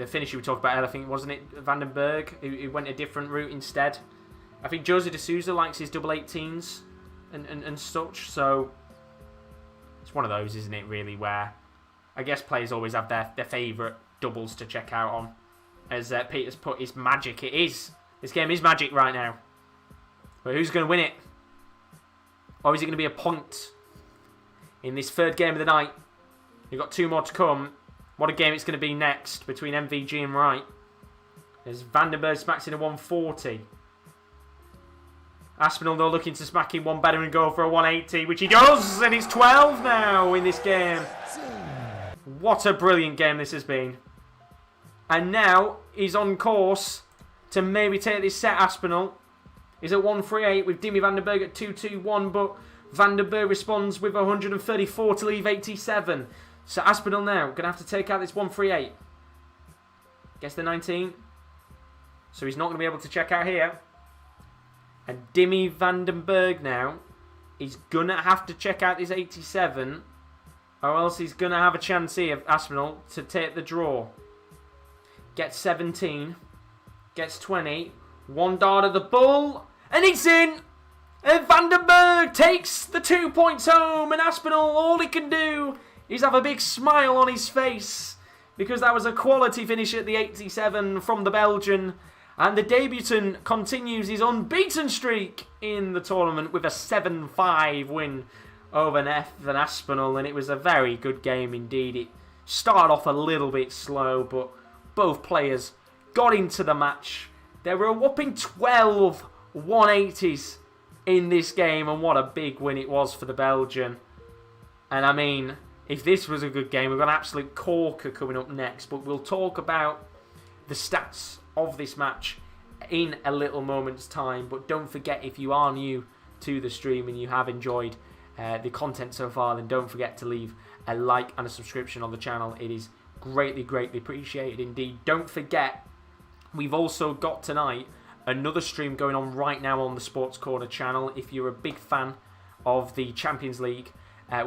finisher we talked about earlier, I think, wasn't it Van den Berg, who went a different route instead? I think Jose de Sousa likes his double 18s and such, so it's one of those, isn't it, really, where I guess players always have their favourite doubles to check out on. As Peter's put, it's magic. It is. This game is magic right now. But who's going to win it? Or is it going to be a point in this third game of the night? You've got 2 more to come. What a game it's going to be next between MVG and Wright. As Van den Berg smacks in a 140. Aspinall, though, looking to smack in one better and go for a 180, which he does, and it's 12 now in this game. What a brilliant game this has been. And now he's on course to maybe take this set, Aspinall. He's at 138 with Dimi van den Berg at 221, but Van den Berg responds with 134 to leave 87. So Aspinall now going to have to take out this 138. Gets the 19. So he's not going to be able to check out here. And Dimi van den Berg now, he's going to have to check out this 87, or else he's going to have a chance here, Aspinall, to take the draw. Gets 17. Gets 20. 1 dart at the bull. And it's in! And Van den Berg takes the 2 points home. And Aspinall, all he can do is have a big smile on his face, because that was a quality finish at the 87 from the Belgian. And the debutant continues his unbeaten streak in the tournament with a 7-5 win over Nathan Aspinall. And it was a very good game indeed. It started off a little bit slow, but both players got into the match. There were a whopping 12 180s in this game, and what a big win it was for the Belgian. And I mean, if this was a good game, we've got an absolute corker coming up next, but we'll talk about the stats of this match in a little moment's time. But don't forget, if you are new to the stream and you have enjoyed the content so far, then don't forget to leave a like and a subscription on the channel. It is greatly appreciated indeed. Don't forget, we've also got tonight another stream going on right now on the Sports Corner channel. If you're a big fan of the Champions League,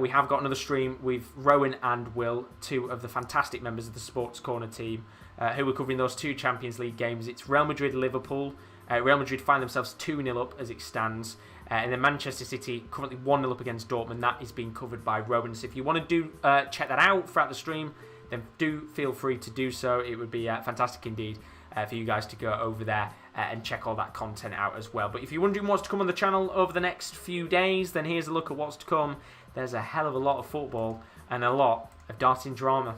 we have got another stream with Rowan and Will, 2 of the fantastic members of the Sports Corner team, who are covering those 2 Champions League games. It's Real Madrid-Liverpool. Real Madrid find themselves 2-0 up as it stands. And then Manchester City currently 1-0 up against Dortmund. That is being covered by Rowan. So if you want to check that out throughout the stream, then do feel free to do so. It would be fantastic indeed for you guys to go over there and check all that content out as well. But if you're wondering what's to come on the channel over the next few days, then here's a look at what's to come. There's a hell of a lot of football and a lot of darting drama.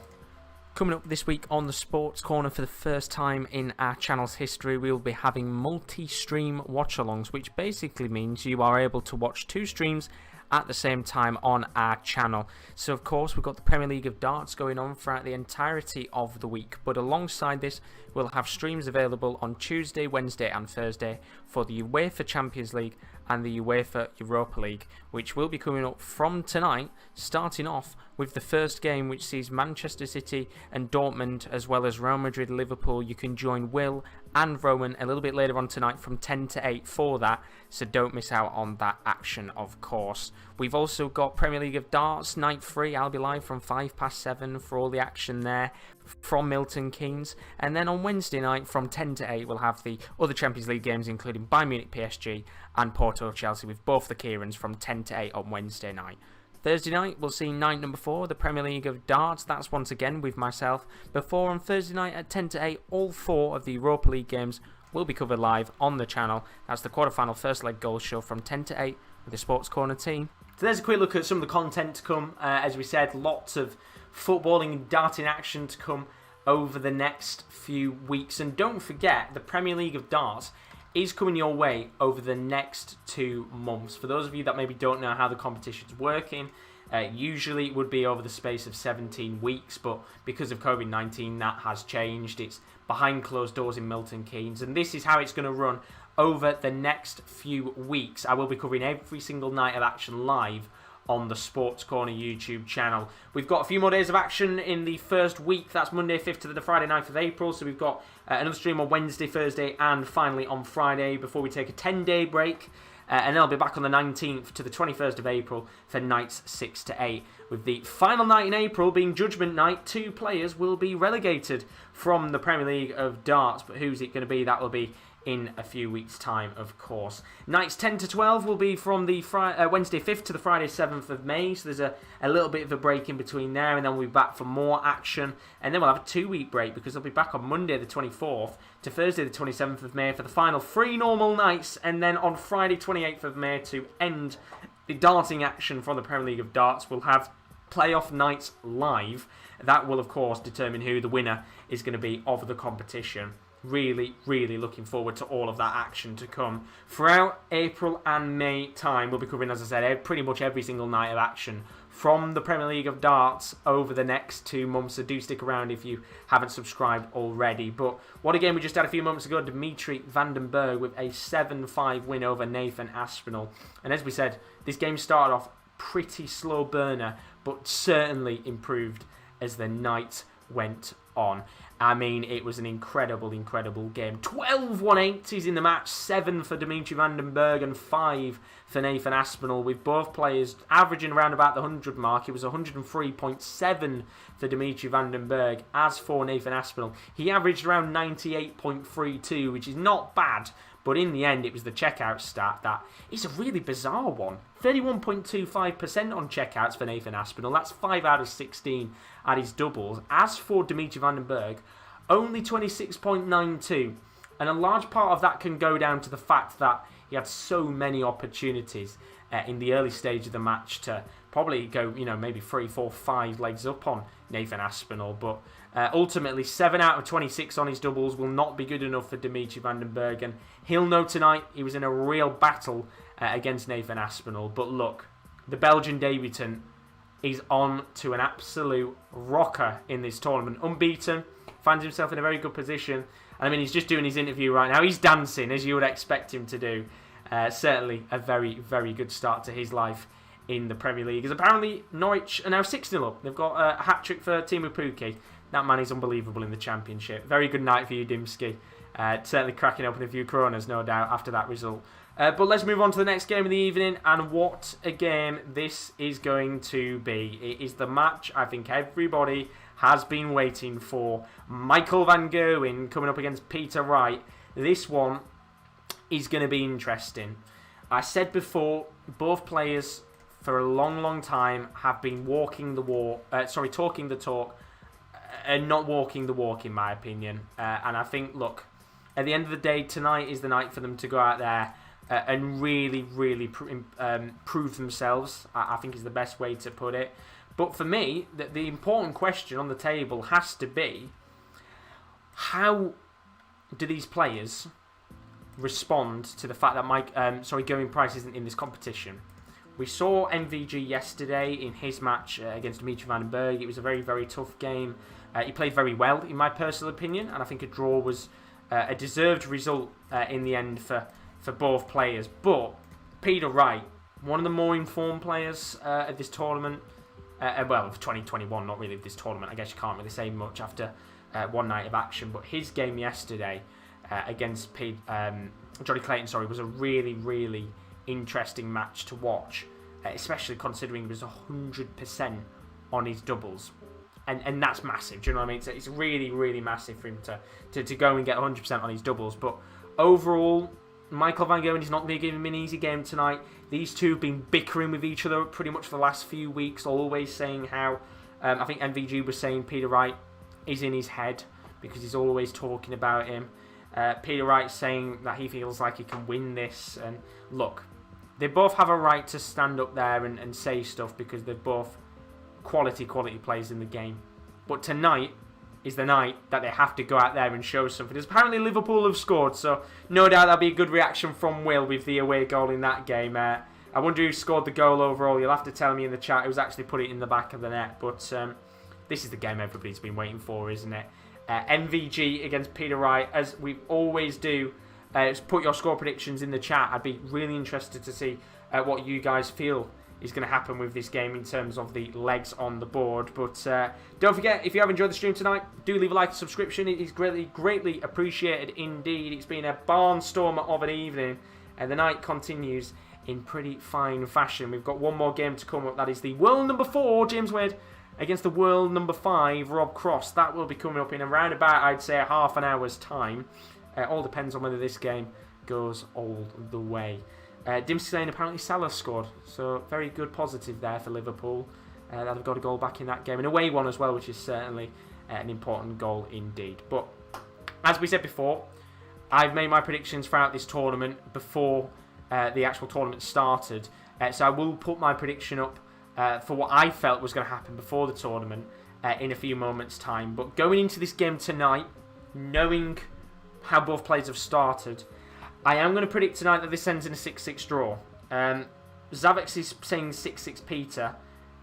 Coming up this week on the Sports Corner, for the first time in our channel's history, we'll be having multi-stream watch-alongs, which basically means you are able to watch 2 streams at the same time on our channel. So of course we've got the Premier League of Darts going on throughout the entirety of the week, but alongside this we'll have streams available on Tuesday, Wednesday and Thursday for the UEFA Champions League and the UEFA Europa League, which will be coming up from tonight, starting off with the first game, which sees Manchester City and Dortmund, as well as Real Madrid, Liverpool. You can join Will and Rowan a little bit later on tonight from 10 to 8 for that, so don't miss out on that action, of course. We've also got Premier League of Darts, night 3. I'll be live from 7:05 for all the action there from Milton Keynes. And then on Wednesday night from 10 to 8, we'll have the other Champions League games, including Bayern Munich, PSG, and Porto, Chelsea, with both the Kieran's from 10 to 8 on Wednesday night. Thursday night, we'll see night number 4, the Premier League of Darts. That's once again with myself. Before on Thursday night at 10 to 8, all 4 of the Europa League games will be covered live on the channel. That's the quarterfinal first leg goal show from 10 to 8 with the Sports Corner team. So there's a quick look at some of the content to come. As we said, lots of footballing and darting action to come over the next few weeks. And don't forget, the Premier League of Darts is coming your way over the next 2 months. For those of you that maybe don't know how the competition's working, usually it would be over the space of 17 weeks, but because of COVID-19 that has changed. It's behind closed doors in Milton Keynes, and this is how it's going to run over the next few weeks. I will be covering every single night of action live on the Sports Corner YouTube channel. We've got a few more days of action in the first week. That's Monday 5th to the Friday 9th of April. So we've got another stream on Wednesday, Thursday, and finally on Friday before we take a 10-day break. And then I'll be back on the 19th to the 21st of April for nights 6 to 8. With the final night in April being Judgment Night, 2 players will be relegated from the Premier League of Darts. But who's it going to be? That will be in a few weeks' time, of course. Nights 10 to 12 will be from the Wednesday 5th to the Friday 7th of May, so there's a little bit of a break in between there, and then we'll be back for more action, and then we'll have a 2-week break, because they'll be back on Monday the 24th to Thursday the 27th of May for the final 3 normal nights, and then on Friday 28th of May to end the darting action from the Premier League of Darts, we'll have playoff nights live. That will, of course, determine who the winner is going to be of the competition. Really, really looking forward to all of that action to come. Throughout April and May time, we'll be covering, as I said, pretty much every single night of action from the Premier League of Darts over the next 2 months. So do stick around if you haven't subscribed already. But what a game we just had a few moments ago. Dimitri van den Berg with a 7-5 win over Nathan Aspinall. And as we said, this game started off pretty slow burner, but certainly improved as the night went on. I mean, it was an incredible, incredible game. 12 180s in the match, 7 for Dimitri van den Berg and 5 for Nathan Aspinall, with both players averaging around about the 100 mark. It was 103.7 for Dimitri van den Berg. As for Nathan Aspinall, he averaged around 98.32, which is not bad, but in the end, it was the checkout stat that is a really bizarre one. 31.25% on checkouts for Nathan Aspinall. That's 5 out of 16 at his doubles. As for Dimitri van den Berg, only 26.92. And a large part of that can go down to the fact that he had so many opportunities in the early stage of the match to probably go, maybe 3, 4, 5 legs up on Nathan Aspinall. But ultimately, 7 out of 26 on his doubles will not be good enough for Dimitri van den Berg. And he'll know tonight he was in a real battle against Nathan Aspinall. But look, the Belgian debutant is on to an absolute rocker in this tournament. Unbeaten, finds himself in a very good position. And I mean, he's just doing his interview right now. He's dancing, as you would expect him to do. Certainly a very, very good start to his life in the Premier League. As apparently Norwich are now 6-0 up. They've got a hat-trick for Timu Pukki. That man is unbelievable in the Championship. Very good night for you, Dimsky. Certainly cracking open a few coronas, no doubt, after that result. But let's move on to the next game of the evening, and what a game this is going to be. It is the match I think everybody has been waiting for. Michael van Gerwen coming up against Peter Wright. This one is going to be interesting. I said before, both players for a long, long time have been talking the talk and not walking the walk, in my opinion. And I think, look, at the end of the day, tonight is the night for them to go out there and really, really prove themselves, I think is the best way to put it. But for me, the important question on the table has to be, how do these players respond to the fact that Gerwyn Price isn't in this competition? We saw MVG yesterday in his match against Dimitri van den Berg. It was a very, very tough game. He played very well, in my personal opinion, and I think a draw was a deserved result in the end for both players. But Peter Wright, one of the more informed players of this tournament, well, of 2021, not really of this tournament. I guess you can't really say much after one night of action. But his game yesterday against Johnny Clayton, was a really, really interesting match to watch, especially considering he was 100% on his doubles. And that's massive, do you know what I mean? It's really, really massive for him to go and get 100% on his doubles. But overall, Michael van Gerwen is not going to give him an easy game tonight. These two have been bickering with each other pretty much for the last few weeks, always saying how, I think MVG was saying Peter Wright is in his head because he's always talking about him. Peter Wright saying that he feels like he can win this. And look, they both have a right to stand up there and say stuff because they're both quality players in the game. But tonight is the night that they have to go out there and show something. As apparently Liverpool have scored, so no doubt that'll be a good reaction from Will with the away goal in that game. I wonder who scored the goal overall. You'll have to tell me in the chat who's actually put it in the back of the net. But this is the game everybody's been waiting for, isn't it? MVG against Peter Wright, as we always do. Put your score predictions in the chat. I'd be really interested to see what you guys feel is going to happen with this game in terms of the legs on the board. But don't forget, if you have enjoyed the stream tonight, do leave a like and subscription. It is greatly appreciated indeed. It's been a barnstormer of an evening, and the night continues in pretty fine fashion. We've got one more game to come up. That is the world number 4, James Wade, against the world number 5, Rob Cross. That will be coming up in around about, I'd say, half an hour's time. All depends on whether this game goes all the way. Dimsey saying apparently Salah scored, so very good positive there for Liverpool. They've got a goal back in that game, an away one as well, which is certainly an important goal indeed. But as we said before, I've made my predictions throughout this tournament before the actual tournament started, so I will put my prediction up for what I felt was going to happen before the tournament in a few moments' time. But going into this game tonight, knowing how both players have started, I am going to predict tonight that this ends in a 6-6 draw. Zavex is saying 6-6 Peter.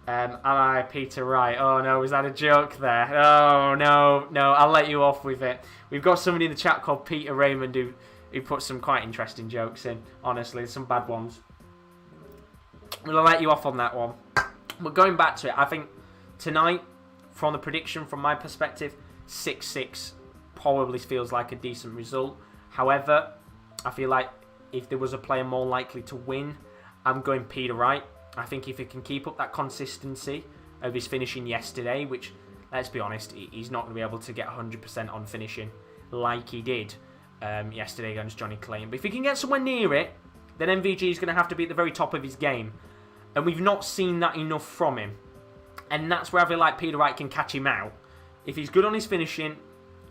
Am I Peter Wright? Oh no, was that a joke there? Oh no, I'll let you off with it. We've got somebody in the chat called Peter Raymond who put some quite interesting jokes in. Honestly, some bad ones. I'll let you off on that one. But going back to it, I think tonight, from the prediction from my perspective, 6-6 probably feels like a decent result. However, I feel like if there was a player more likely to win, I'm going Peter Wright. I think if he can keep up that consistency of his finishing yesterday, which, let's be honest, he's not going to be able to get 100% on finishing like he did yesterday against Johnny Clayton. But if he can get somewhere near it, then MVG is going to have to be at the very top of his game. And we've not seen that enough from him. And that's where I feel like Peter Wright can catch him out. If he's good on his finishing,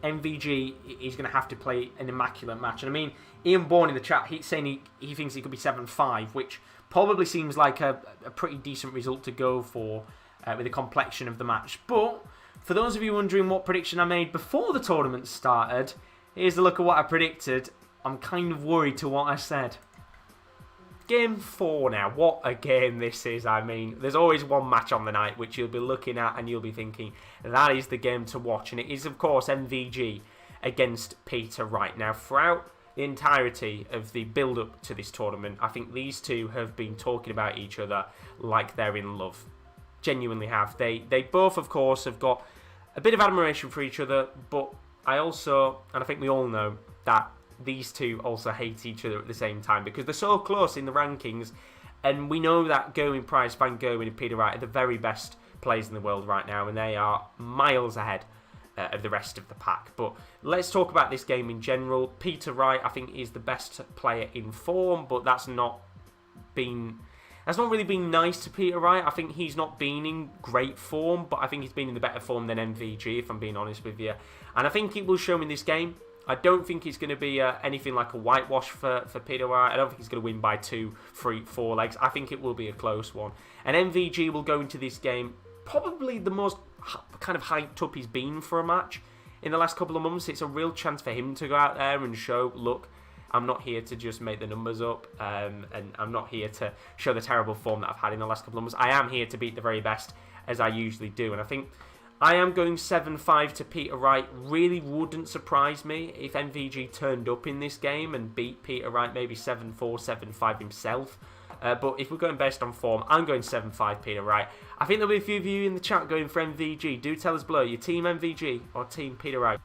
MVG is going to have to play an immaculate match. And I mean, Ian Bourne in the chat, he's saying he thinks he could be 7-5, which probably seems like a pretty decent result to go for with the complexion of the match. But for those of you wondering what prediction I made before the tournament started, here's a look at what I predicted. I'm kind of worried to what I said. Game 4 now. What a game this is. I mean, there's always one match on the night which you'll be looking at and you'll be thinking, that is the game to watch. And it is, of course, MVG against Peter Wright. Now, throughout the entirety of the build-up to this tournament, I think these two have been talking about each other like they're in love. Genuinely have. They both, of course, have got a bit of admiration for each other, but I also, and I think we all know, that these two also hate each other at the same time because they're so close in the rankings, and we know that Gerwyn, Price, Van Gerwen and Peter Wright are the very best players in the world right now, and they are miles ahead of the rest of the pack. But let's talk about this game in general. Peter Wright, I think, is the best player in form, but that's not really been nice to Peter Wright. I think he's not been in great form, but I think he's been in the better form than MVG, if I'm being honest with you. And I think it will show in this game. I don't think it's going to be anything like a whitewash for Peter Wright. I don't think he's going to win by 2, 3, 4 legs. I think it will be a close one. And MVG will go into this game probably the most kind of hyped up he's been for a match in the last couple of months. It's a real chance for him to go out there and show, look, I'm not here to just make the numbers up, and I'm not here to show the terrible form that I've had in the last couple of months. I am here to beat the very best, as I usually do. And I think I am going 7-5 to Peter Wright. Really wouldn't surprise me if MVG turned up in this game and beat Peter Wright maybe 7-4, 7-5 himself. But if we're going based on form, I'm going 7-5 Peter Wright. I think there'll be a few of you in the chat going for MVG. Do tell us below, your team MVG or team Peter Wright.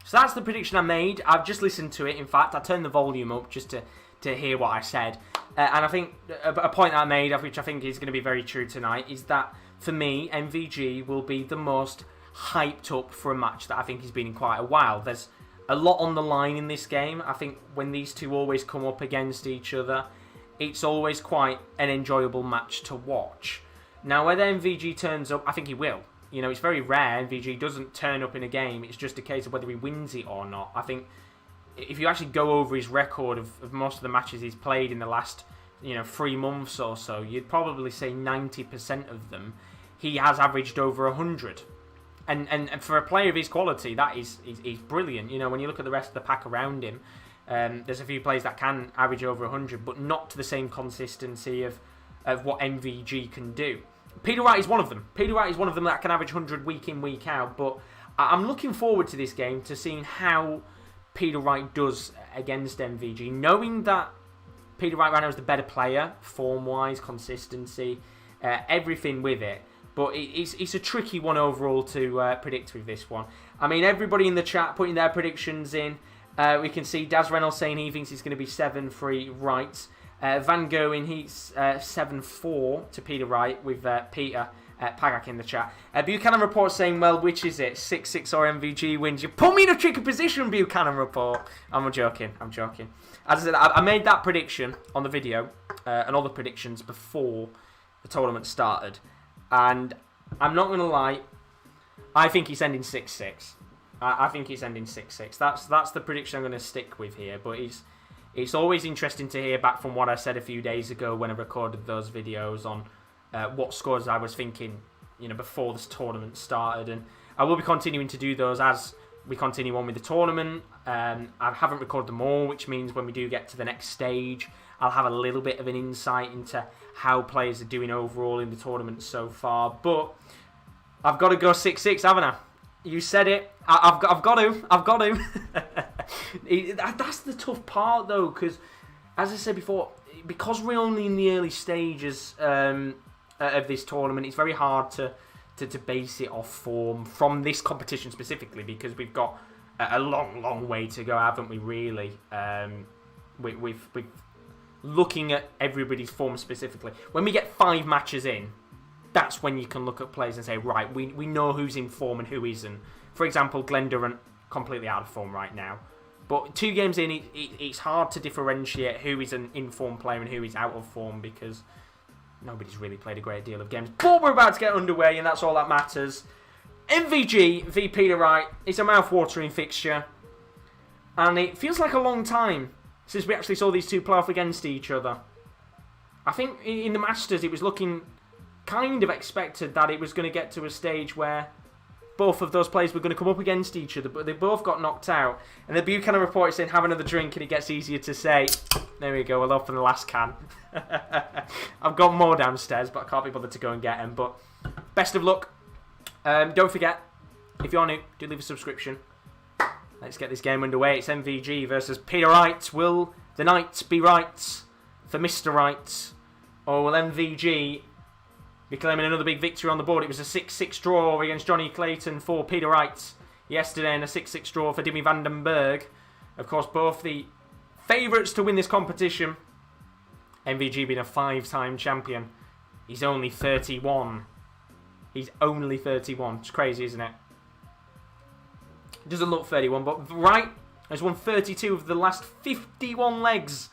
So that's the prediction I made. I've just listened to it. In fact, I turned the volume up just to hear what I said. And I think a point that I made, which I think is going to be very true tonight, is that for me, MVG will be the most hyped up for a match that I think has been in quite a while. There's a lot on the line in this game. I think when these two always come up against each other, it's always quite an enjoyable match to watch. Now, whether MVG turns up, I think he will. You know, it's very rare MVG doesn't turn up in a game. It's just a case of whether he wins it or not. I think if you actually go over his record of most of the matches he's played in the last, 3 months or so, you'd probably say 90% of them, he has averaged over 100. And for a player of his quality, that is brilliant. When you look at the rest of the pack around him, there's a few players that can average over 100, but not to the same consistency of what MVG can do. Peter Wright is one of them. Peter Wright is one of them that can average 100 week in, week out, but I'm looking forward to this game to seeing how Peter Wright does against MVG, knowing that Peter Wright right now is the better player, form-wise, consistency, everything with it. But it's a tricky one overall to predict with this one. I mean, everybody in the chat putting their predictions in. We can see Daz Reynolds saying he thinks it's going to be 7-3 Wright. Van Gerwen, he's 7-4 to Peter Wright with Peter Pagak in the chat. Buchanan Report saying, well, which is it? 6-6 or MVG wins? You put me in a tricky position, Buchanan Report. I'm joking. As I said, I made that prediction on the video and all the predictions before the tournament started. And I'm not going to lie, I think he's ending 6-6. I think he's ending 6-6. That's the prediction I'm going to stick with here. But it's always interesting to hear back from what I said a few days ago when I recorded those videos on what scores I was thinking, before this tournament started. And I will be continuing to do those as we continue on with the tournament. I haven't recorded them all, which means when we do get to the next stage, I'll have a little bit of an insight into how players are doing overall in the tournament so far. But I've got to go 6-6, haven't I? You said it. I've got to. That's the tough part, though, because, as I said before, because we're only in the early stages of this tournament, it's very hard to base it off form from this competition specifically, because we've got a long way to go, haven't we, really? We've looking at everybody's form specifically. When we get 5 matches in, that's when you can look at players and say, right, we know who's in form and who isn't. For example, Glen Durrant, completely out of form right now. But 2 games in, it's hard to differentiate who is an in-form player and who is out of form, because nobody's really played a great deal of games. But we're about to get underway, and that's all that matters. MVG v Peter Wright. It's a mouth-watering fixture. And it feels like a long time since we actually saw these two play off against each other. I think in the Masters it was looking kind of expected that it was going to get to a stage where both of those players were going to come up against each other, but they both got knocked out. And the Buchanan Report is saying, have another drink, and it gets easier to say. There we go, we'll open the last can. I've got more downstairs, but I can't be bothered to go and get them. But best of luck. Don't forget, if you're new, do leave a subscription. Let's get this game underway. It's MVG versus Peter Wright. Will the night be right for Mr. Wright? Or will MVG be claiming another big victory on the board? It was a 6-6 draw against Johnny Clayton for Peter Wright yesterday, and a 6-6 draw for Dimmy van den Berg. Of course, both the favourites to win this competition. MVG being a 5-time champion. He's only 31. He's only 31. It's crazy, isn't it? Doesn't look 31, but Wright has won 32 of the last 51 legs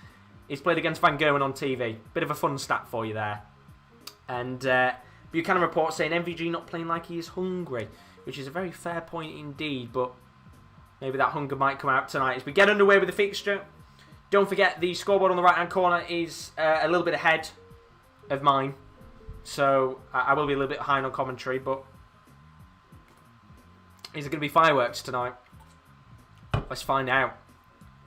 he's played against Van Gerwen on TV. Bit of a fun stat for you there. And Buchanan Report saying MVG not playing like he is hungry, which is a very fair point indeed, but maybe that hunger might come out tonight as we get underway with the fixture. Don't forget, the scoreboard on the right-hand corner is a little bit ahead of mine, so I will be a little bit behind on commentary, but is it going to be fireworks tonight? Let's find out.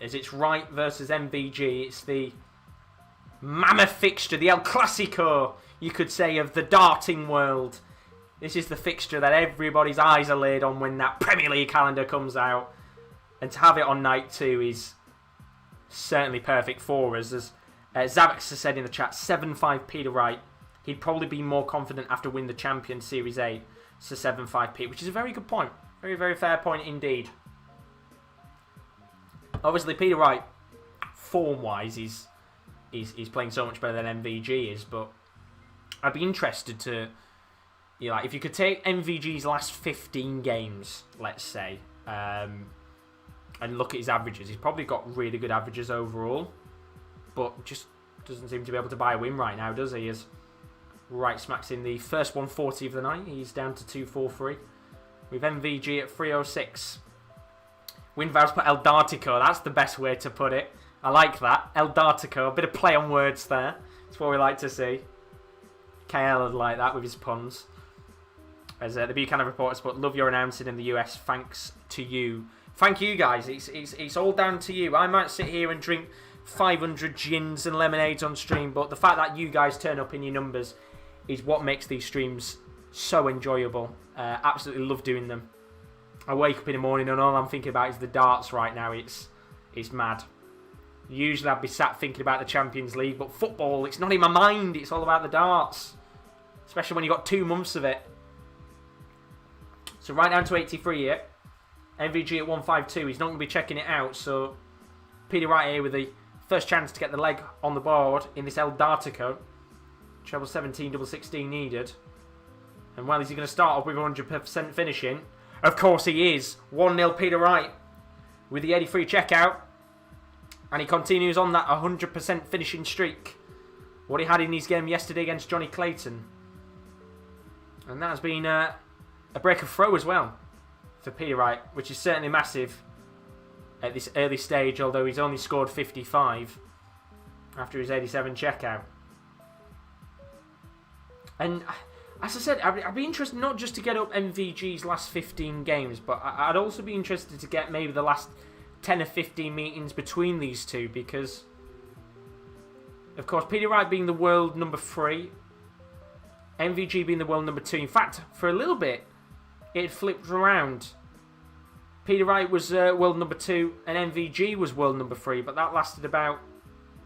As it's Wright versus MVG, it's the mammoth fixture, the El Clasico, you could say, of the darting world. This is the fixture that everybody's eyes are laid on when that Premier League calendar comes out. And to have it on night 2 is certainly perfect for us. As Zavex has said in the chat, 7-5 Peter Wright. He'd probably be more confident after winning the Champions Series 8. So 7-5 Pete, which is a very good point. Very, very fair point indeed. Obviously, Peter Wright, form-wise, he's playing so much better than MVG is, but I'd be interested to, if you could take MVG's last 15 games, let's say, and look at his averages. He's probably got really good averages overall, but just doesn't seem to be able to buy a win right now, does he? As Wright smacks in the first 140 of the night, he's down to 243. With MVG at 306. WinVal's put El Dartico. That's the best way to put it. I like that. El Dartico. A bit of play on words there. That's what we like to see. KL would like that with his puns. As the Buchanan reporters put, love your announcing in the US. Thanks to you. Thank you guys. It's all down to you. I might sit here and drink 500 gins and lemonades on stream, but the fact that you guys turn up in your numbers is what makes these streams so enjoyable. Absolutely love doing them. I wake up in the morning and all I'm thinking about is the darts right now. It's mad. Usually I'd be sat thinking about the Champions League, but football, it's not in my mind. It's all about the darts. Especially when you've got 2 months of it. So right down to 83 here. MVG at 152. He's not going to be checking it out. So Peter Wright here with the first chance to get the leg on the board in this El Dartico. Treble 17, double 16 needed. And well, is he going to start off with 100% finishing? Of course he is. 1-0 Peter Wright with the 83 checkout. And he continues on that 100% finishing streak. What he had in his game yesterday against Johnny Clayton. And that has been a break of throw as well for Peter Wright, which is certainly massive at this early stage, although he's only scored 55 after his 87 checkout. And as I said, I'd be interested not just to get up MVG's last 15 games, but I'd also be interested to get maybe the last 10 or 15 meetings between these two, because, of course, Peter Wright being the world number 3, MVG being the world number 2. In fact, for a little bit, it flipped around. Peter Wright was world number 2, and MVG was world number 3, but that lasted about,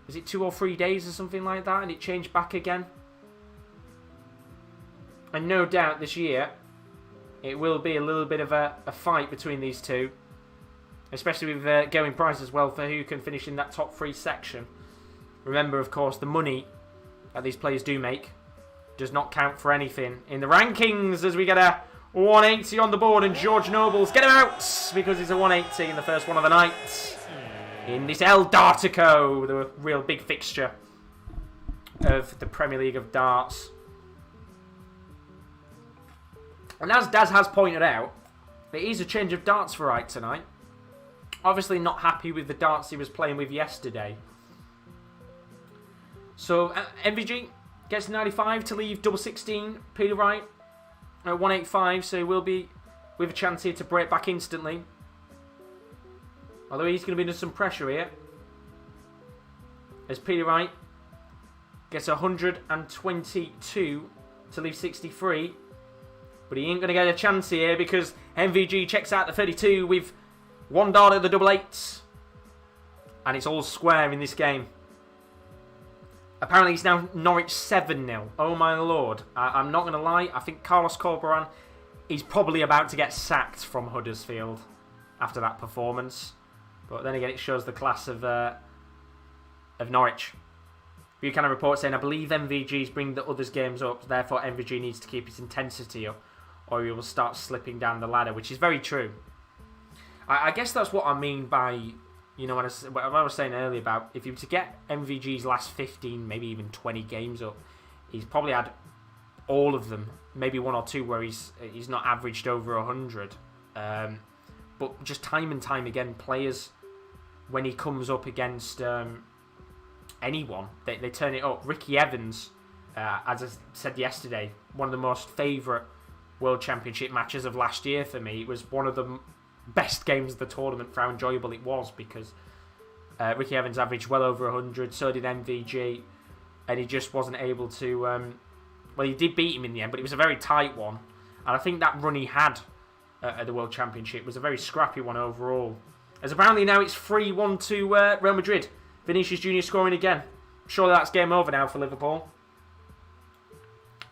was it 2 or 3 days or something like that, and it changed back again. And no doubt this year, it will be a little bit of a fight between these two. Especially with Gerwyn prize as well for who can finish in that top 3 section. Remember, of course, the money that these players do make does not count for anything in the rankings, as we get a 180 on the board, and George Nobles get him out because it's a 180 in the first one of the night. In this El Dartico, the real big fixture of the Premier League of darts. And as Daz has pointed out, there is a change of darts for Wright tonight. Obviously not happy with the darts he was playing with yesterday. So MVG gets 95 to leave double 16. Peter Wright at 185, so he will be with a chance here to break back instantly. Although he's going to be under some pressure here. As Peter Wright gets 122 to leave 63. But he ain't going to get a chance here because MVG checks out the 32 with one dart at the double 8s. And it's all square in this game. Apparently it's now Norwich 7-0. Oh my lord. I'm not going to lie. I think Carlos Corberan is probably about to get sacked from Huddersfield after that performance. But then again, it shows the class of Norwich. Buchanan report saying, I believe MVG's bringing the others' games up. Therefore, MVG needs to keep its intensity up, or he will start slipping down the ladder, which is very true. I guess that's what I mean by, you know, what I was saying earlier about if you were to get MVG's last 15, maybe even 20 games up, he's probably had all of them, maybe 1 or 2 where he's not averaged over 100. But just time and time again, players, when he comes up against anyone, they turn it up. Ricky Evans, as I said yesterday, one of the most favourite World Championship matches of last year for me. It was one of the best games of the tournament for how enjoyable it was, because Ricky Evans averaged well over 100, so did MVG, and he just wasn't able to... well, he did beat him in the end, but it was a very tight one. And I think that run he had at the World Championship was a very scrappy one overall. As apparently now it's 3-1 to Real Madrid. Vinicius Jr. scoring again. surely that's game over now for Liverpool.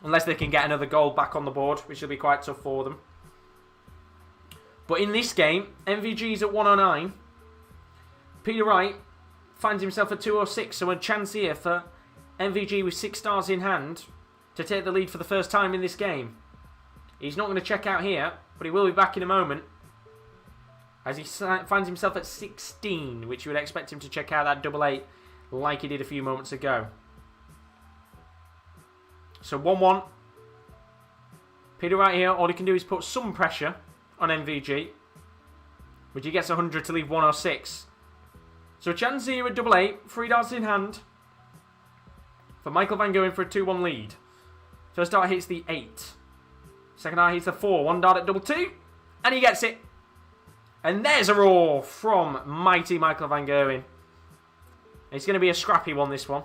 Unless they can get another goal back on the board, which will be quite tough for them. But in this game, MVG's at 109. Peter Wright finds himself at 206, so a chance here for MVG with 6 stars in hand to take the lead for the first time in this game. He's not going to check out here, but he will be back in a moment. As he finds himself at 16, which you would expect him to check out that 8-8 like he did a few moments ago. So 1-1. Peter Wright here, all he can do is put some pressure on MVG, which he gets 100 to leave 106. So a chance here at 8-8, 3 darts in hand for Michael van Gerwen for a 2-1 lead. First dart hits the 8. Second dart hits the 4. 1 dart at 2-2, and he gets it. And there's a roar from mighty Michael van Gerwen. It's going to be a scrappy one, this one.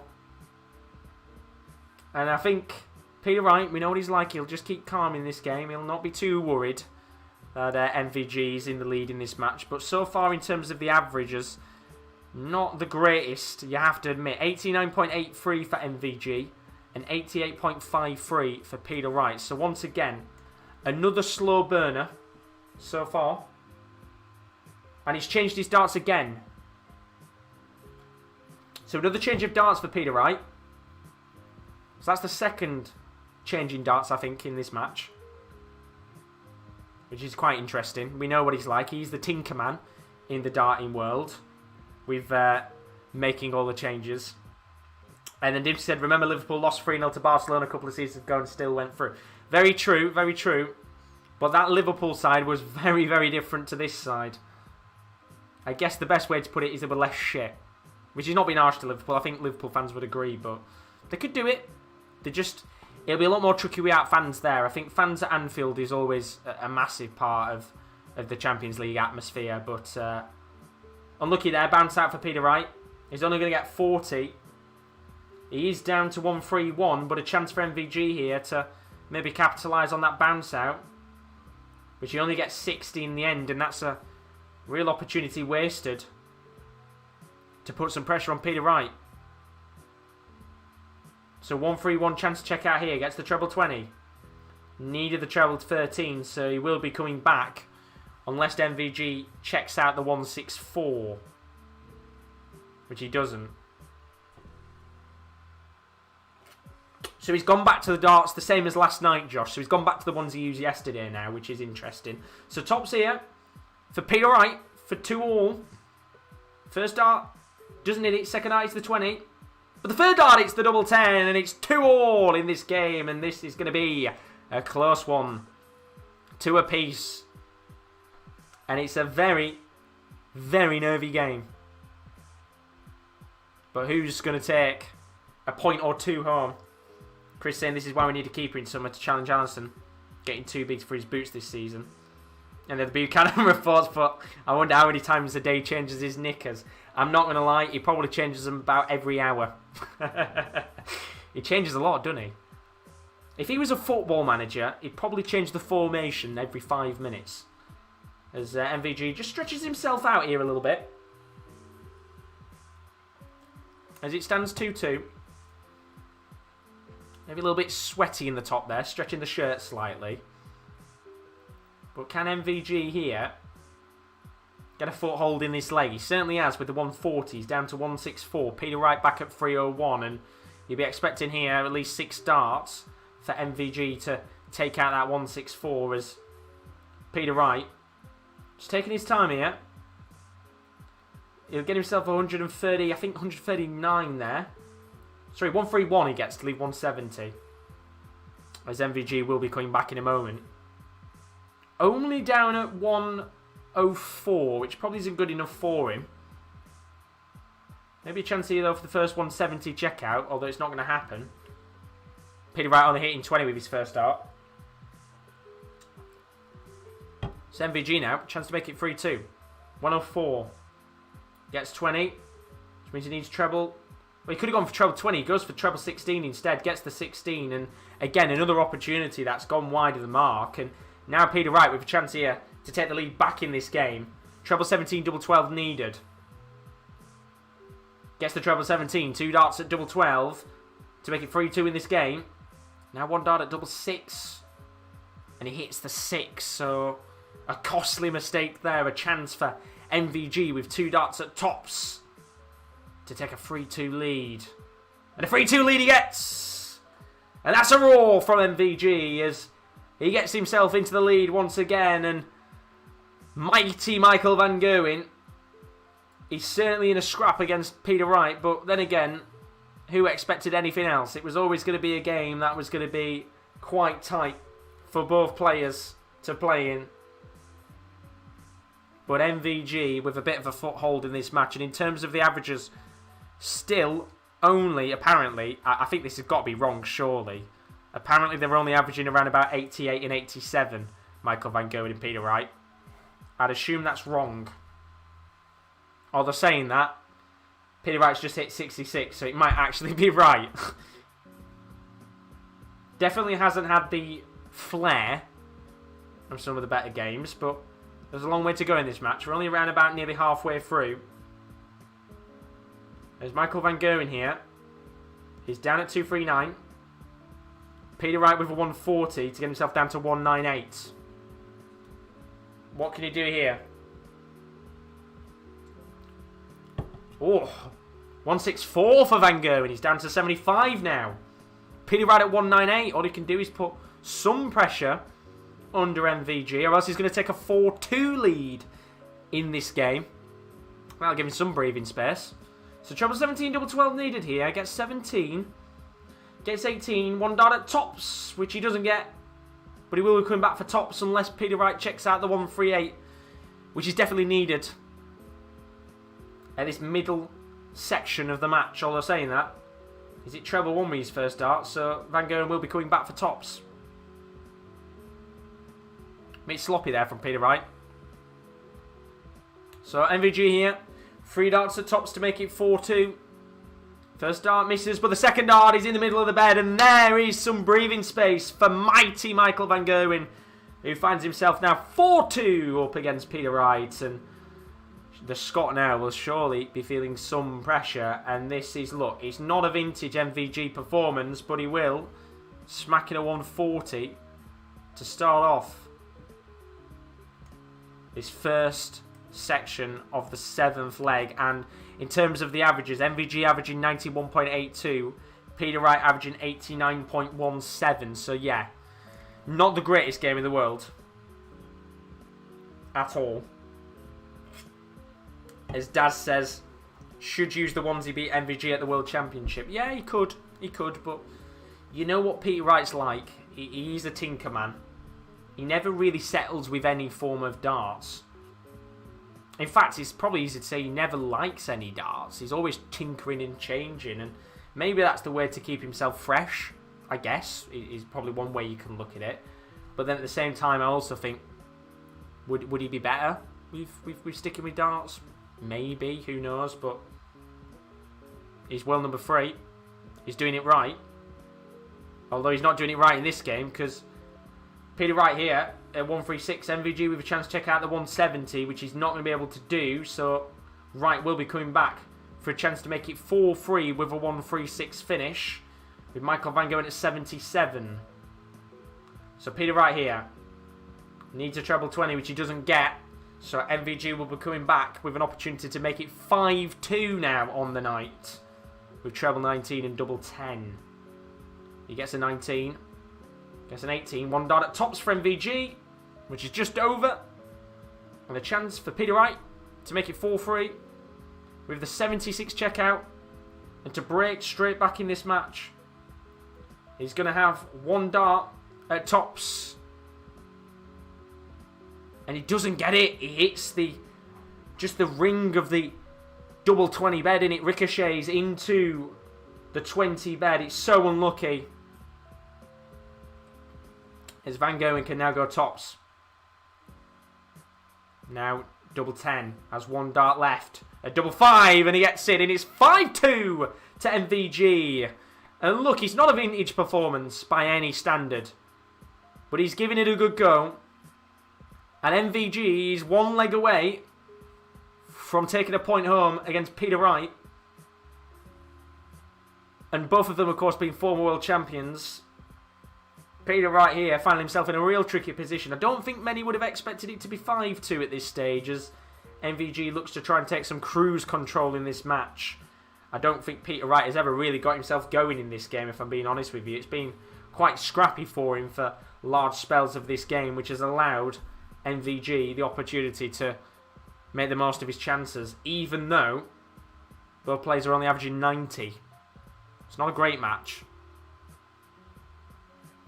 And I think Peter Wright, we know what he's like. He'll just keep calm in this game. He'll not be too worried that MVG is in the lead in this match. But so far, in terms of the averages, not the greatest, you have to admit. 89.83 for MVG and 88.53 for Peter Wright. So once again, another slow burner so far. And he's changed his darts again. So another change of darts for Peter Wright. So that's the second change in darts, I think, in this match. Which is quite interesting. We know what he's like. He's the Tinker Man in the darting world. With making all the changes. And then Dibs said, remember Liverpool lost 3-0 to Barcelona a couple of seasons ago and still went through. Very true, very true. But that Liverpool side was very, very different to this side. I guess the best way to put it is they were less shit. Which is not being harsh to Liverpool. I think Liverpool fans would agree, but they could do it. It'll be a lot more tricky without fans there. I think fans at Anfield is always a massive part of the Champions League atmosphere. But unlucky there. Bounce out for Peter Wright. He's only going to get 40. He is down to 1-3-1, but a chance for MVG here to maybe capitalise on that bounce out. Which he only gets 60 in the end, and that's a real opportunity wasted to put some pressure on Peter Wright. So 1-3-1 chance to check out here. Gets the treble 20. Needed the treble 13, so he will be coming back unless MVG checks out the 164. Which he doesn't. So he's gone back to the darts the same as last night, Josh. So he's gone back to the ones he used yesterday now, which is interesting. So tops here for Peter Wright for 2-all. First dart doesn't hit it. Second dart is the 20. But the third dart it's the double 10, and it's 2-all in this game. And this is going to be a close one. 2 apiece. And it's a very, very nervy game. But who's going to take a point or 2 home? Chris saying this is why we need a keeper in summer to challenge Allison. Getting too big for his boots this season. And then the Buchanan reports, but I wonder how many times a day changes his knickers. I'm not going to lie, he probably changes them about every hour. He changes a lot, doesn't he? If he was a football manager, he'd probably change the formation every 5 minutes. As MVG just stretches himself out here a little bit. As it stands 2-2. Maybe a little bit sweaty in the top there, stretching the shirt slightly. But can MVG here get a foothold in this leg? He certainly has with the 140s down to 164. Peter Wright back at 301, and you'll be expecting here at least 6 darts for MVG to take out that 164 as Peter Wright just taking his time here. He'll get himself 130, I think 139 there. Sorry, 131 he gets to leave 170. As MVG will be coming back in a moment. Only down at 104, which probably isn't good enough for him. Maybe a chance here though for the first 170 checkout, although it's not going to happen. Peter Wright only hitting 20 with his first start. It's MVG now, chance to make it 3-2. 104. Gets 20, which means he needs treble. Well, he could have gone for treble 20. He goes for treble 16 instead. Gets the 16. And again, another opportunity that's gone wide of the mark. And now Peter Wright with a chance here to take the lead back in this game. Treble 17, double 12 needed. Gets the treble 17. 2 darts at double 12 to make it 3-2 in this game. Now 1 dart at double 6. And he hits the 6. So a costly mistake there. A chance for MVG with 2 darts at tops to take a 3-2 lead. And a 3-2 lead he gets. And that's a roar from MVG as he gets himself into the lead once again. And mighty Michael van Gerwen, he's certainly in a scrap against Peter Wright. But then again, who expected anything else? It was always going to be a game that was going to be quite tight for both players to play in. But MVG with a bit of a foothold in this match. And in terms of the averages, still only, apparently, I think this has got to be wrong, surely. Apparently they're only averaging around about 88 and 87, Michael van Gerwen and Peter Wright. I'd assume that's wrong. Although saying that, Peter Wright's just hit 66, so it might actually be right. Definitely hasn't had the flair of some of the better games, but there's a long way to go in this match. We're only around about nearly halfway through. There's Michael van Gerwen here. He's down at 239. Peter Wright with a 140 to get himself down to 198. What can he do here? Oh, 164 for Van Gerwen. He's down to 75 now. Peter Wright at 198. All he can do is put some pressure under MVG, or else he's going to take a 4-2 lead in this game. That'll give him some breathing space. So treble 17, double 12 needed here. Gets 17. Gets 18. 1 dart at tops, which he doesn't get. But he will be coming back for tops unless Peter Wright checks out the 138, which is definitely needed at this middle section of the match. Although saying that, is it treble 1 with his first dart? So Van Gerwen will be coming back for tops. A bit sloppy there from Peter Wright. So MVG here. 3 darts at tops to make it 4-2. First dart misses, but the second dart is in the middle of the bed. And there is some breathing space for mighty Michael van Gerwen, who finds himself now 4-2 up against Peter Wright. And the Scot now will surely be feeling some pressure. And this is, look, it's not a vintage MVG performance, but he will. Smacking a 140 to start off his first section of the 7th leg. And in terms of the averages, MVG averaging 91.82, Peter Wright averaging 89.17. So yeah, not the greatest game in the world at all. As Daz says, should use the ones he beat MVG at the World Championship. Yeah, he could, but you know what Peter Wright's like? He's a tinker man. He never really settles with any form of darts. In fact, it's probably easy to say he never likes any darts. He's always tinkering and changing, and maybe that's the way to keep himself fresh, I guess, is probably one way you can look at it. But then at the same time, I also think, would he be better with sticking with darts? Maybe, who knows, but he's world number 3. He's doing it right. Although he's not doing it right in this game, because Peter Wright here at 136, MVG with a chance to check out the 170, which he's not going to be able to do. So Wright will be coming back for a chance to make it 4-3 with a 136 finish, with Michael van Gerwen at 77. So Peter Wright here needs a treble 20, which he doesn't get. So MVG will be coming back with an opportunity to make it 5-2 now on the night, with treble 19 and double 10. He gets a 19. Gets an 18. 1 dart at tops for MVG, which is just over. And a chance for Peter Wright to make it 4-3 with the 76 checkout. And to break straight back in this match, he's going to have 1 dart at tops. And he doesn't get it. He hits just the ring of the double 20 bed, and it ricochets into the 20 bed. It's so unlucky. As Van Gerwen can now go tops. Now double 10 has 1 dart left. A double 5 and he gets it, and it's 5-2 to MVG. And look, it's not a vintage performance by any standard, but he's giving it a good go. And MVG is 1 leg away from taking a point home against Peter Wright. And both of them, of course, being former world champions. Peter Wright here finding himself in a real tricky position. I don't think many would have expected it to be 5-2 at this stage, as MVG looks to try and take some cruise control in this match. I don't think Peter Wright has ever really got himself going in this game, if I'm being honest with you. It's been quite scrappy for him for large spells of this game, which has allowed MVG the opportunity to make the most of his chances, even though both players are only averaging 90. It's not a great match.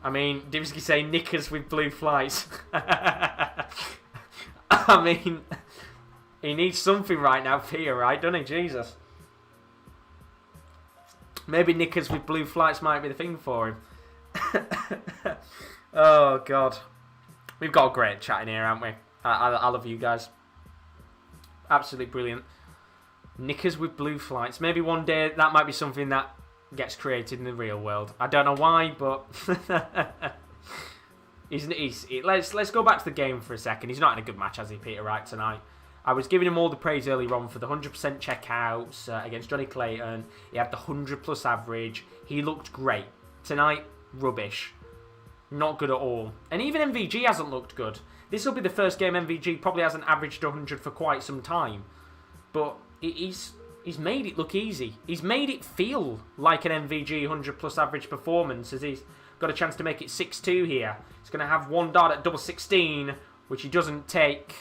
I mean, Dimsky saying knickers with blue flights. I mean, he needs something right now, Peter, right? Doesn't he? Jesus. Maybe knickers with blue flights might be the thing for him. Oh, God. We've got a great chat in here, haven't we? I love you guys. Absolutely brilliant. Knickers with blue flights. Maybe one day that might be something that gets created in the real world. I don't know why, but let's go back to the game for a second. He's not in a good match, has he, Peter Wright, tonight? I was giving him all the praise earlier on for the 100% checkouts against Johnny Clayton. He had the 100+ average. He looked great. Tonight, rubbish. Not good at all. And even MVG hasn't looked good. This will be the first game MVG probably hasn't averaged 100 for quite some time. But he's made it look easy. He's made it feel like an MVG 100+ average performance, as he's got a chance to make it 6-2 here. He's going to have one dart at double 16, which he doesn't take.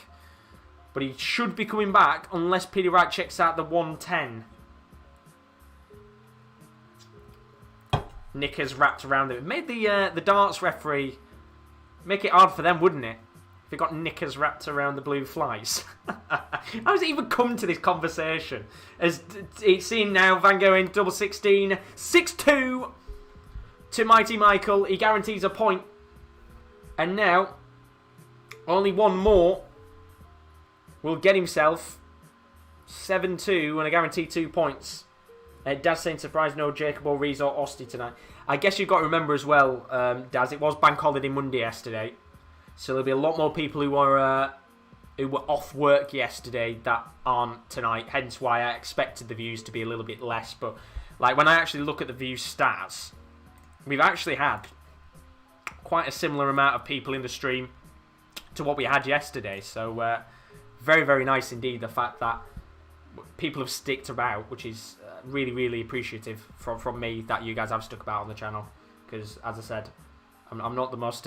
But he should be coming back unless Peter Wright checks out the 110. Knickers wrapped around it. It made the darts referee make it hard for them, wouldn't it? If it got knickers wrapped around the blue flies. How does it even come to this conversation? As it's seen now, Van Gerwen double 16, 6-2 to Mighty Michael. He guarantees a point. And now, only one more will get himself 7-2 and a guaranteed 2 points. Daz saying surprise no Jacob or Rees or Osti tonight. I guess you've got to remember as well, Daz, it was Bank Holiday Monday yesterday. So there'll be a lot more people who were off work yesterday that aren't tonight. Hence why I expected the views to be a little bit less. But like when I actually look at the view stats, we've actually had quite a similar amount of people in the stream to what we had yesterday. So very, very nice indeed, the fact that people have sticked about, which is really, really appreciative from me that you guys have stuck about on the channel. Because, as I said, I'm not the most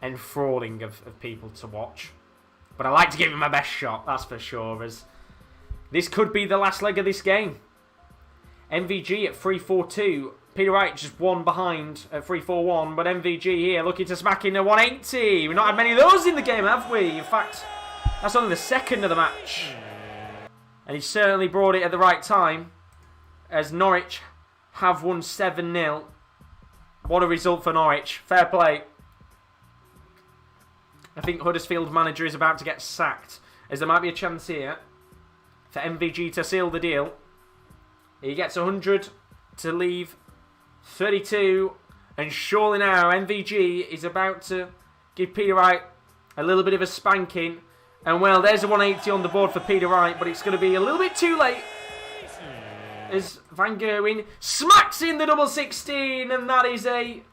enthralling of people to watch. But I like to give it my best shot, that's for sure, as this could be the last leg of this game. MVG at 3-4-2. Peter Wright just one behind at 3-4-1, but MVG here looking to smack in a 180. We've not had many of those in the game, have we? In fact, that's only the second of the match. And he certainly brought it at the right time, as Norwich have won 7-0. What a result for Norwich. Fair play. I think Huddersfield manager is about to get sacked, as there might be a chance here for MVG to seal the deal. He gets 100 to leave 32, and surely now MVG is about to give Peter Wright a little bit of a spanking. And well, there's a 180 on the board for Peter Wright, but it's going to be a little bit too late, as Van Gerwen smacks in the double 16, and that is a,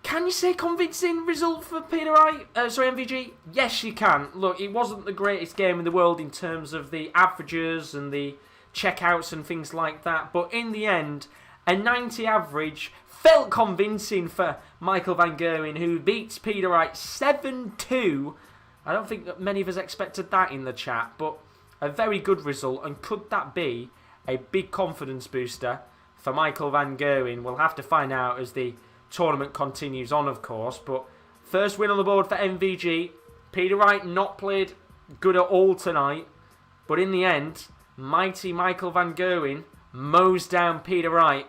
can you say, convincing result for Peter Wright? Sorry, MVG? Yes, you can. Look, it wasn't the greatest game in the world in terms of the averages and the checkouts and things like that, but in the end, a 90 average felt convincing for Michael van Gerwen, who beats Peter Wright 7-2. I don't think that many of us expected that in the chat, but a very good result, and could that be a big confidence booster for Michael van Gerwen? We'll have to find out as the tournament continues on, of course, but first win on the board for MVG. Peter Wright not played good at all tonight, but in the end, mighty Michael van Gerwen mows down Peter Wright.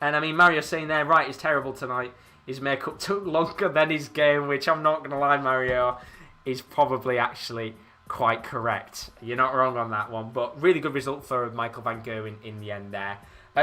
And I mean, Mario saying there, Wright is terrible tonight. His makeup took longer than his game, which I'm not going to lie, Mario, is probably actually quite correct. You're not wrong on that one, but really good result for Michael van Gerwen in the end there.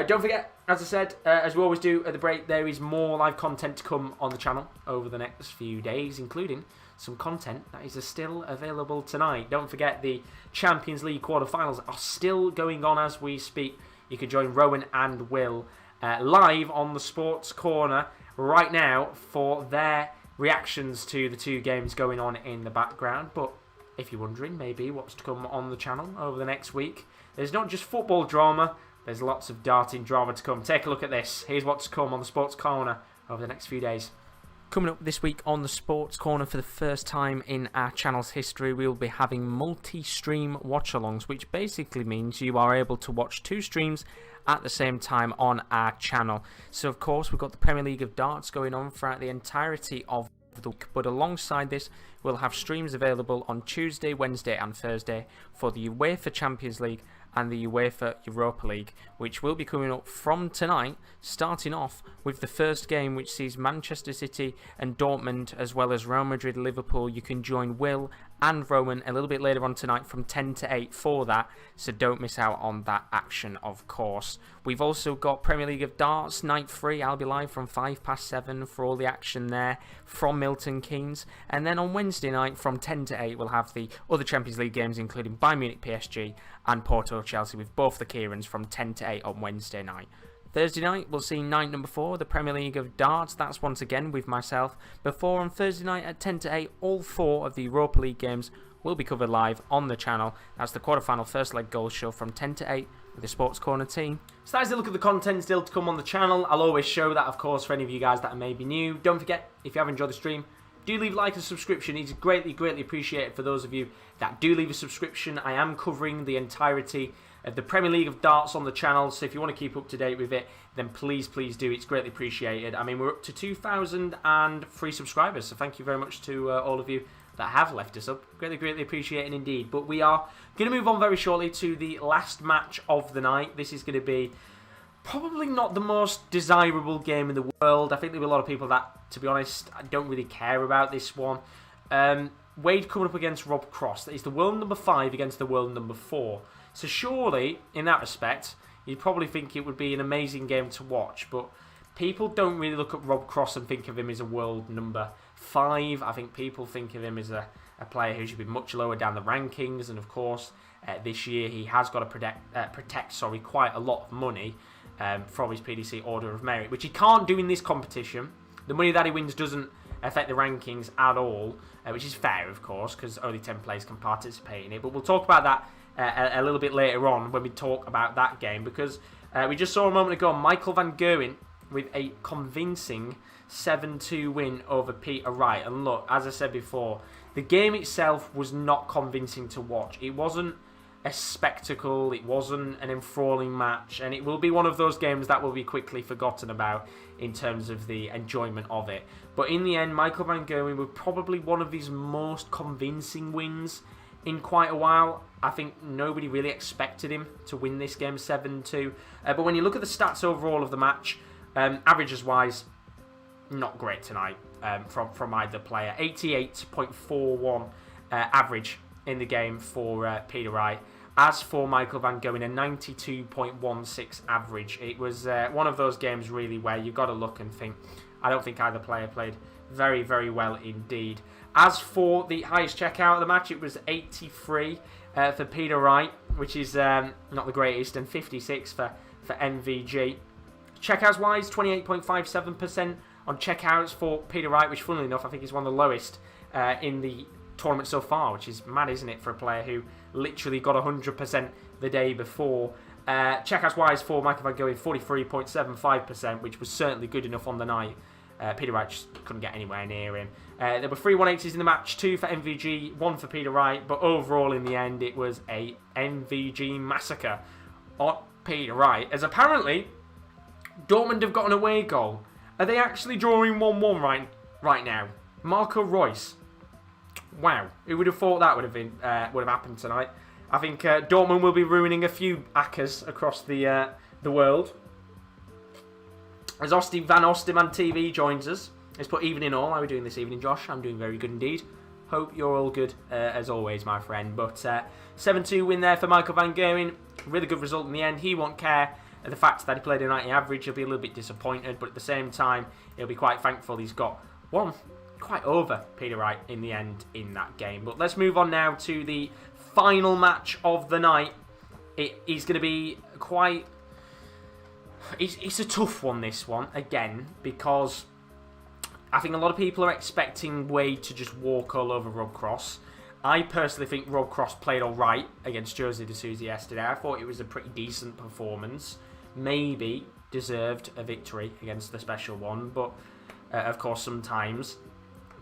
Don't forget, as I said, as we always do at the break, there is more live content to come on the channel over the next few days, including some content that is still available tonight. Don't forget, the Champions League quarterfinals are still going on as we speak. You can join Rowan and Will live on the Sports Corner right now for their reactions to the two games going on in the background. But if you're wondering maybe what's to come on the channel over the next week, there's not just football drama, there's lots of darting drama to come. Take a look at this. Here's what's to come on the Sports Corner over the next few days. Coming up this week on the Sports Corner, for the first time in our channel's history, we'll be having multi-stream watch-alongs, which basically means you are able to watch two streams at the same time on our channel. So of course we've got the Premier League of Darts going on throughout the entirety of the week, but alongside this we'll have streams available on Tuesday, Wednesday and Thursday for the UEFA Champions League and the UEFA Europa League, which will be coming up from tonight, starting off with the first game, which sees Manchester City and Dortmund, as well as Real Madrid, Liverpool. You can join Will and Rowan a little bit later on tonight from 10 to 8 for that, so don't miss out on that action, of course. We've also got Premier League of Darts, night 3. I'll be live from 7:05 for all the action there from Milton Keynes. And then on Wednesday night from 10 to 8, we'll have the other Champions League games, including Bayern Munich, PSG and Porto, Chelsea, with both the Kieran's from 10 to 8 on Wednesday night. Thursday night, we'll see night number 4, the Premier League of Darts. That's once again with myself. Before on Thursday night at 10 to 8, all 4 of the Europa League games will be covered live on the channel. That's the quarterfinal first leg goal show from 10 to 8 with the Sports Corner team. So that's a look at the content still to come on the channel. I'll always show that, of course, for any of you guys that are maybe new. Don't forget, if you have enjoyed the stream, do leave a like and subscription. It's greatly, greatly appreciated for those of you that do leave a subscription. I am covering the entirety of the Premier League of Darts on the channel, so if you want to keep up to date with it, then please do. It's greatly appreciated. I mean, we're up to 2,003 subscribers, so thank you very much to all of you that have left us up. Greatly, greatly appreciated indeed. But we are going to move on very shortly to the last match of the night. This is going to be probably not the most desirable game in the world. I think there will be a lot of people that, to be honest, don't really care about this one. Wade coming up against Rob Cross. That is the world number 5 against the world number 4. So surely, in that respect, you'd probably think it would be an amazing game to watch. But people don't really look at Rob Cross and think of him as a world number 5. I think people think of him as a player who should be much lower down the rankings. And of course, this year he has got to protect quite a lot of money from his PDC Order of Merit, which he can't do in this competition. The money that he wins doesn't affect the rankings at all, which is fair, of course, because only 10 players can participate in it. But we'll talk about that a little bit later on when we talk about that game, because we just saw a moment ago Michael van Gerwen with a convincing 7-2 win over Peter Wright. And look, as I said before, the game itself was not convincing to watch. It wasn't a spectacle, it wasn't an enthralling match, and it will be one of those games that will be quickly forgotten about in terms of the enjoyment of it. But in the end, Michael van Gerwen was probably one of his most convincing wins in quite a while. I think nobody really expected him to win this game 7-2. But when you look at the stats overall of the match, averages-wise, not great tonight from either player. 88.41 average in the game for Peter Wright. As for Michael van Gerwen, a 92.16 average. It was one of those games really where you've got to look and think, I don't think either player played very, very well indeed. As for the highest checkout of the match, it was 83 for Peter Wright, which is not the greatest, and 56 for MVG. Checkouts-wise, 28.57% on checkouts for Peter Wright, which, funnily enough, I think is one of the lowest in the tournament so far, which is mad, isn't it, for a player who literally got 100% the day before. Checkouts-wise for Michael van Gerwen, 43.75%, which was certainly good enough on the night. Peter Wright just couldn't get anywhere near him. There were 3 180s in the match, 2 for MVG, 1 for Peter Wright, but overall in the end it was a MVG massacre on Peter Wright, as apparently Dortmund have got an away goal. Are they actually drawing 1-1 right now? Marco Reus. Wow, who would have thought that would have happened tonight? I think Dortmund will be ruining a few Akkers across the world. As Van Osterman TV joins us. Let's put evening all. How are we doing this evening, Josh? I'm doing very good indeed. Hope you're all good, as always, my friend. But 7-2 win there for Michael van Gerwen. Really good result in the end. He won't care at the fact that he played a 90 average. He'll be a little bit disappointed, but at the same time, he'll be quite thankful he's got one quite over Peter Wright in the end in that game. But let's move on now to the final match of the night. It is going to be quite It's a tough one, this one, again, because I think a lot of people are expecting Wade to just walk all over Rob Cross. I personally think Rob Cross played alright against Jose de Sousa yesterday. I thought it was a pretty decent performance. Maybe deserved a victory against the special one, but of course sometimes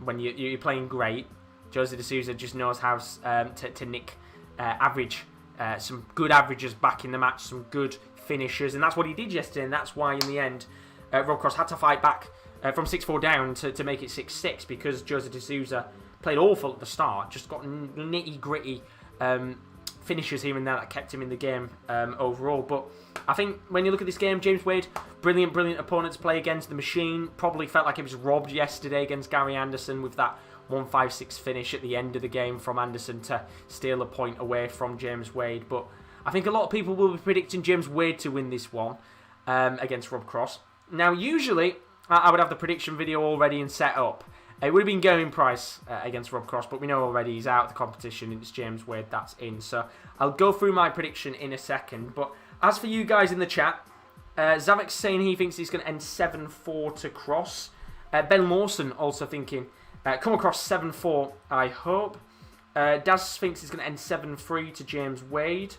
when you're playing great, Jose de Sousa just knows how to nick some good averages back in the match, some good finishes, and that's what he did yesterday, and that's why in the end Rob Cross had to fight back from 6-4 down to make it 6-6, because Jose de Sousa played awful at the start, just got nitty gritty finishes here and there that kept him in the game overall. But I think when you look at this game, James Wade, brilliant opponent to play against. The machine probably felt like it was robbed yesterday against Gary Anderson with that 1-5-6 finish at the end of the game from Anderson to steal a point away from James Wade. But I think a lot of people will be predicting James Wade to win this one against Rob Cross. Now, usually I would have the prediction video already and set up. It would have been Gerwyn Price against Rob Cross, but we know already he's out of the competition. It's James Wade that's in. So I'll go through my prediction in a second. But as for you guys in the chat, Zavek's saying he thinks he's going to end 7-4 to Cross. Ben Lawson also thinking, come across 7-4, I hope. Daz thinks he's going to end 7-3 to James Wade.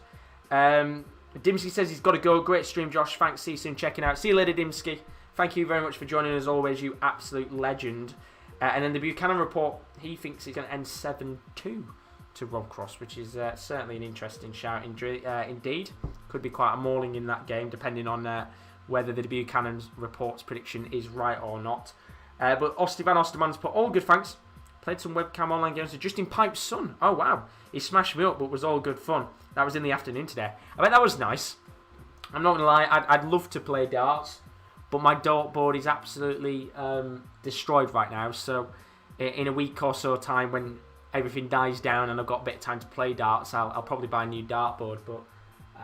Dimsky says he's got to go. Great stream, Josh. Thanks. See you soon. Checking out. See you later, Dimsky. Thank you very much for joining us as always, you absolute legend. And then the Buchanan report, he thinks he's going to end 7-2 to Rob Cross, which is certainly an interesting shout indeed. Could be quite a mauling in that game, depending on whether the Buchanan report's prediction is right or not. But Osti Van Osterman's put, all good, thanks. Played some webcam online games with Justin Pipe's son. Oh, wow. He smashed me up, but was all good fun. That was in the afternoon today. I bet that was nice. I'm not going to lie, I'd love to play darts, but my dartboard is absolutely destroyed right now. So in a week or so time, when everything dies down and I've got a bit of time to play darts, I'll probably buy a new dartboard. But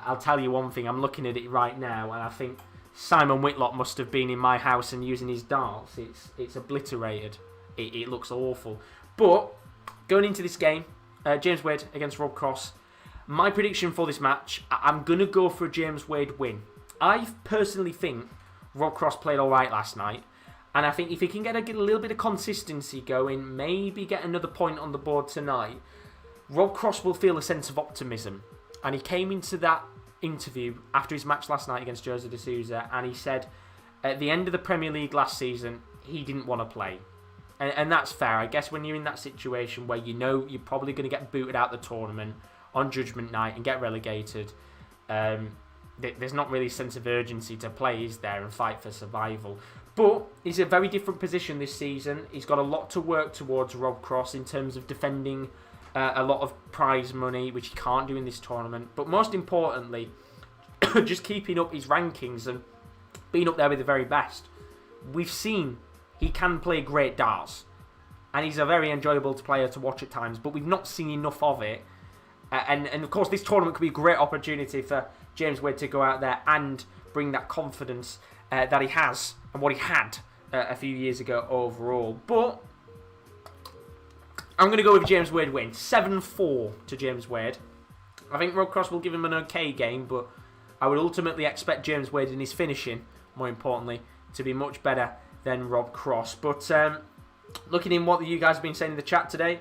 I'll tell you one thing, I'm looking at it right now, and I think Simon Whitlock must have been in my house and using his darts. It's obliterated. It looks awful. But going into this game, James Wade against Rob Cross, my prediction for this match, I'm going to go for a James Wade win. I personally think Rob Cross played alright last night, and I think if he can get a little bit of consistency going, maybe get another point on the board tonight, Rob Cross will feel a sense of optimism. And he came into that interview after his match last night against Jose de Sousa, and he said at the end of the Premier League last season, he didn't want to play. And that's fair. I guess when you're in that situation where you know you're probably going to get booted out the tournament on Judgment Night and get relegated, there's not really a sense of urgency to play, is there, and fight for survival. But he's in a very different position this season. He's got a lot to work towards, Rob Cross, in terms of defending a lot of prize money, which he can't do in this tournament. But most importantly, just keeping up his rankings and being up there with the very best. We've seen he can play great darts, and he's a very enjoyable player to watch at times, but we've not seen enough of it. And of course, this tournament could be a great opportunity for James Wade to go out there and bring that confidence that he has and what he had a few years ago overall. But I'm going to go with James Wade win. 7-4 to James Wade. I think Rob Cross will give him an okay game, but I would ultimately expect James Wade in his finishing, more importantly, to be much better than Rob Cross. But looking in what you guys have been saying in the chat today,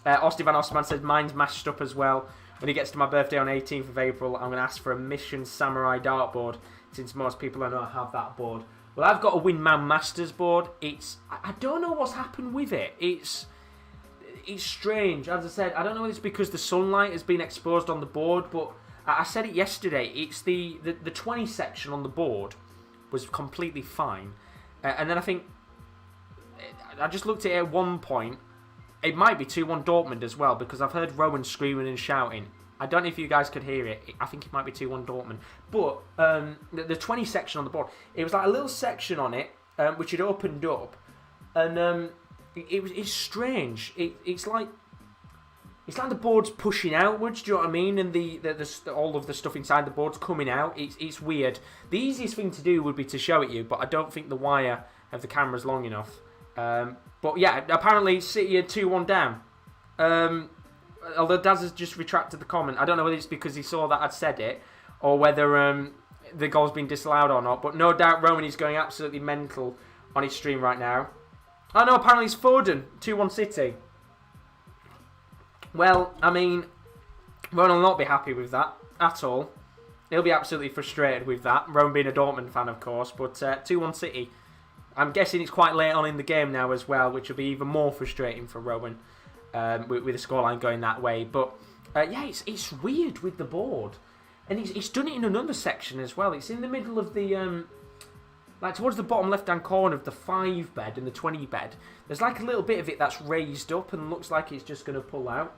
Osti Van Osterman says mine's mashed up as well. When he gets to my birthday on 18th of April, I'm going to ask for a Mission Samurai dartboard, since most people I know have that board. Well, I've got a Windman Masters board. I don't know what's happened with it. It's strange. As I said, I don't know if it's because the sunlight has been exposed on the board, but I said it yesterday. It's the 20 section on the board was completely fine. And then I think I just looked at it at one point. It might be 2-1 Dortmund as well, because I've heard Rowan screaming and shouting. I don't know if you guys could hear it. I think it might be 2-1 Dortmund. But the 20 section on the board, it was like a little section on it which had opened up, and it's strange. It's like the board's pushing outwards. Do you know what I mean? And the all of the stuff inside the board's coming out. It's weird. The easiest thing to do would be to show it you, but I don't think the wire of the camera's long enough. But yeah, apparently City are 2-1 down. Although Daz has just retracted the comment. I don't know whether it's because he saw that I'd said it, or whether the goal's been disallowed or not. But no doubt Rowan is going absolutely mental on his stream right now. Oh no, apparently it's Foden. 2-1 City. Well, I mean, Rowan will not be happy with that at all. He'll be absolutely frustrated with that. Rowan being a Dortmund fan, of course. But 2-1 City. I'm guessing it's quite late on in the game now as well, which will be even more frustrating for Rowan with the scoreline going that way. But yeah, it's weird with the board. And he's done it in another section as well. It's in the middle of the, like towards the bottom left-hand corner of the 5 bed and the 20 bed. There's like a little bit of it that's raised up and looks like it's just going to pull out.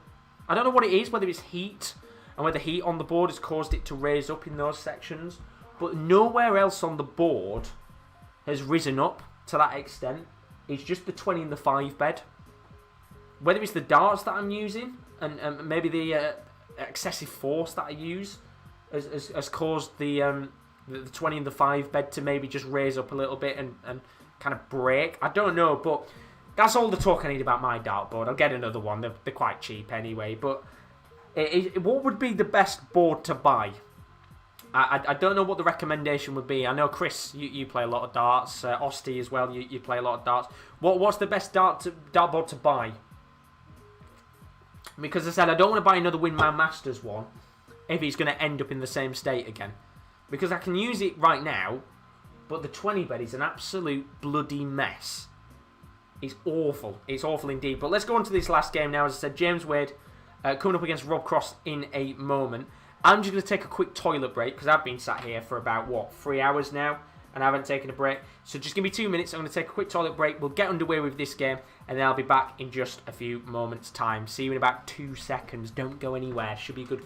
I don't know what it is, whether it's heat and whether heat on the board has caused it to raise up in those sections. But nowhere else on the board has risen up to that extent. It's just the 20 and the 5 bed. Whether it's the darts that I'm using and maybe the excessive force that I use has caused the 20 and the 5 bed to maybe just raise up a little bit and kind of break. I don't know, but that's all the talk I need about my dartboard. I'll get another one. They're quite cheap anyway. But what would be the best board to buy? I don't know what the recommendation would be. I know, Chris, you play a lot of darts. Osty as well, you play a lot of darts. What's the best dartboard to buy? Because as I said, I don't want to buy another Wingman Masters one if he's going to end up in the same state again. Because I can use it right now, but the 20 bed is an absolute bloody mess. It's awful. It's awful indeed. But let's go on to this last game now. As I said, James Wade coming up against Rob Cross in a moment. I'm just going to take a quick toilet break because I've been sat here for about, 3 hours now and I haven't taken a break. So just give me 2 minutes. I'm going to take a quick toilet break. We'll get underway with this game and then I'll be back in just a few moments' time. See you in about 2 seconds. Don't go anywhere. Should be good.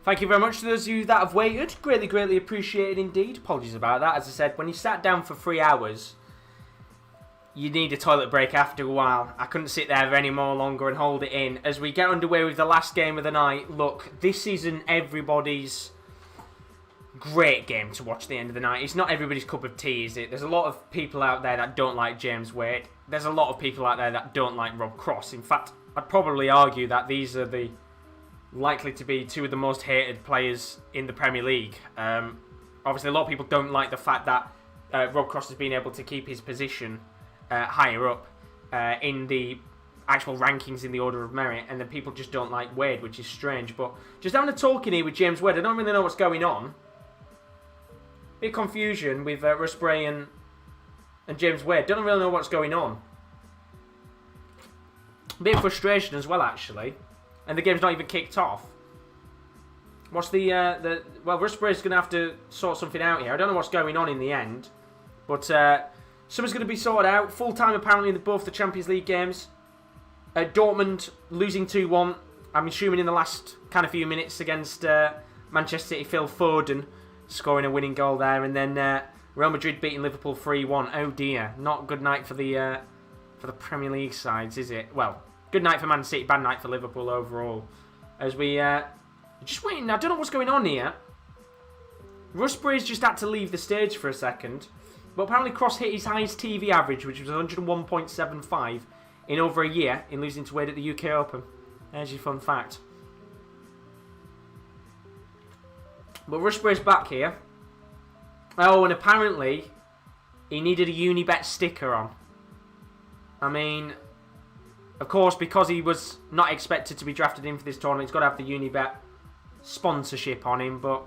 Thank you very much to those of you that have waited. Greatly, greatly appreciated indeed. Apologies about that. As I said, when you sat down for 3 hours, you need a toilet break after a while. I couldn't sit there any more longer and hold it in. As we get underway with the last game of the night, look, this isn't everybody's great game to watch at the end of the night. It's not everybody's cup of tea, is it? There's a lot of people out there that don't like James Wade. There's a lot of people out there that don't like Rob Cross. In fact, I'd probably argue that these are the likely to be two of the most hated players in the Premier League. Obviously, a lot of people don't like the fact that Rob Cross has been able to keep his position higher up in the actual rankings in the order of merit, and then people just don't like Wade, which is strange. But just having a talk in here with James Wade, I don't really know what's going on. Bit of confusion with Russ Bray and James Wade. Don't really know what's going on. Bit of frustration as well, actually. And the game's not even kicked off. What's well, Russ Bray's going to have to sort something out here. I don't know what's going on in the end. But something's going to be sorted out. Full time apparently in both the Champions League games. Dortmund losing 2-1. I'm assuming in the last kind of few minutes against Manchester City. Phil Foden scoring a winning goal there. And then Real Madrid beating Liverpool 3-1. Oh dear. Not a good night for the Premier League sides, is it? Well, good night for Man City, bad night for Liverpool overall. As we just waiting, I don't know what's going on here. Russ Bray's just had to leave the stage for a second. But apparently Cross hit his highest TV average, which was 101.75 in over a year, in losing to Wade at the UK Open. There's your fun fact. But Rushbury's back here. Oh, and apparently he needed a Unibet sticker on. I mean, of course, because he was not expected to be drafted in for this tournament, he's got to have the Unibet sponsorship on him, but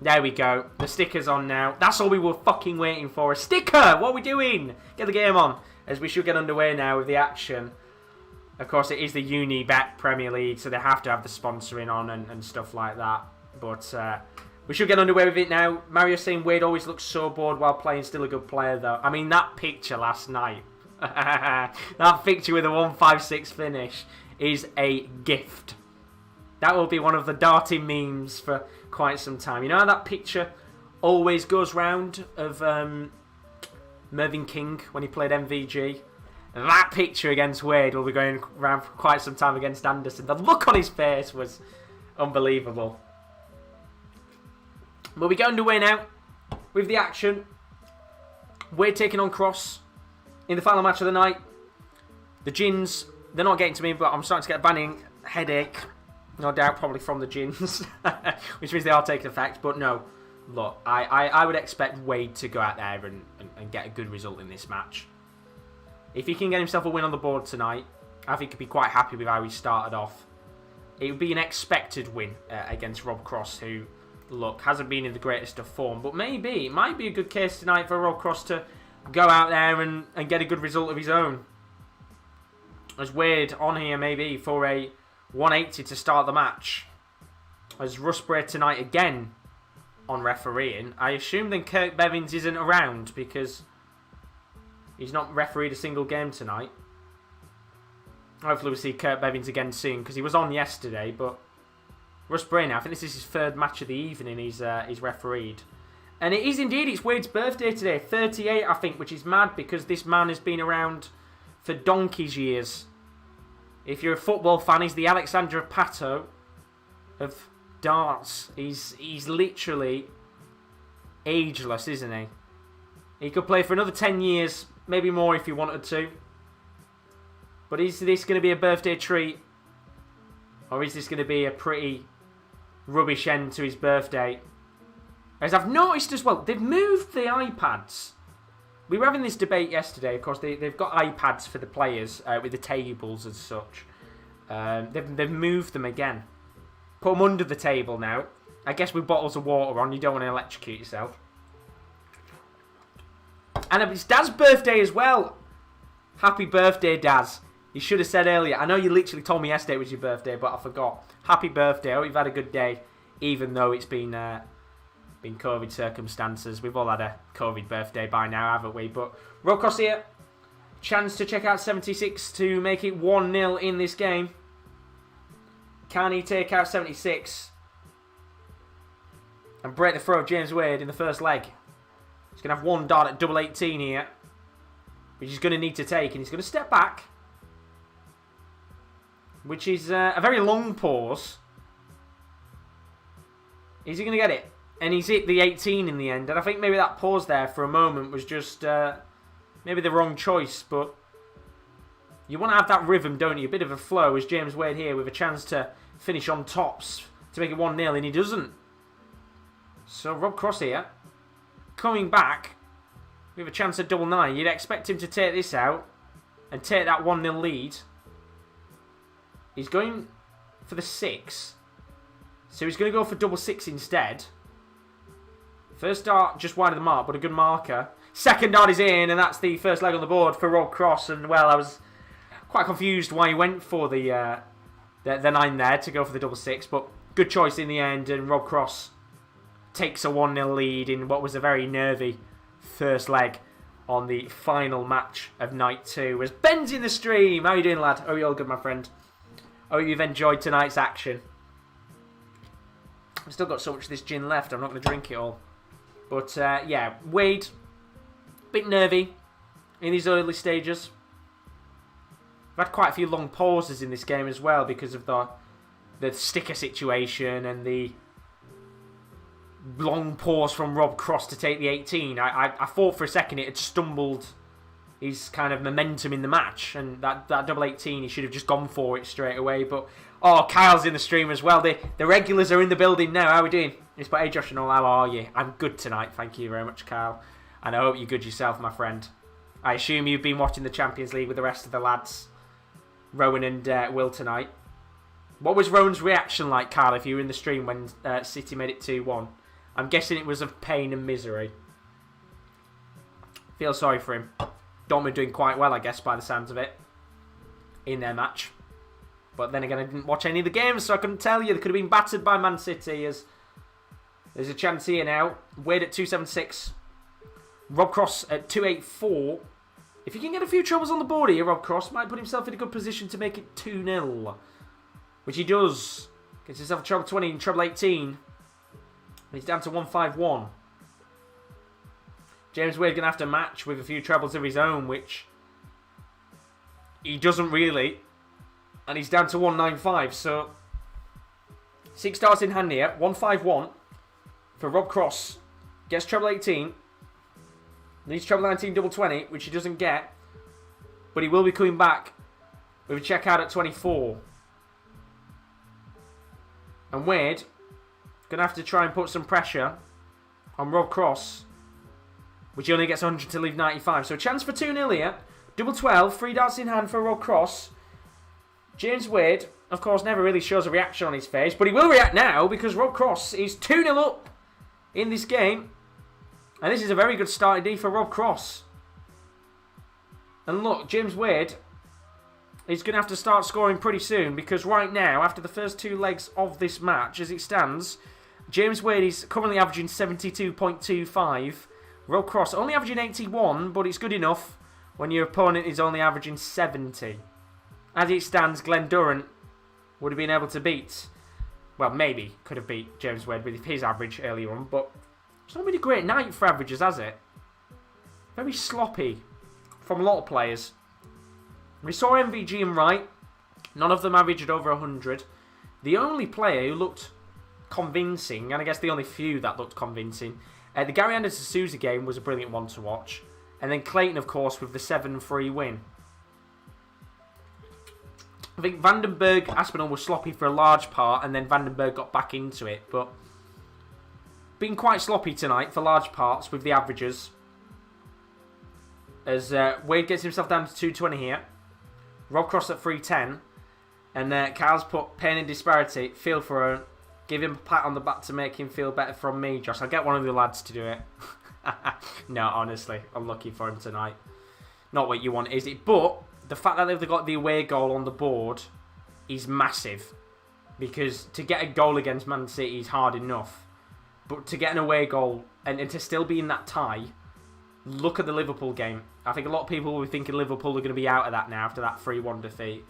there we go. The sticker's on now. That's all we were fucking waiting for. A sticker! What are we doing? Get the game on, as we should get underway now with the action. Of course, it is the Unibet Premier League, so they have to have the sponsoring on and stuff like that. But we should get underway with it now. Mario saying Wade always looks so bored while playing. Still a good player, though. I mean, that picture last night. That picture with a 156 finish is a gift. That will be one of the darting memes for quite some time. You know how that picture always goes round of Mervyn King when he played MVG? That picture against Wade will be going around for quite some time against Anderson. The look on his face was unbelievable. But we get underway now with the action. Wade taking on Cross in the final match of the night. The gins, they're not getting to me, but I'm starting to get a banning headache. No doubt, probably from the gins, which means they are taking effect. But no, look, I would expect Wade to go out there and get a good result in this match. If he can get himself a win on the board tonight, I think he'd be quite happy with how he started off. It would be an expected win against Rob Cross, who, look, hasn't been in the greatest of form. But maybe, it might be a good case tonight for Rob Cross to go out there and get a good result of his own. As Wade on here, maybe, for a 180 to start the match. As Rushbury tonight again on refereeing. I assume then Kirk Bevins isn't around because he's not refereed a single game tonight. Hopefully we'll see Kirk Bevins again soon because he was on yesterday. But Rushbury now, I think this is his third match of the evening he's refereed. And it is indeed, it's Wade's birthday today. 38, I think, which is mad because this man has been around for donkey's years. If you're a football fan, he's the Alexandra Pato of darts. He's literally ageless, isn't he? He could play for another 10 years, maybe more if he wanted to. But is this going to be a birthday treat? Or is this going to be a pretty rubbish end to his birthday? As I've noticed as well, they've moved the iPads. We were having this debate yesterday. Of course, they've got iPads for the players with the tables and such. They've moved them again. Put them under the table now. I guess with bottles of water on, you don't want to electrocute yourself. And it's Daz's birthday as well. Happy birthday, Daz. You should have said earlier. I know you literally told me yesterday it was your birthday, but I forgot. Happy birthday. I hope you've had a good day, even though it's been COVID circumstances. We've all had a COVID birthday by now, haven't we? But Rokos here. Chance to check out 76 to make it 1-0 in this game. Can he take out 76 and break the throw of James Wade in the first leg? He's going to have one dart at double 18 here, which he's going to need to take. And he's going to step back, which is a very long pause. Is he going to get it? And he's hit the 18 in the end. And I think maybe that pause there for a moment was just maybe the wrong choice. But you want to have that rhythm, don't you? A bit of a flow, as James Wade here with a chance to finish on tops to make it 1-0. And he doesn't. So Rob Cross here, coming back with a chance at double 9. You'd expect him to take this out and take that 1-0 lead. He's going for the 6. So he's going to go for double 6 instead. First dart just wide of the mark, but a good marker. Second dart is in, and that's the first leg on the board for Rob Cross. And, well, I was quite confused why he went for the 9 there to go for the double 6. But good choice in the end, and Rob Cross takes a 1-0 lead in what was a very nervy first leg on the final match of night 2. As Ben's in the stream. How you doing, lad? Oh, you all good, my friend? Oh, you've enjoyed tonight's action. I've still got so much of this gin left. I'm not going to drink it all. But, yeah, Wade, a bit nervy in these early stages. I've had quite a few long pauses in this game as well because of the sticker situation and the long pause from Rob Cross to take the 18. I thought for a second it had stumbled his kind of momentum in the match. And that double 18, he should have just gone for it straight away. But, oh, Kyle's in the stream as well. The regulars are in the building now. How are we doing? He's put, hey, Josh and all, how are you? I'm good tonight. Thank you very much, Kyle. And I hope you're good yourself, my friend. I assume you've been watching the Champions League with the rest of the lads, Rowan and Will, tonight. What was Rowan's reaction like, Kyle, if you were in the stream when City made it 2-1? I'm guessing it was of pain and misery. Feel sorry for him. Dortmund doing quite well, I guess, by the sounds of it, in their match. But then again, I didn't watch any of the games, so I couldn't tell you. They could have been battered by Man City. As there's a chance here now. Wade at 276. Rob Cross at 284. If he can get a few troubles on the board here, Rob Cross might put himself in a good position to make it 2-0. Which he does. Gets himself a treble 20 and treble 18. And he's down to 151. James Wade going to have to match with a few trebles of his own, which he doesn't really. And he's down to 195. So 6 starts in hand here. 151 for Rob Cross. Gets treble 18. Needs treble 19 double 20, which he doesn't get. But he will be coming back with a check out at 24. And Wade going to have to try and put some pressure on Rob Cross, which he only gets 100 to leave 95. So a chance for 2-0 here. Double 12, 3 darts in hand for Rob Cross. James Wade, of course, never really shows a reaction on his face, but he will react now because Rob Cross is 2-0 up in this game. And this is a very good start indeed for Rob Cross. And look, James Wade is going to have to start scoring pretty soon because right now, after the first 2 legs of this match, as it stands, James Wade is currently averaging 72.25. Rob Cross only averaging 81, but it's good enough when your opponent is only averaging 70. As it stands, Glen Durrant would have been able to beat, well, maybe could have beat James Wade with his average earlier on, but it's not been a great night for averages, has it? Very sloppy from a lot of players. We saw MVG and Wright. None of them averaged over 100. The only player who looked convincing, and I guess the only few that looked convincing, the Gary Anderson Sousa game was a brilliant one to watch. And then Clayton, of course, with the 7-3 win. I think Vandenberg, Aspinall was sloppy for a large part, and then Vandenberg got back into it. But been quite sloppy tonight for large parts with the averages. As Wade gets himself down to 220 here. Rob Cross at 310. And Kyle's put pain and disparity. Feel for her. Give him a pat on the back to make him feel better from me, Josh. I'll get one of the lads to do it. No, honestly. Unlucky for him tonight. Not what you want, is it? But the fact that they've got the away goal on the board is massive. Because to get a goal against Man City is hard enough. But to get an away goal and to still be in that tie, look at the Liverpool game. I think a lot of people will be thinking Liverpool are going to be out of that now after that 3-1 defeat.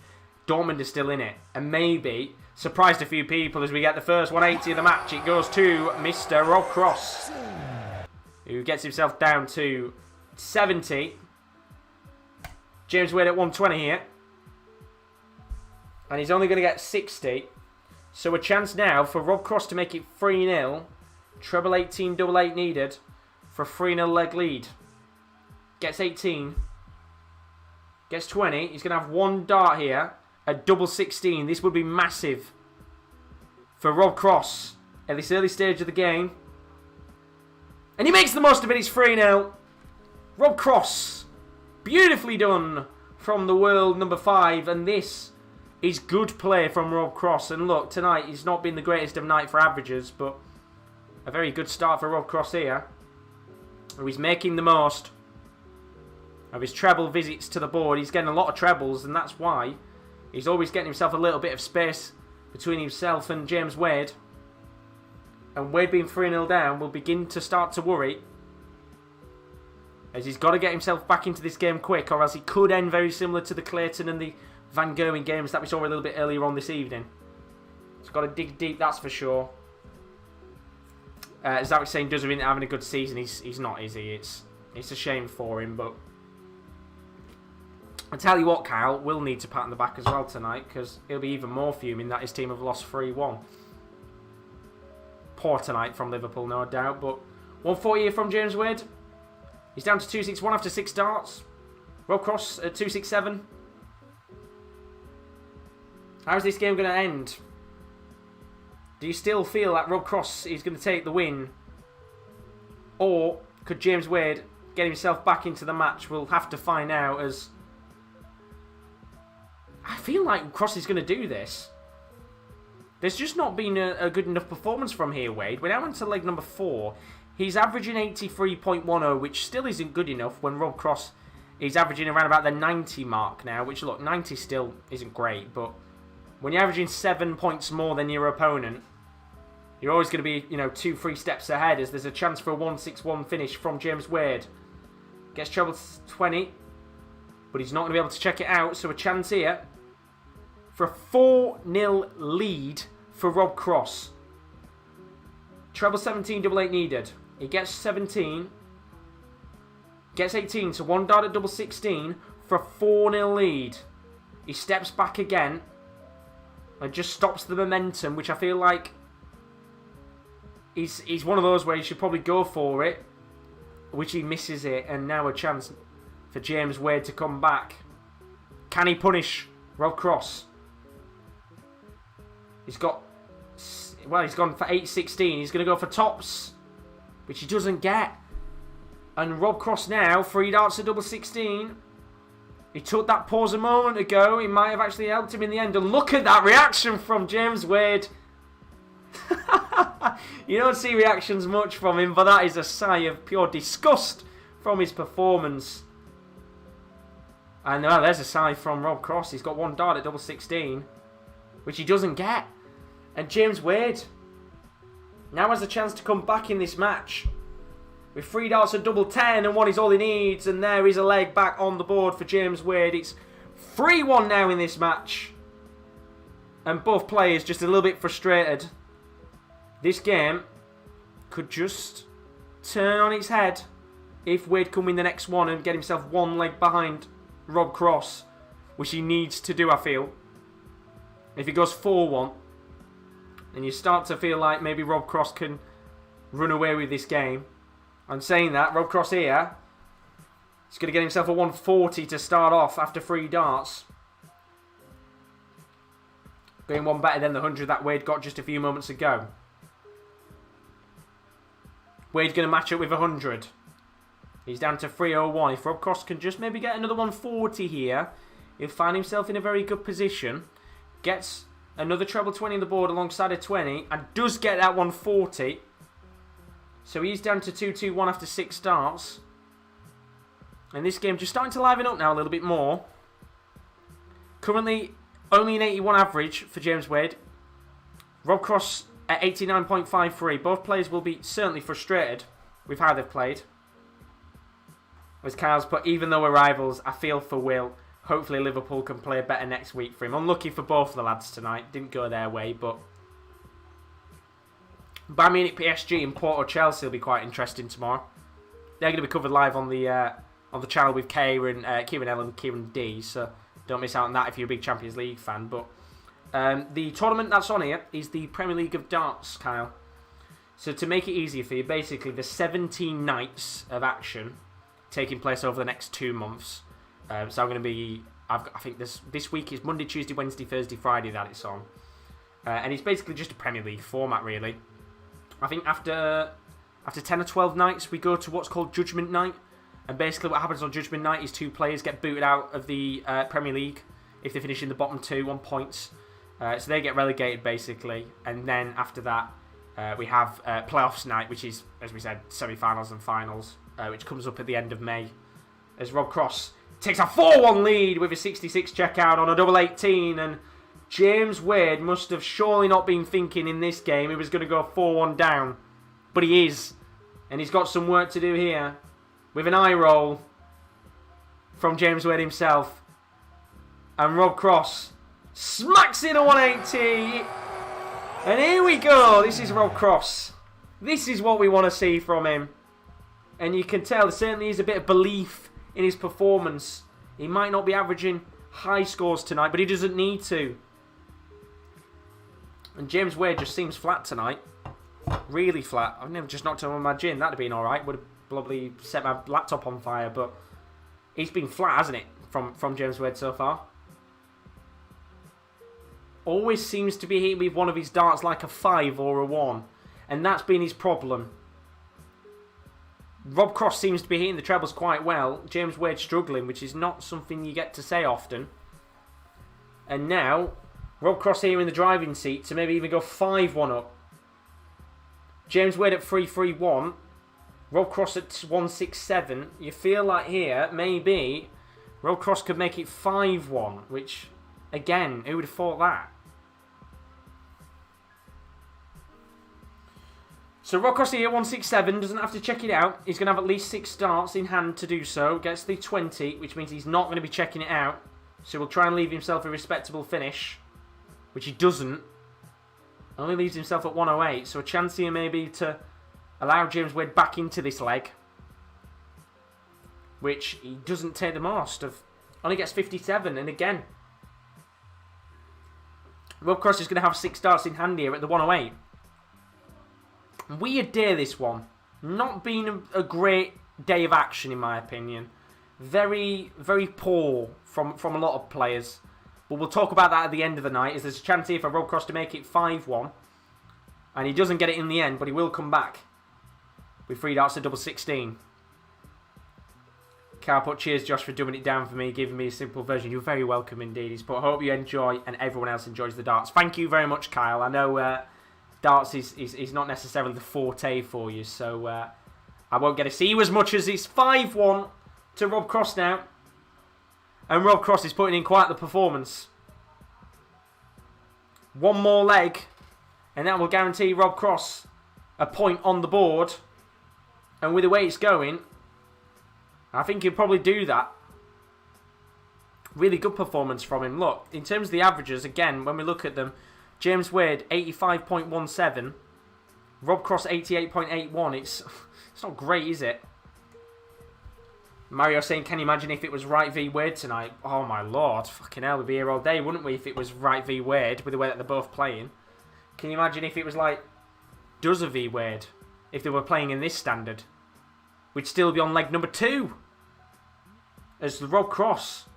Dortmund is still in it. And maybe surprised a few people as we get the first 180 of the match. It goes to Mr. Rob Cross, who gets himself down to 70. James Wade at 120 here. And he's only going to get 60. So a chance now for Rob Cross to make it 3-0. Treble 18, double 8 needed for a 3-0 leg lead. Gets 18. Gets 20. He's going to have one dart here. A double 16. This would be massive for Rob Cross at this early stage of the game. And he makes the most of it. It's 3-0. Rob Cross. Beautifully done from the world number 5. And this is good play from Rob Cross. And look, tonight he's not been the greatest of night for averages, but a very good start for Rob Cross here. And he's making the most of his treble visits to the board. He's getting a lot of trebles, and that's why he's always getting himself a little bit of space between himself and James Wade. And Wade being 3-0 down will begin to start to worry, as he's got to get himself back into this game quick, or else he could end very similar to the Clayton and the Van Gerwen games that we saw a little bit earlier on this evening. He's got to dig deep, that's for sure. As that was saying, does really having a good season. He's not, is he? It's a shame for him, but I tell you what, Kyle will need to pat on the back as well tonight, because he'll be even more fuming that his team have lost 3-1. Poor tonight from Liverpool, no doubt, but 140 here from James Wade. He's down to 261 after 6 darts. Rob Cross at 267. How's this game going to end? Do you still feel that Rob Cross is going to take the win? Or could James Wade get himself back into the match? We'll have to find out, as I feel like Cross is going to do this. There's just not been a good enough performance from here, Wade. We're now into leg number 4. He's averaging 83.10, which still isn't good enough when Rob Cross is averaging around about the 90 mark now, which, look, 90 still isn't great, but when you're averaging 7 points more than your opponent, you're always going to be, 2-3 steps ahead, as there's a chance for a 1-6-1 finish from James Wade. Gets treble 20, but he's not going to be able to check it out, so a chance here for a 4-0 lead for Rob Cross. Treble 17, double 8 needed. He gets 17, gets 18, so 1 dart at double 16 for a 4-0 lead. He steps back again and just stops the momentum, which I feel like he's one of those where he should probably go for it, which he misses it, and now a chance for James Wade to come back. Can he punish Rob Cross? He's gone for 8-16. He's going to go for tops, which he doesn't get. And Rob Cross now, 3 darts at double 16. He took that pause a moment ago. It might have actually helped him in the end. And look at that reaction from James Wade. You don't see reactions much from him, but that is a sigh of pure disgust from his performance. And there's a sigh from Rob Cross. He's got 1 dart at double 16, which he doesn't get. And James Wade now has a chance to come back in this match with 3 darts at double 10, and 1 is all he needs. And there is a leg back on the board for James Wade. It's 3-1 now in this match. And both players just a little bit frustrated. This game could just turn on its head if Wade can win the next one and get himself 1 leg behind Rob Cross, which he needs to do, I feel. If he goes 4-1, and you start to feel like maybe Rob Cross can run away with this game. I'm saying that, Rob Cross here, he's going to get himself a 140 to start off after 3 darts. Going 1 better than the 100 that Wade got just a few moments ago. Wade's going to match up with 100. He's down to 301. If Rob Cross can just maybe get another 140 here, he'll find himself in a very good position. Gets another treble 20 on the board alongside a 20, and does get that 140. So he's down to 221 after 6 starts. And this game just starting to liven up now a little bit more. Currently only an 81 average for James Wade. Rob Cross at 89.53. Both players will be certainly frustrated with how they've played. As Kyle's put, even though we're rivals, I feel for Will. Hopefully Liverpool can play better next week for him. Unlucky for both of the lads tonight. Didn't go their way, but Bayern Munich, PSG and Porto Chelsea will be quite interesting tomorrow. They're going to be covered live on the channel with Kieran L and Kieran D, so don't miss out on that if you're a big Champions League fan. But the tournament that's on here is the Premier League of Darts, Kyle. So to make it easier for you, basically the 17 nights of action taking place over the next 2 months. So I'm going to be, I think this week is Monday, Tuesday, Wednesday, Thursday, Friday that it's on. And it's basically just a Premier League format, really. I think after 10 or 12 nights, we go to what's called Judgment Night. And basically what happens on Judgment Night is 2 players get booted out of the Premier League if they finish in the bottom 2 on points. So they get relegated, basically. And then after that, we have Playoffs Night, which is, as we said, semi-finals and finals, which comes up at the end of May. As Rob Cross takes a 4-1 lead with a 66 checkout on a double 18, and James Wade must have surely not been thinking in this game he was going to go 4-1 down. But he is. And he's got some work to do here with an eye roll from James Wade himself. And Rob Cross smacks in a 180. And here we go. This is Rob Cross. This is what we want to see from him. And you can tell there certainly is a bit of belief in his performance. He might not be averaging high scores tonight, but he doesn't need to. And James Wade just seems flat tonight. Really flat. I've never just knocked him on my gin. That'd have been alright. Would have probably set my laptop on fire, but It's been flat, hasn't it, from James Wade so far? Always seems to be hitting with one of his darts like a 5 or a 1. And that's been his problem. Rob Cross seems to be hitting the trebles quite well. James Wade struggling, which is not something you get to say often. And now, Rob Cross here in the driving seat to maybe even go 5-1 up. James Wade at 3-3-1. Rob Cross at 1-6-7. You feel like here, maybe, Rob Cross could make it 5-1, which, again, who would have thought that? So Rob Cross here, 1-6-7, doesn't have to check it out. He's going to have at least 6 darts in hand to do so. Gets the 20, which means he's not going to be checking it out. So he'll try and leave himself a respectable finish, which he doesn't. Only leaves himself at 108, so a chance here maybe to allow James Wade back into this leg, which he doesn't take the most of. Only gets 57, and again, Rob Cross is going to have 6 darts in hand here at the 108. Weird day, this one. Not been a great day of action, in my opinion. Very, very poor from a lot of players. But we'll talk about that at the end of the night, as there's a chance here for Rob Cross to make it 5-1. And he doesn't get it in the end, but he will come back with 3 darts to double 16. Carl put, cheers Josh for dumbing it down for me, giving me a simple version. You're very welcome indeed. He's put, hope you enjoy and everyone else enjoys the darts. Thank you very much, Kyle. I know darts is not necessarily the forte for you, so I won't get to see you as much as it's 5-1 to Rob Cross now. And Rob Cross is putting in quite the performance. One more leg, and that will guarantee Rob Cross a point on the board. And with the way it's going, I think he'll probably do that. Really good performance from him. Look, in terms of the averages, again, when we look at them, James Wade, 85.17. Rob Cross, 88.81. It's not great, is it? Mario saying, can you imagine if it was Wright v Wade tonight? Oh my lord, fucking hell, we'd be here all day, wouldn't we, if it was Wright v Wade, with the way that they're both playing. Can you imagine if it was like Dozer v Wade, if they were playing in this standard? We'd still be on leg number 2. As Rob Cross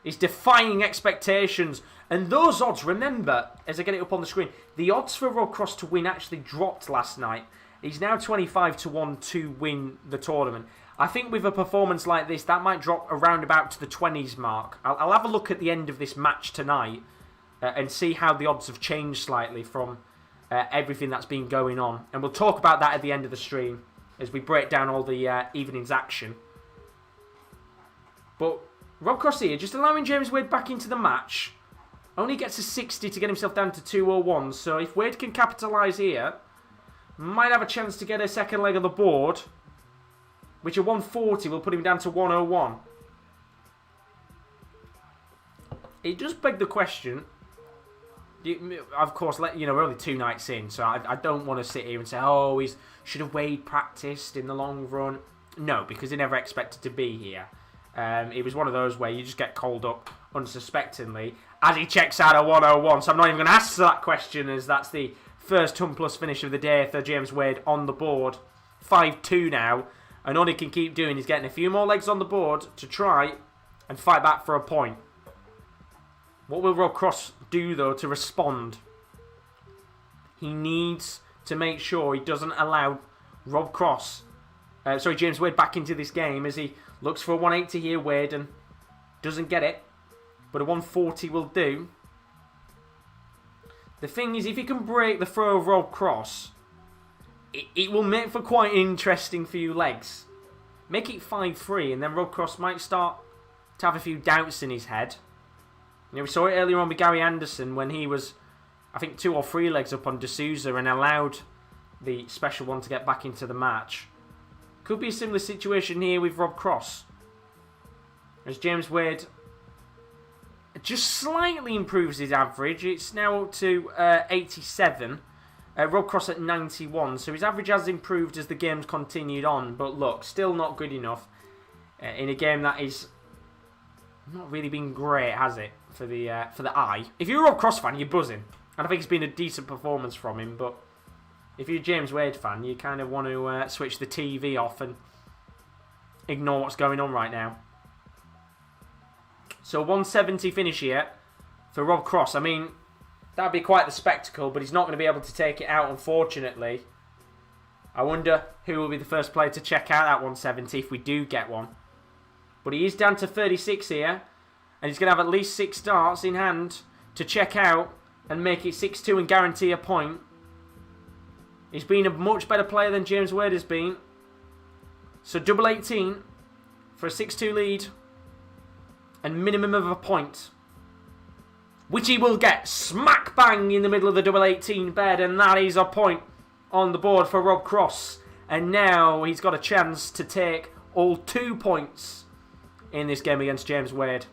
is defying expectations. And those odds, remember, as I get it up on the screen, the odds for Rob Cross to win actually dropped last night. He's now 25-1 to win the tournament. I think with a performance like this, that might drop around about to the 20s mark. I'll have a look at the end of this match tonight and see how the odds have changed slightly from everything that's been going on. And we'll talk about that at the end of the stream as we break down all the evening's action. But Rob Cross here, just allowing James Wade back into the match. Only gets a 60 to get himself down to 201. So if Wade can capitalise here, might have a chance to get a second leg of the board, which at 140 will put him down to 101. It does beg the question. Of course, we're only 2 nights in, so I don't want to sit here and say, oh, should have Wade practiced in the long run. No, because he never expected to be here. It was one of those where you just get called up unsuspectingly as he checks out a 101. So I'm not even going to ask that question, as that's the first ton plus finish of the day for James Wade on the board. 5-2 now. And all he can keep doing is getting a few more legs on the board to try and fight back for a point. What will Rob Cross do, though, to respond? He needs to make sure he doesn't allow James Wade back into this game, as he looks for a 180 here, Wade, and doesn't get it. But a 140 will do. The thing is, if he can break the throw of Rob Cross, it will make for quite interesting few legs. Make it 5-3, and then Rob Cross might start to have a few doubts in his head. We saw it earlier on with Gary Anderson when he was, I think, 2 or 3 legs up on Sousa and allowed the special one to get back into the match. Could be a similar situation here with Rob Cross, as James Wade just slightly improves his average. It's now up to 87. Rob Cross at 91, so his average has improved as the game's continued on, but look, still not good enough in a game that is not really been great, has it, for the eye. If you're a Rob Cross fan, you're buzzing, and I think it's been a decent performance from him, but if you're a James Wade fan, you kind of want to switch the TV off and ignore what's going on right now. So 170 finish here for Rob Cross. I mean, that'd be quite the spectacle, but he's not going to be able to take it out, unfortunately. I wonder who will be the first player to check out that 170 if we do get one. But he is down to 36 here, and he's going to have at least 6 darts in hand to check out and make it 6-2 and guarantee a point. He's been a much better player than James Wade has been. So double 18 for a 6-2 lead and minimum of a point, which he will get smack bang in the middle of the double 18 bed, and that is a point on the board for Rob Cross. And now he's got a chance to take all 2 points in this game against James Wade.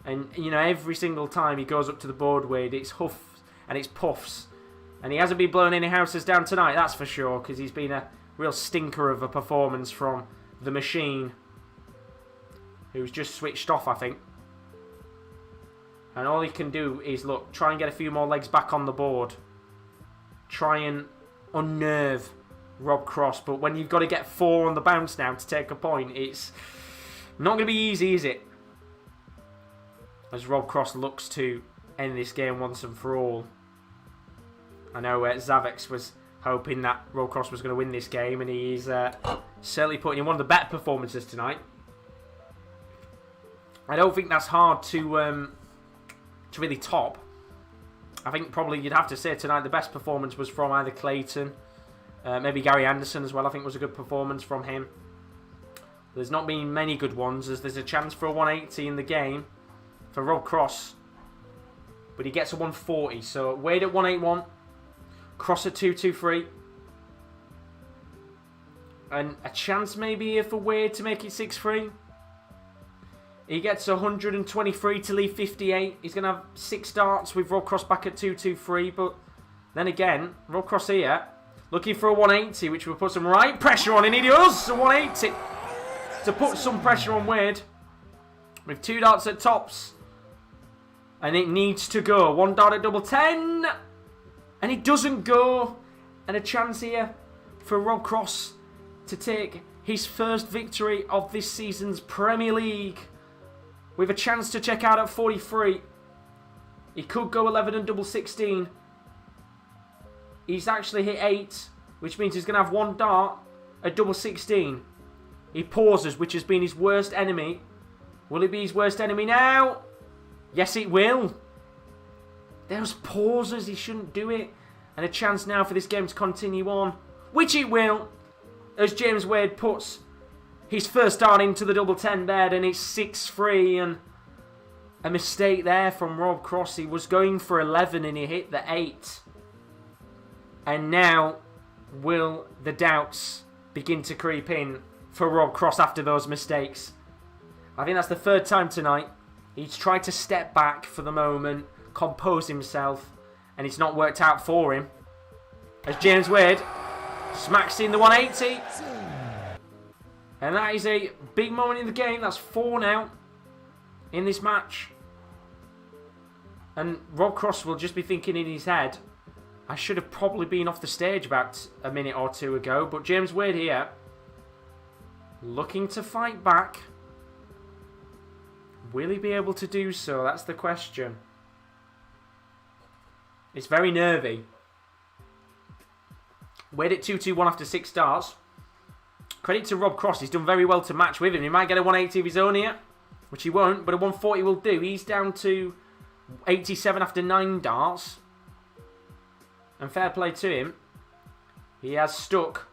And, you know, every single time he goes up to the board, Wade, it's huffs and it's puffs. And he hasn't been blowing any houses down tonight, that's for sure, because he's been a real stinker of a performance from the machine, who's just switched off, I think. And all he can do is, look, try and get a few more legs back on the board. Try and unnerve Rob Cross. But when you've got to get 4 on the bounce now to take a point, it's not going to be easy, is it? As Rob Cross looks to end this game once and for all. I know Zavex was hoping that Rob Cross was going to win this game, and he's certainly putting in one of the better performances tonight. I don't think that's hard to really top. I think probably you'd have to say tonight the best performance was from either Clayton, maybe Gary Anderson as well. I think was a good performance from him. There's not been many good ones, as there's a chance for a 180 in the game for Rob Cross, but he gets a 140. So Wade at 181, Cross at 223, and a chance maybe here for Wade to make it 6-3. He gets 123 to leave 58. He's going to have 6 darts with Rob Cross back at 223. But then again, Rob Cross here looking for a 180, which will put some right pressure on. And he does a 180 to put some pressure on Wade with 2 darts at tops. And it needs to go. 1 dart at double 10. And it doesn't go. And a chance here for Rob Cross to take his first victory of this season's Premier League, with a chance to check out at 43. He could go 11 and double 16. He's actually hit 8, which means he's going to have 1 dart at double 16. He pauses, which has been his worst enemy. Will it be his worst enemy now? Yes, it will. Those pauses, he shouldn't do it. And a chance now for this game to continue on, which it will, as James Wade puts his first dart into the double 10 bed, and it's 6-3, and a mistake there from Rob Cross. He was going for 11 and he hit the 8. And now will the doubts begin to creep in for Rob Cross after those mistakes? I think that's the 3rd time tonight. He's tried to step back for the moment, compose himself, and it's not worked out for him. As James Wade smacks in the 180. And that is a big moment in the game. That's 4 now in this match. And Rob Cross will just be thinking in his head, I should have probably been off the stage about a minute or 2 ago. But James Wade here, looking to fight back. Will he be able to do so? That's the question. It's very nervy. Wade at 2-2-1 after 6 starts. Credit to Rob Cross, he's done very well to match with him. He might get a 180 of his own here, which he won't, but a 140 will do. He's down to 87 after 9 darts. And fair play to him. He has stuck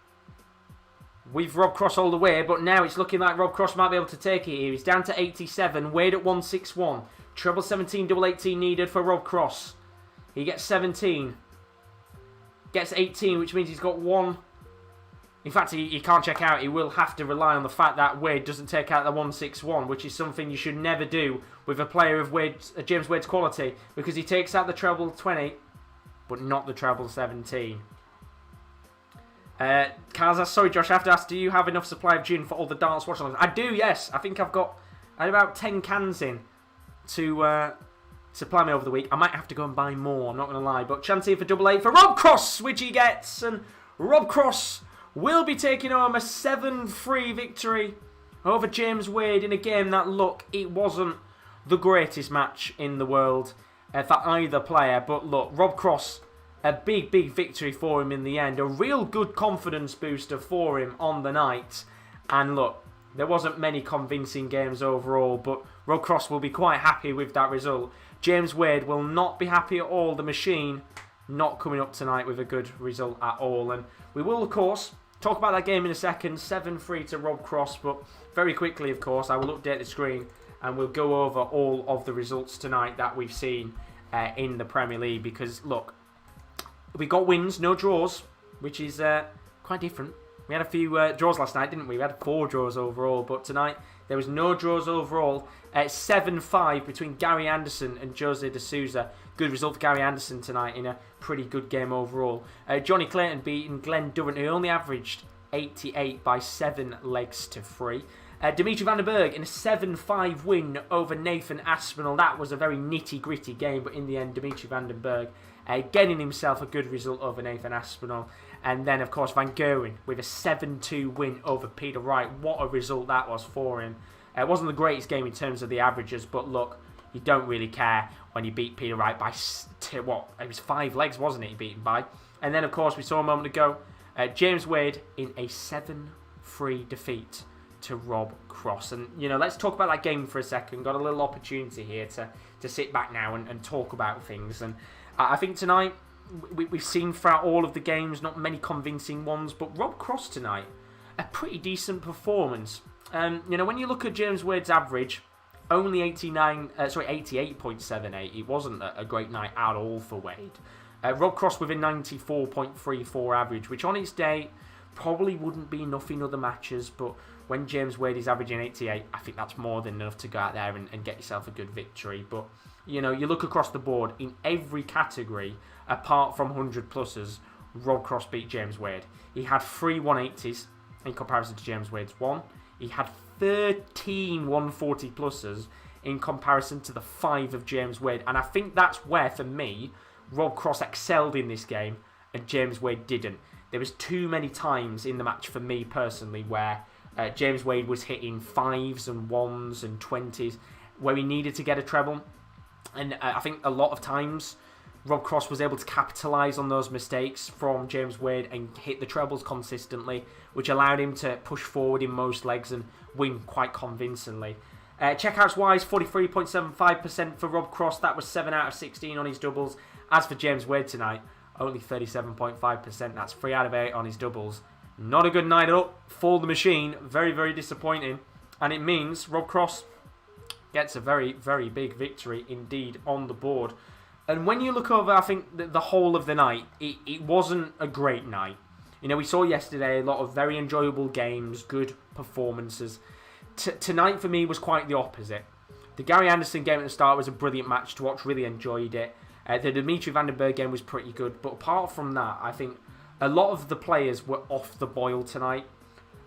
with Rob Cross all the way, but now it's looking like Rob Cross might be able to take it here. He's down to 87, Wade at 161. Treble 17, double 18 needed for Rob Cross. He gets 17. Gets 18, which means he's got 1. In fact, he can't check out. He will have to rely on the fact that Wade doesn't take out the 161, which is something you should never do with a player of James Wade's quality, because he takes out the treble 20, but not the treble 17. Kazas, sorry Josh, I have to ask, do you have enough supply of gin for all the darts watchalongs? I do, yes. I had about 10 cans in to supply me over the week. I might have to go and buy more, I'm not going to lie. But chance here for double 8 for Rob Cross, which he gets. And Rob Cross will be taking home a 7-3 victory over James Wade in a game that, look, it wasn't the greatest match in the world for either player. But look, Rob Cross, a big victory for him in the end. A real good confidence booster for him on the night. And look, there wasn't many convincing games overall, but Rob Cross will be quite happy with that result. James Wade will not be happy at all. The machine not coming up tonight with a good result at all. And we will, of course, talk about that game in a second. 7-3 to Rob Cross, but very quickly, of course, I will update the screen and we'll go over all of the results tonight that we've seen in the Premier League. Because, look, we got wins, no draws, which is quite different. We had a few draws last night, didn't we? We had 4 draws overall, but tonight there was no draws overall. 7-5 between Gary Anderson and Jose de Sousa. Good result for Gary Anderson tonight in a pretty good game overall. Johnny Clayton beating Glen Durrant, who only averaged 88 by 7 legs to 3. Dimitri van den Berg in a 7-5 win over Nathan Aspinall. That was a very nitty-gritty game, but in the end, Dimitri van den Berg getting himself a good result over Nathan Aspinall. And then, of course, Van Gerwen with a 7-2 win over Peter Wright. What a result that was for him. It wasn't the greatest game in terms of the averages, but look, you don't really care when you beat Peter Wright by, it was 5 legs, wasn't it, he beat him by. And then, of course, we saw a moment ago, James Wade in a 7-3 defeat to Rob Cross. And, you know, let's talk about that game for a second. Got a little opportunity here to sit back now and talk about things. And I think tonight, we've seen throughout all of the games, not many convincing ones, but Rob Cross tonight, a pretty decent performance. You know, when you look at James Wade's average, only 88.78. It wasn't a great night at all for Wade. Rob Cross with a 94.34 average, which on its day probably wouldn't be enough in other matches, but when James Wade is averaging 88, I think that's more than enough to go out there and get yourself a good victory. But, you know, you look across the board, in every category, apart from 100 pluses, Rob Cross beat James Wade. He had 3 180s in comparison to James Wade's 1. He had 13 140 pluses in comparison to the 5 of James Wade. And I think that's where, for me, Rob Cross excelled in this game and James Wade didn't. There was too many times in the match for me personally where James Wade was hitting 5s and 1s and 20s where he needed to get a treble. And I think a lot of times Rob Cross was able to capitalise on those mistakes from James Wade and hit the trebles consistently, which allowed him to push forward in most legs and win quite convincingly. Checkouts-wise, 43.75% for Rob Cross. That was 7 out of 16 on his doubles. As for James Wade tonight, only 37.5%. That's 3 out of 8 on his doubles. Not a good night up for the machine. Very, very disappointing. And it means Rob Cross gets a very, very big victory indeed on the board. And when you look over, I think, the whole of the night, it wasn't a great night. You know, we saw yesterday a lot of very enjoyable games, good performances. Tonight, for me, was quite the opposite. The Gary Anderson game at the start was a brilliant match to watch, really enjoyed it. The Dimitri van den Berg game was pretty good. But apart from that, I think a lot of the players were off the boil tonight.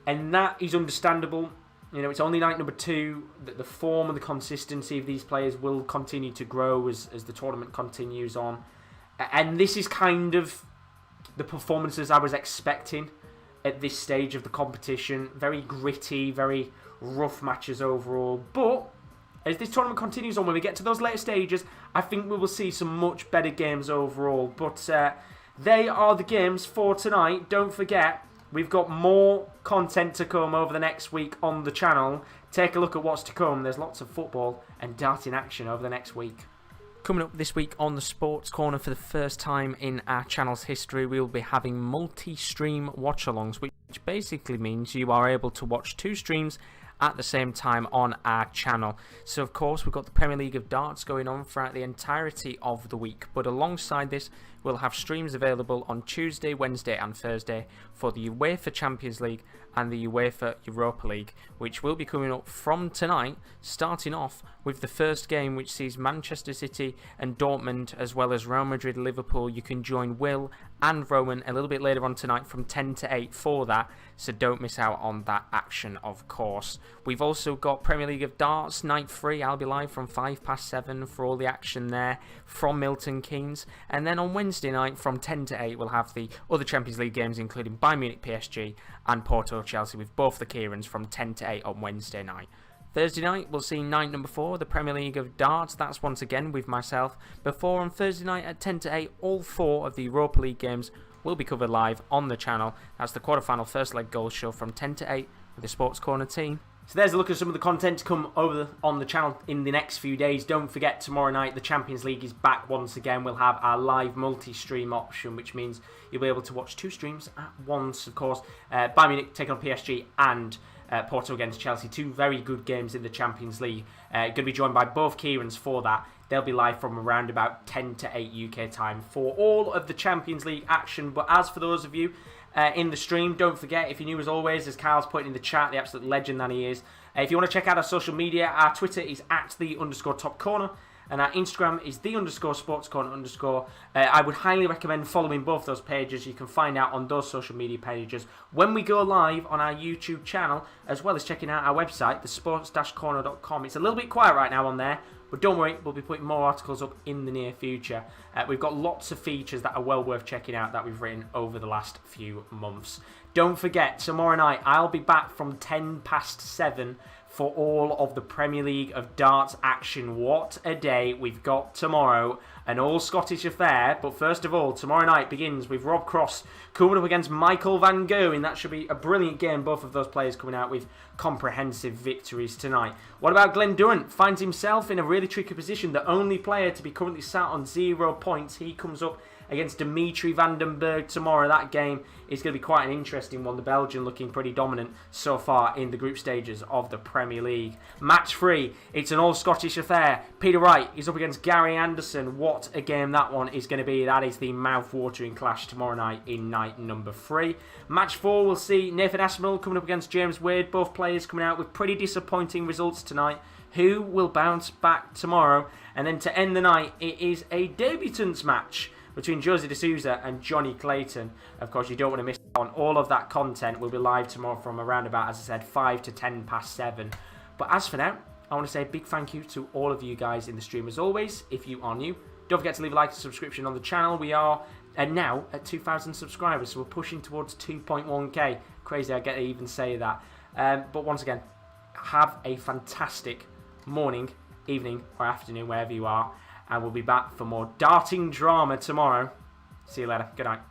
And that is understandable. You know, it's only night number 2. The form and the consistency of these players will continue to grow as the tournament continues on. And this is kind of the performances I was expecting at this stage of the competition. Very gritty, very rough matches overall. But as this tournament continues on, when we get to those later stages, I think we will see some much better games overall. But they are the games for tonight. Don't forget, we've got more content to come over the next week on the channel. Take a look at what's to come. There's lots of football and darting action over the next week. Coming up this week on the Sports Corner, for the first time in our channel's history, we'll be having multi-stream watch-alongs, which basically means you are able to watch 2 streams at the same time on our channel. So of course we've got the Premier League of Darts going on throughout the entirety of the week, but alongside this we'll have streams available on Tuesday, Wednesday and Thursday for the UEFA Champions League and the UEFA Europa League, which will be coming up from tonight, starting off with the first game, which sees Manchester City and Dortmund as well as Real Madrid, Liverpool. You can join Will and Rowan a little bit later on tonight from 10 to 8 for that, so don't miss out on that action, of course. We've also got Premier League of Darts Night 3. I'll be live from 7:05 for all the action there from Milton Keynes, and then on Wednesday night from 10 to 8 we'll have the other Champions League games, including Bayern Munich PSG and Porto Chelsea, with both the Kieran's from 10 to 8 on Wednesday night. Thursday night, we'll see night number 4, the Premier League of Darts. That's once again with myself. Before on Thursday night at 10 to 8, all 4 of the Europa League games will be covered live on the channel. That's the quarterfinal first leg goal show from 10 to 8 with the Sports Corner team. So there's a look at some of the content to come over on the channel in the next few days. Don't forget, tomorrow night the Champions League is back once again. We'll have our live multi-stream option, which means you'll be able to watch 2 streams at once, of course. Bayern Munich taking on PSG and Porto against Chelsea. 2 very good games in the Champions League. Going to be joined by both Kieran's for that. They'll be live from around about 10 to 8 UK time for all of the Champions League action. But as for those of you in the stream, don't forget, if you're new as always, as Kyle's putting in the chat, the absolute legend that he is, if you want to check out our social media, our Twitter is @the_top corner. And our Instagram is _sportscorner_. I would highly recommend following both those pages. You can find out on those social media pages when we go live on our YouTube channel, as well as checking out our website, thesports-corner.com. It's a little bit quiet right now on there, but don't worry, we'll be putting more articles up in the near future. We've got lots of features that are well worth checking out that we've written over the last few months. Don't forget, tomorrow night I'll be back from 7:10 for all of the Premier League of Darts action. What a day we've got tomorrow. An all-Scottish affair. But first of all, tomorrow night begins with Rob Cross coming up against Michael van Gerwen. That should be a brilliant game. Both of those players coming out with comprehensive victories tonight. What about Glen Durrant? Finds himself in a really tricky position. The only player to be currently sat on 0 points. He comes up against Dimitri van den Berg tomorrow. That game is going to be quite an interesting one. The Belgian looking pretty dominant so far in the group stages of the Premier League. Match 3, it's an all-Scottish affair. Peter Wright is up against Gary Anderson. What a game that one is going to be. That is the mouth-watering clash tomorrow night in night number 3. Match 4, we'll see Nathan Aspinall coming up against James Wade. Both players coming out with pretty disappointing results tonight. Who will bounce back tomorrow? And then to end the night, it is a debutants match between Jose de Sousa and Johnny Clayton. Of course, you don't want to miss out on all of that content. We'll be live tomorrow from around about, as I said, 5 to 7:10. But as for now, I want to say a big thank you to all of you guys in the stream. As always, if you are new, don't forget to leave a like and subscription on the channel. We are now at 2,000 subscribers, so we're pushing towards 2.1k. Crazy I get to even say that. But once again, have a fantastic morning, evening, or afternoon, wherever you are. And we'll be back for more darting drama tomorrow. See you later. Good night.